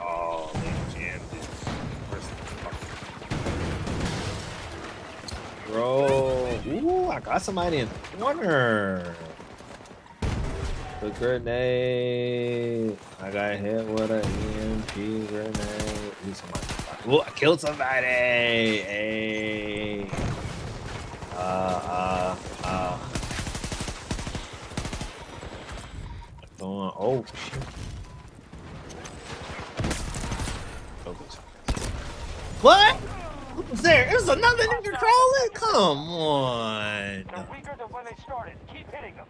Oh, they jammed it. Bro, ooh, I got somebody in the corner. The grenade. I got hit with an EMP grenade. Ooh, somebody. Ooh, I killed somebody. Hey. Oh shit. What? What was there? There's another nigga crawling? Come on. They're weaker than when they started. Keep hitting them.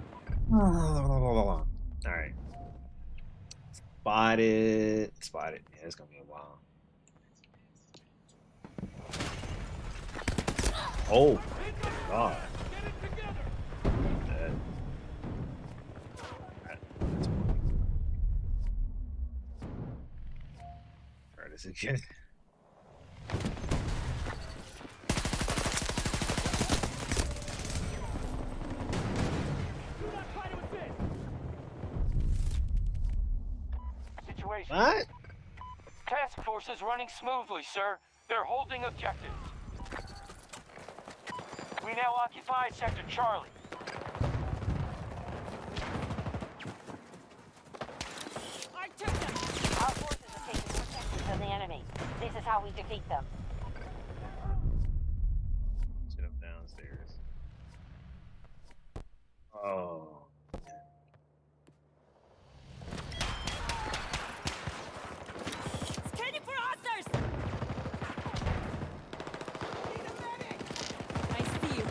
Alright. Spotted. Spotted. Yeah, it's gonna be a while. Oh my god. Try this again. Situation. What? Task force is running smoothly, sir. They're holding objectives. We now occupy Sector Charlie. Our forces are taking more sectors than the enemy. This is how we defeat them. Sit up downstairs. Oh. Scanning for hostiles! I see you.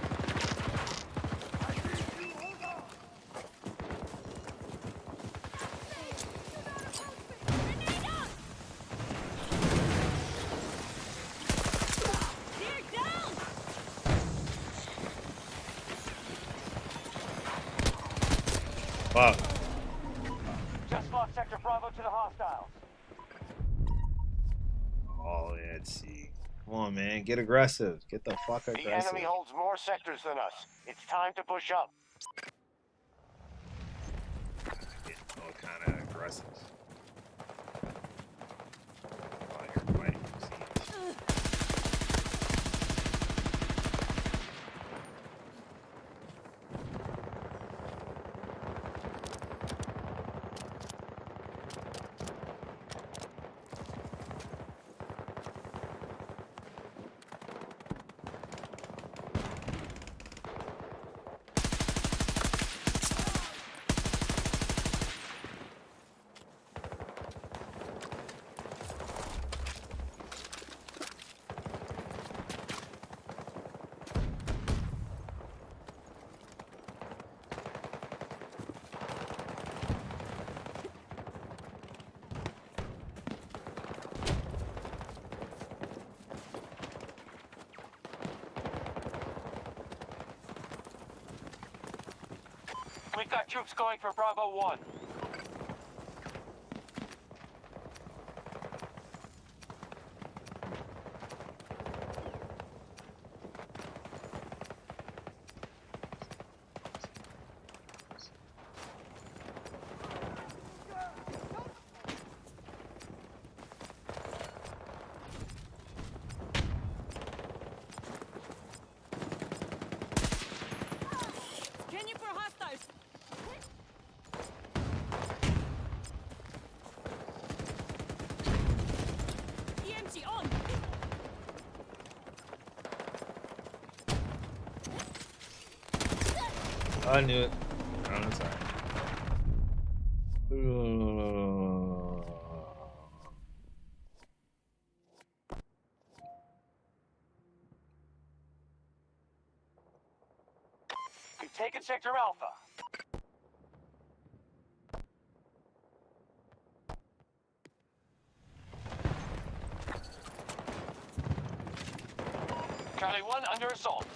Fuck. Just lost Sector Bravo to the hostiles. Oh, yeah, let's see. Come on, man. Get aggressive. Get the fuck The aggressive. enemy holds more sectors than us. It's time to push up. Get all kind of aggressive. Oh, you're fighting for siege. We've got troops going for Bravo 1. Scanning for hostiles! EMG on! I knew it. Oh, I'm sorry. We've taken Sector Alpha. Charlie 1 under assault.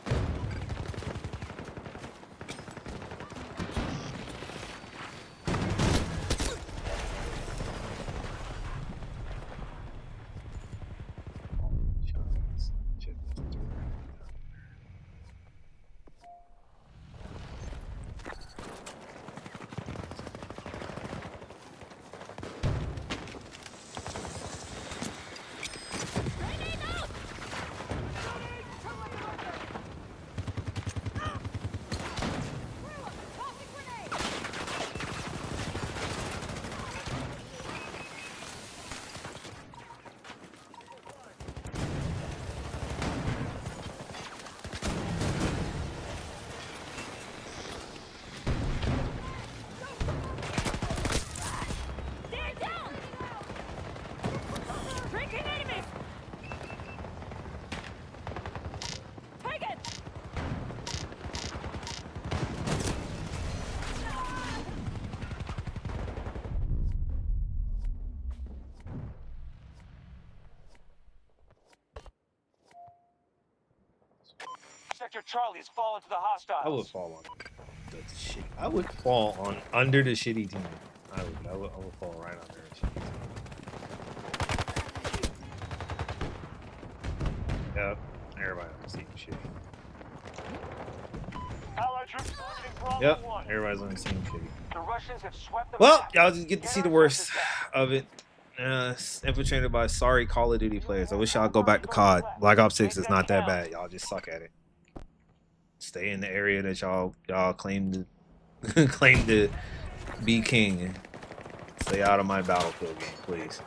Sector Charlie has fallen to the hostiles. I would fall on the shit. I would fall on under the shitty team. I would fall right under the shitty team. Yep. Everybody on the team shitty. Allied troops targeting Bravo Yep. 1. Everybody's on the team shitty. The Russians have swept the Well, map. y'all just get to see the worst of it. Infiltrated by sorry Call of Duty players. I wish y'all go back to COD. Black Ops 6 is not that bad. Y'all just suck at it. Stay in the area that y'all claim to claim to be king. Stay out of my Battlefield game, please.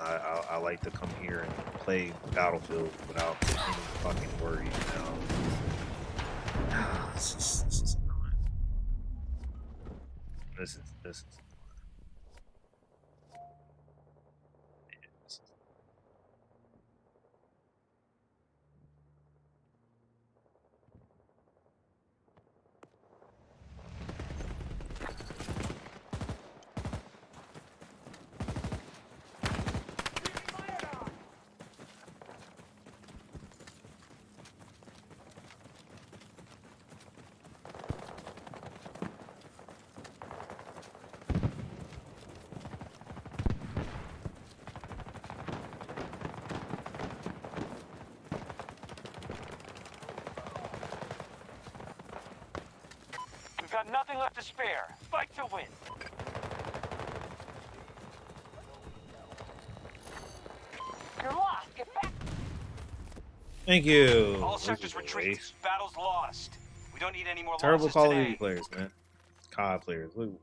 I like to come here and play Battlefield without any fucking worry. You know? This is annoying. This is We've got nothing left to spare. Fight to win. You're lost. Get back. Thank you. All sectors retreat. Battle's lost. We don't need any more Terrible losses Call of today. Duty players, man. COD players. Look,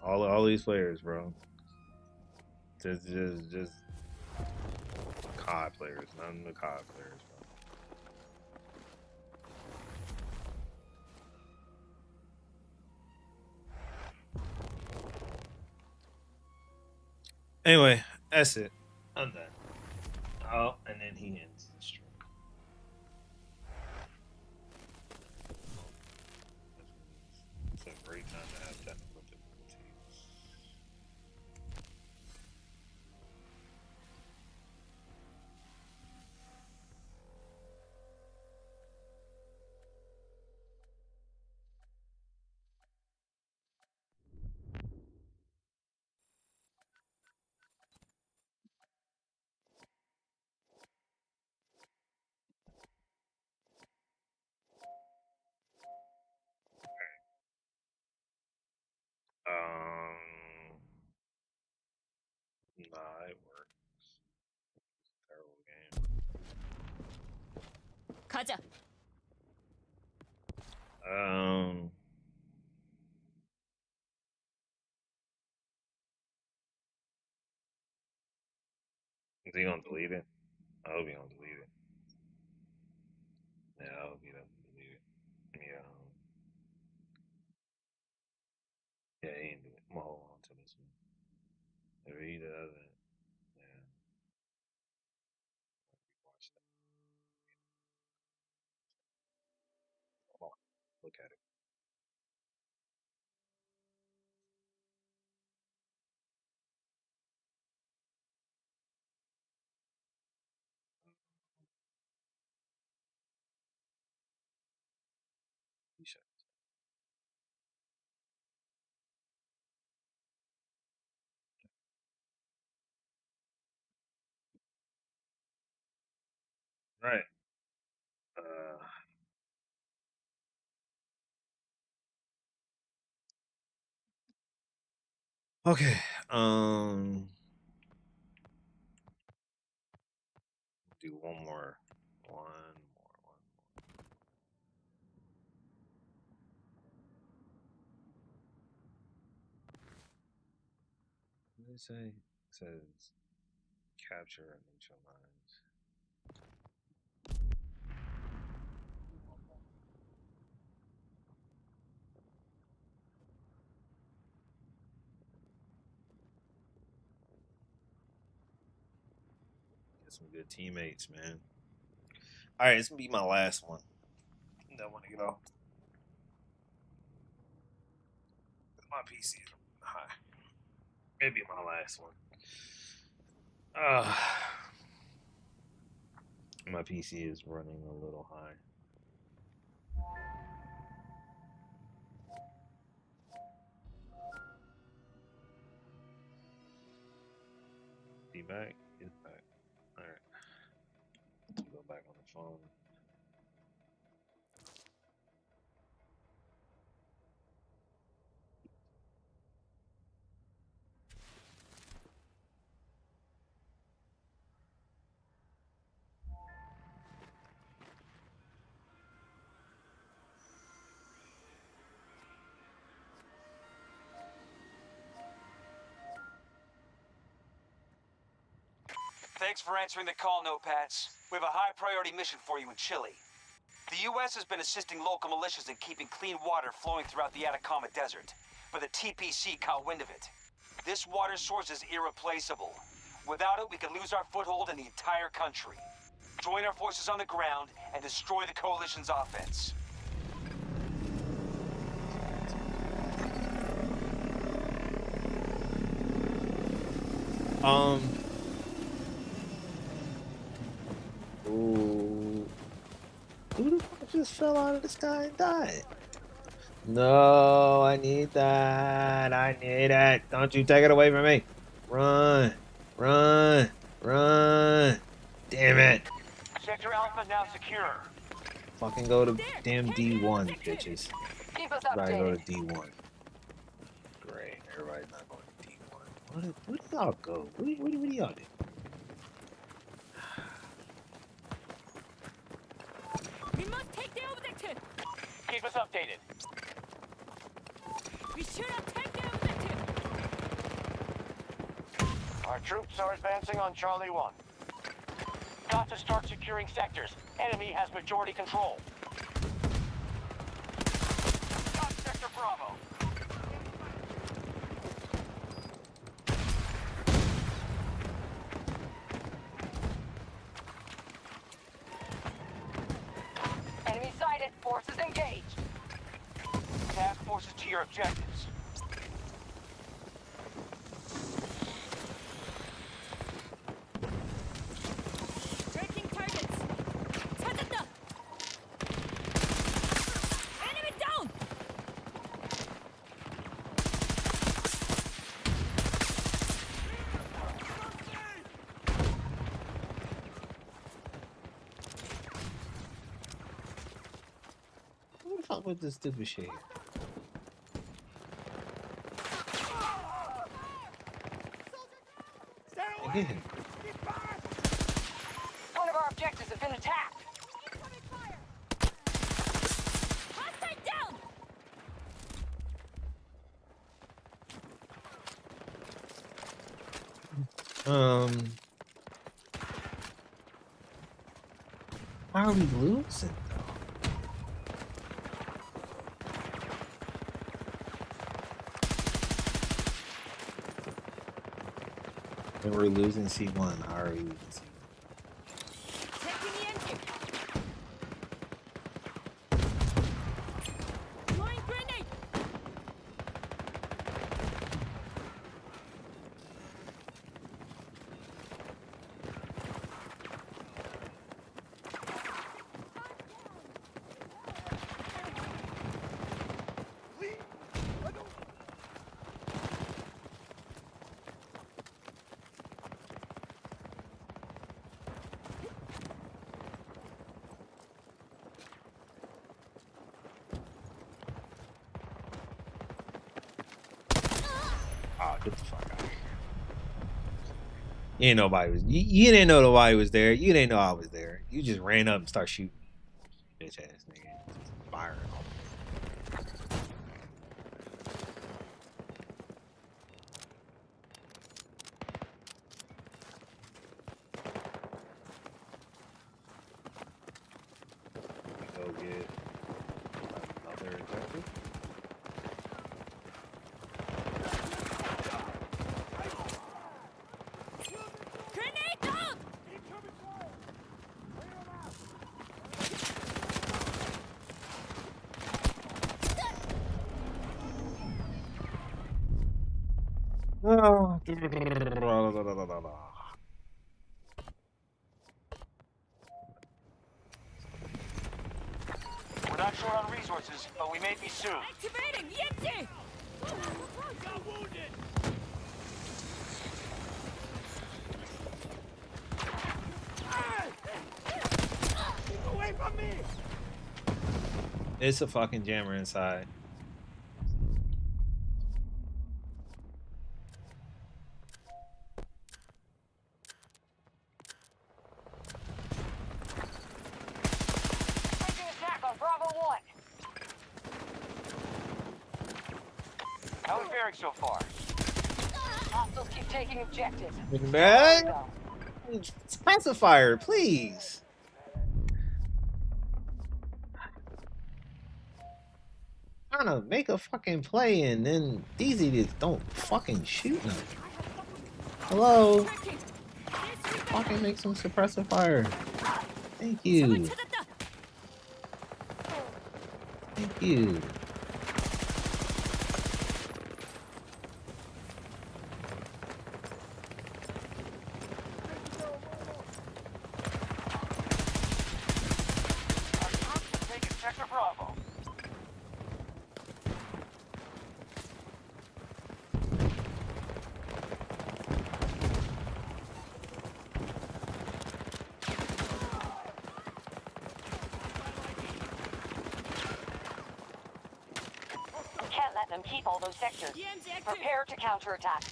all these players, bro. Just COD players. None of the COD players, bro. Anyway, that's it. I'm done. Oh, and then he ends the stream. It's a great time to have technical difficulties. Nah, it works. Terrible game. 가자. Is he gonna delete it? I hope he gonna delete it. Yeah, I hope he doesn't delete it. Yeah. Yeah, he ain't do it. I'm gonna hold on to this one. If he doesn't, yeah. Watch that. Hold on. Look at it. He should. Right. Okay. Do one more. One more. What did it say? It says capture and neutralize. Get some good teammates, man. All right, it's gonna be my last one. I want to get off. My PC is high. Maybe my last one. My PC is running a little high. back? He's back. All right. Let's go back on the phone. Thanks for answering the call, Notepads. We have a high priority mission for you in Chile. The U.S. has been assisting local militias in keeping clean water flowing throughout the Atacama Desert, but the TPC caught wind of it. This water source is irreplaceable. Without it, we could lose our foothold in the entire country. Join our forces on the ground and destroy the Coalition's offense. Ooh. Who the fuck just fell out of the sky and died? No, I need that. I need it. Don't you take it away from me. Run. Run. Run. Damn it. Sector Alpha now secure. Fucking go to damn D1, bitches. Keep us Everybody go updated. to D1. Great. Everybody's not going to D1. Where do y'all go? What do y'all do? We must take the objective. Keep us updated. We should have taken the objective. Our troops are advancing on Charlie 1. Got to start securing sectors. Enemy has majority control. Got Sector Bravo. Enemy sighted. Forces engaged. Task forces to your objectives. Tracking targets. 찾았다. Enemy down. What the fuck with this stupid shit? Again. One of our objectives has been attacked. Hostile down. Why are we losing though? And we're losing C1. How are we losing C1? Taking the engine. Throwing grenade. Oh, get the fuck out of here. You ain't nobody was. You didn't know nobody was there. You didn't know I was there. You just ran up and start shooting. Bitch ass nigga. Just firing on me. Go get another objective. Grenade out. Oh. We're not short on resources, but we may be soon. Activating Yeti. Got wounded. It's a fucking jammer inside. Taking attack on Bravo 1. How are we faring so far? Hostiles keep taking objectives. Man, specifier, please. Trying to make a fucking play and then these idiots don't fucking shoot nothing. Hello? Fucking make some suppressive fire. Thank you. Thank you. Taking Sector Bravo. We can't let them keep all those sectors. Prepare to counterattack.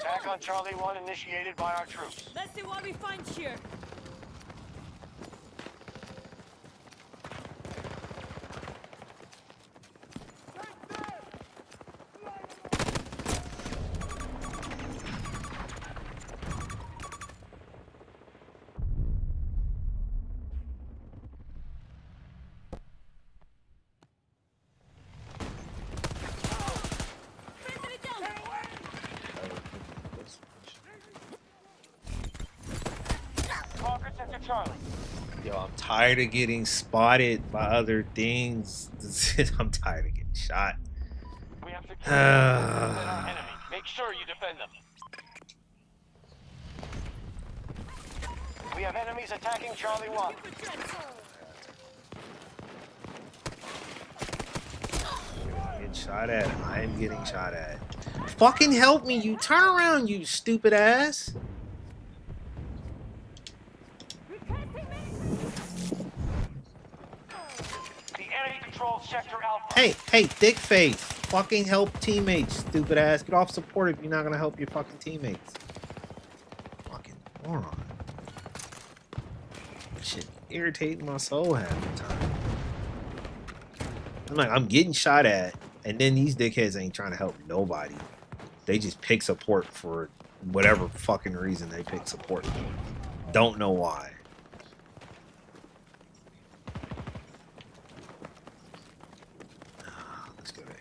Attack on Charlie 1 initiated by our troops. Let's see what we find here. Conquered Sector Charlie. Yo, I'm tired of getting spotted by other things. I'm tired of getting shot. We have secured our enemy. Make sure you defend them. We have enemies attacking Charlie 1. Getting shot at. I am getting shot at. Fucking help me, you turn around, you stupid ass. The enemy controls Sector Alpha. Hey, dick face. Fucking help teammates, stupid ass. Get off support if you're not gonna help your fucking teammates. Fucking moron. Shit irritating my soul half the time. I'm like, I'm getting shot at, and then these dickheads ain't trying to help nobody. They just pick support for whatever fucking reason they pick support. Don't know why. Let's go there.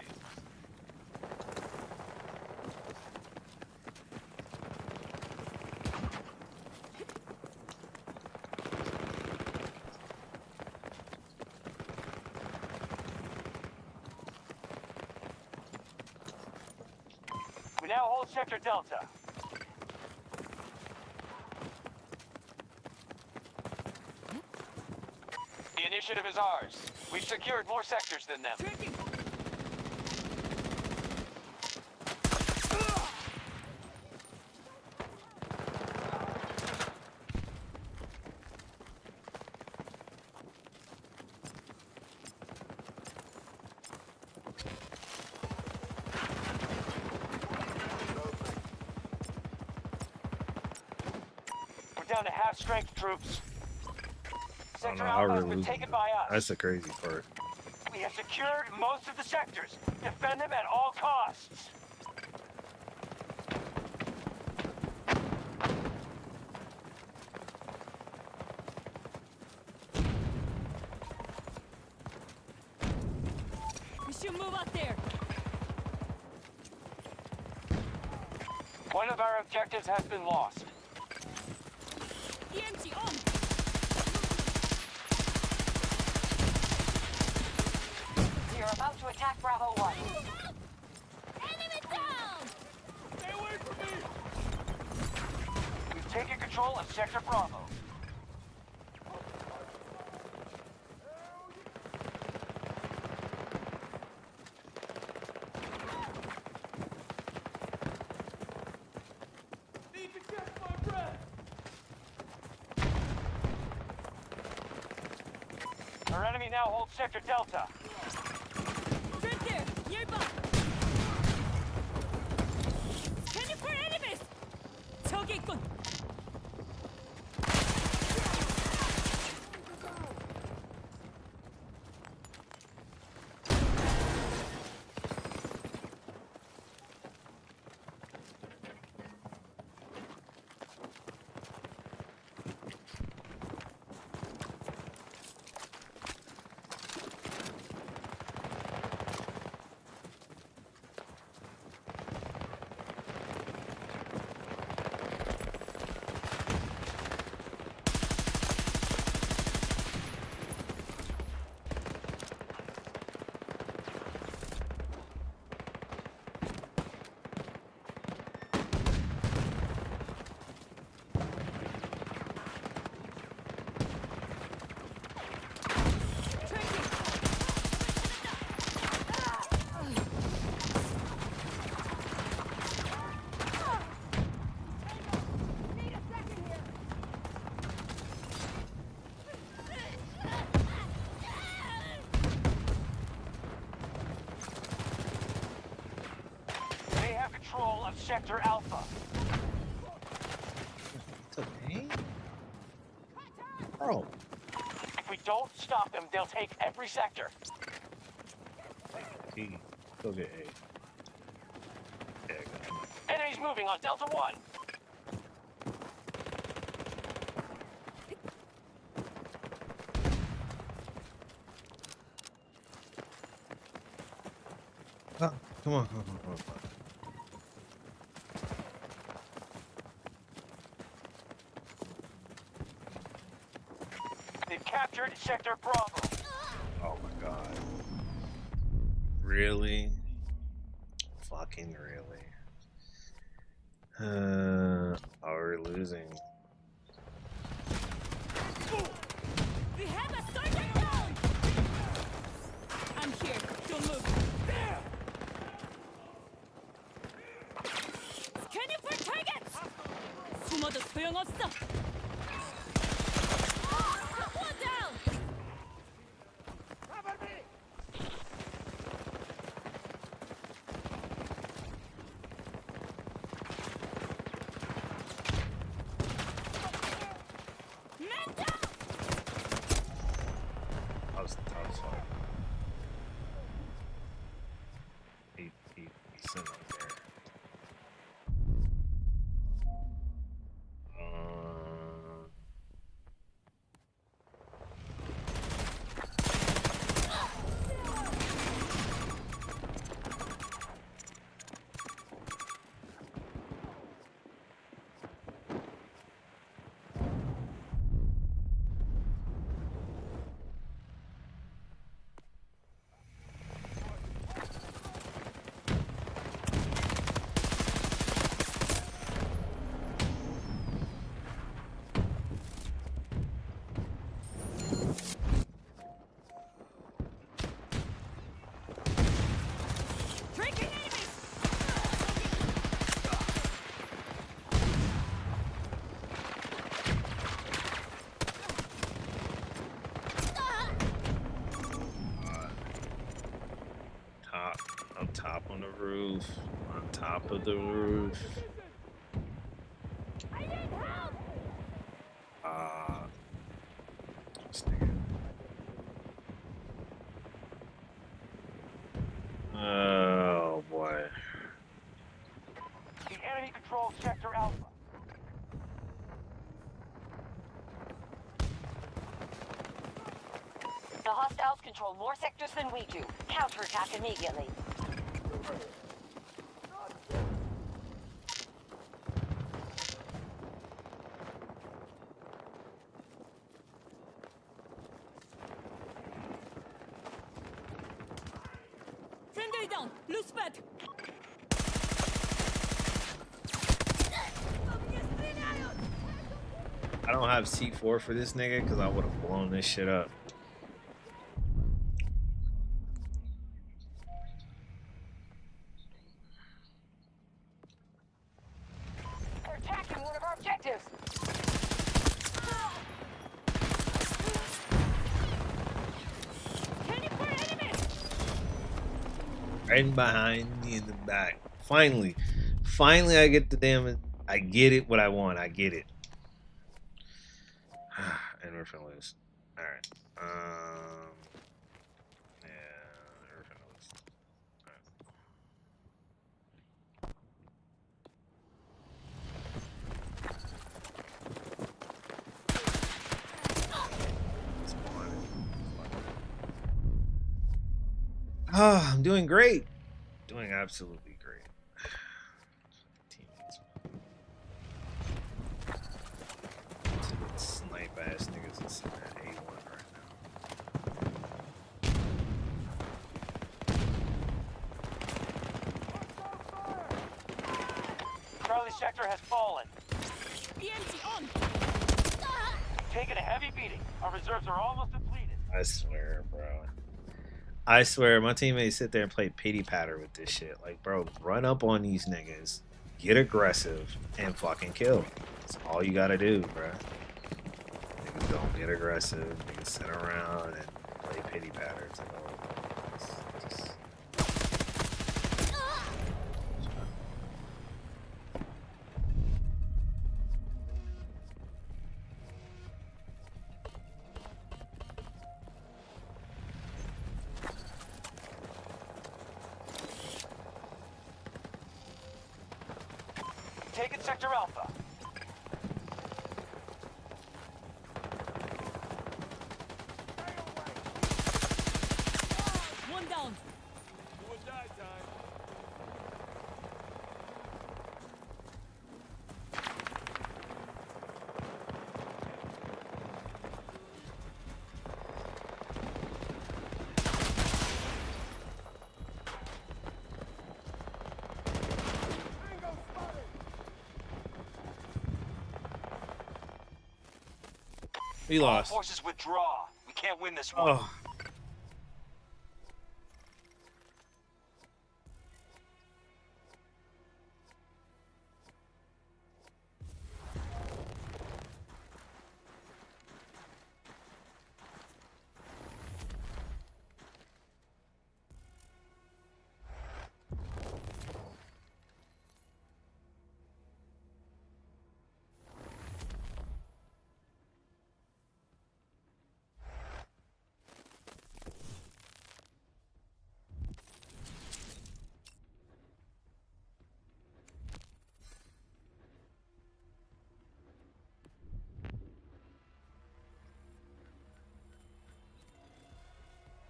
We now hold Sector Delta. The initiative is ours. We've secured more sectors than them. We're down to half-strength troops. I don't Sector know how Alpha has we're been losing. taken by us. That's the crazy part. We have secured most of the sectors. Defend them at all costs. We should move out there. One of our objectives has been lost. EMG on! We are about to attack Bravo 1. Enemy down! Stay away from me! We've taken control of Sector Bravo. Need to catch my breath! Our enemy now holds Sector Delta. Right there! Nearby! Scanning for enemies! 저기 있군! They have control of Sector Alpha. It's okay. Bro. If we don't stop them, they'll take every sector. T. Go get A. There you go. Enemies moving on Delta 1. Oh, come on, come on, come on, come on. They've captured Sector Bravo. Oh my god. Really? Fucking really. Are we losing? We have a soldier down! I'm here. Don't move. Scanning for targets! 숨어도 소용없어! One down! Man down! That was hard. He's sitting up there. Tracking enemies! Up top on the roof. On top of the roof. I need help! Oh boy. The enemy controls Sector Alpha. The hostiles control more sectors than we do. Counterattack immediately. down. Loose pet. I don't have C4 for this nigga because I would have blown this shit up. They're attacking one of our objectives. Right behind me in the back. Finally. Finally I get the damn. I get it what I want. I get it. And we're finna lose. Alright. Yeah, we're finna lose. Ah, I'm doing great. Doing absolutely great. Teammates. Snipe ass niggas is at A1 right Charlie sector has fallen. BMT on. Taking a heavy beating. Our reserves are almost depleted. I swear, bro. I swear, my teammates sit there and play pity patter with this shit. Like, bro, run up on these niggas, get aggressive, and fucking kill. That's all you gotta do, bro. Niggas don't get aggressive. Niggas sit around and play pity patter. It's like, oh, just... Taking sector Alpha. One down. Do or die time. We lost. All forces withdraw. We can't win this one. Oh.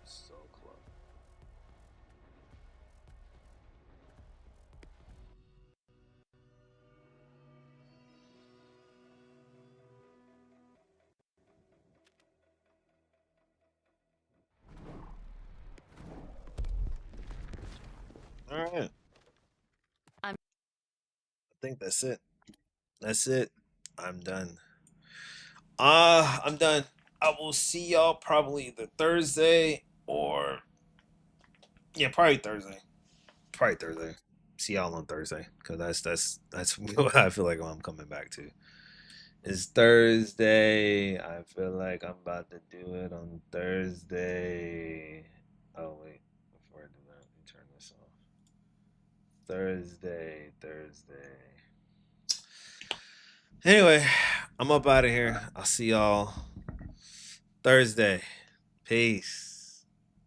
So close. All right. I think that's it. That's it. I'm done. I'm done. I will see y'all probably either Thursday or probably Thursday. Probably Thursday. See y'all on Thursday because that's what I feel like I'm coming back to. It's Thursday. I feel like I'm about to do it on Thursday. Oh wait, before I do that, let me turn this off. Thursday. Anyway, I'm up out of here. I'll see y'all Thursday. Peace.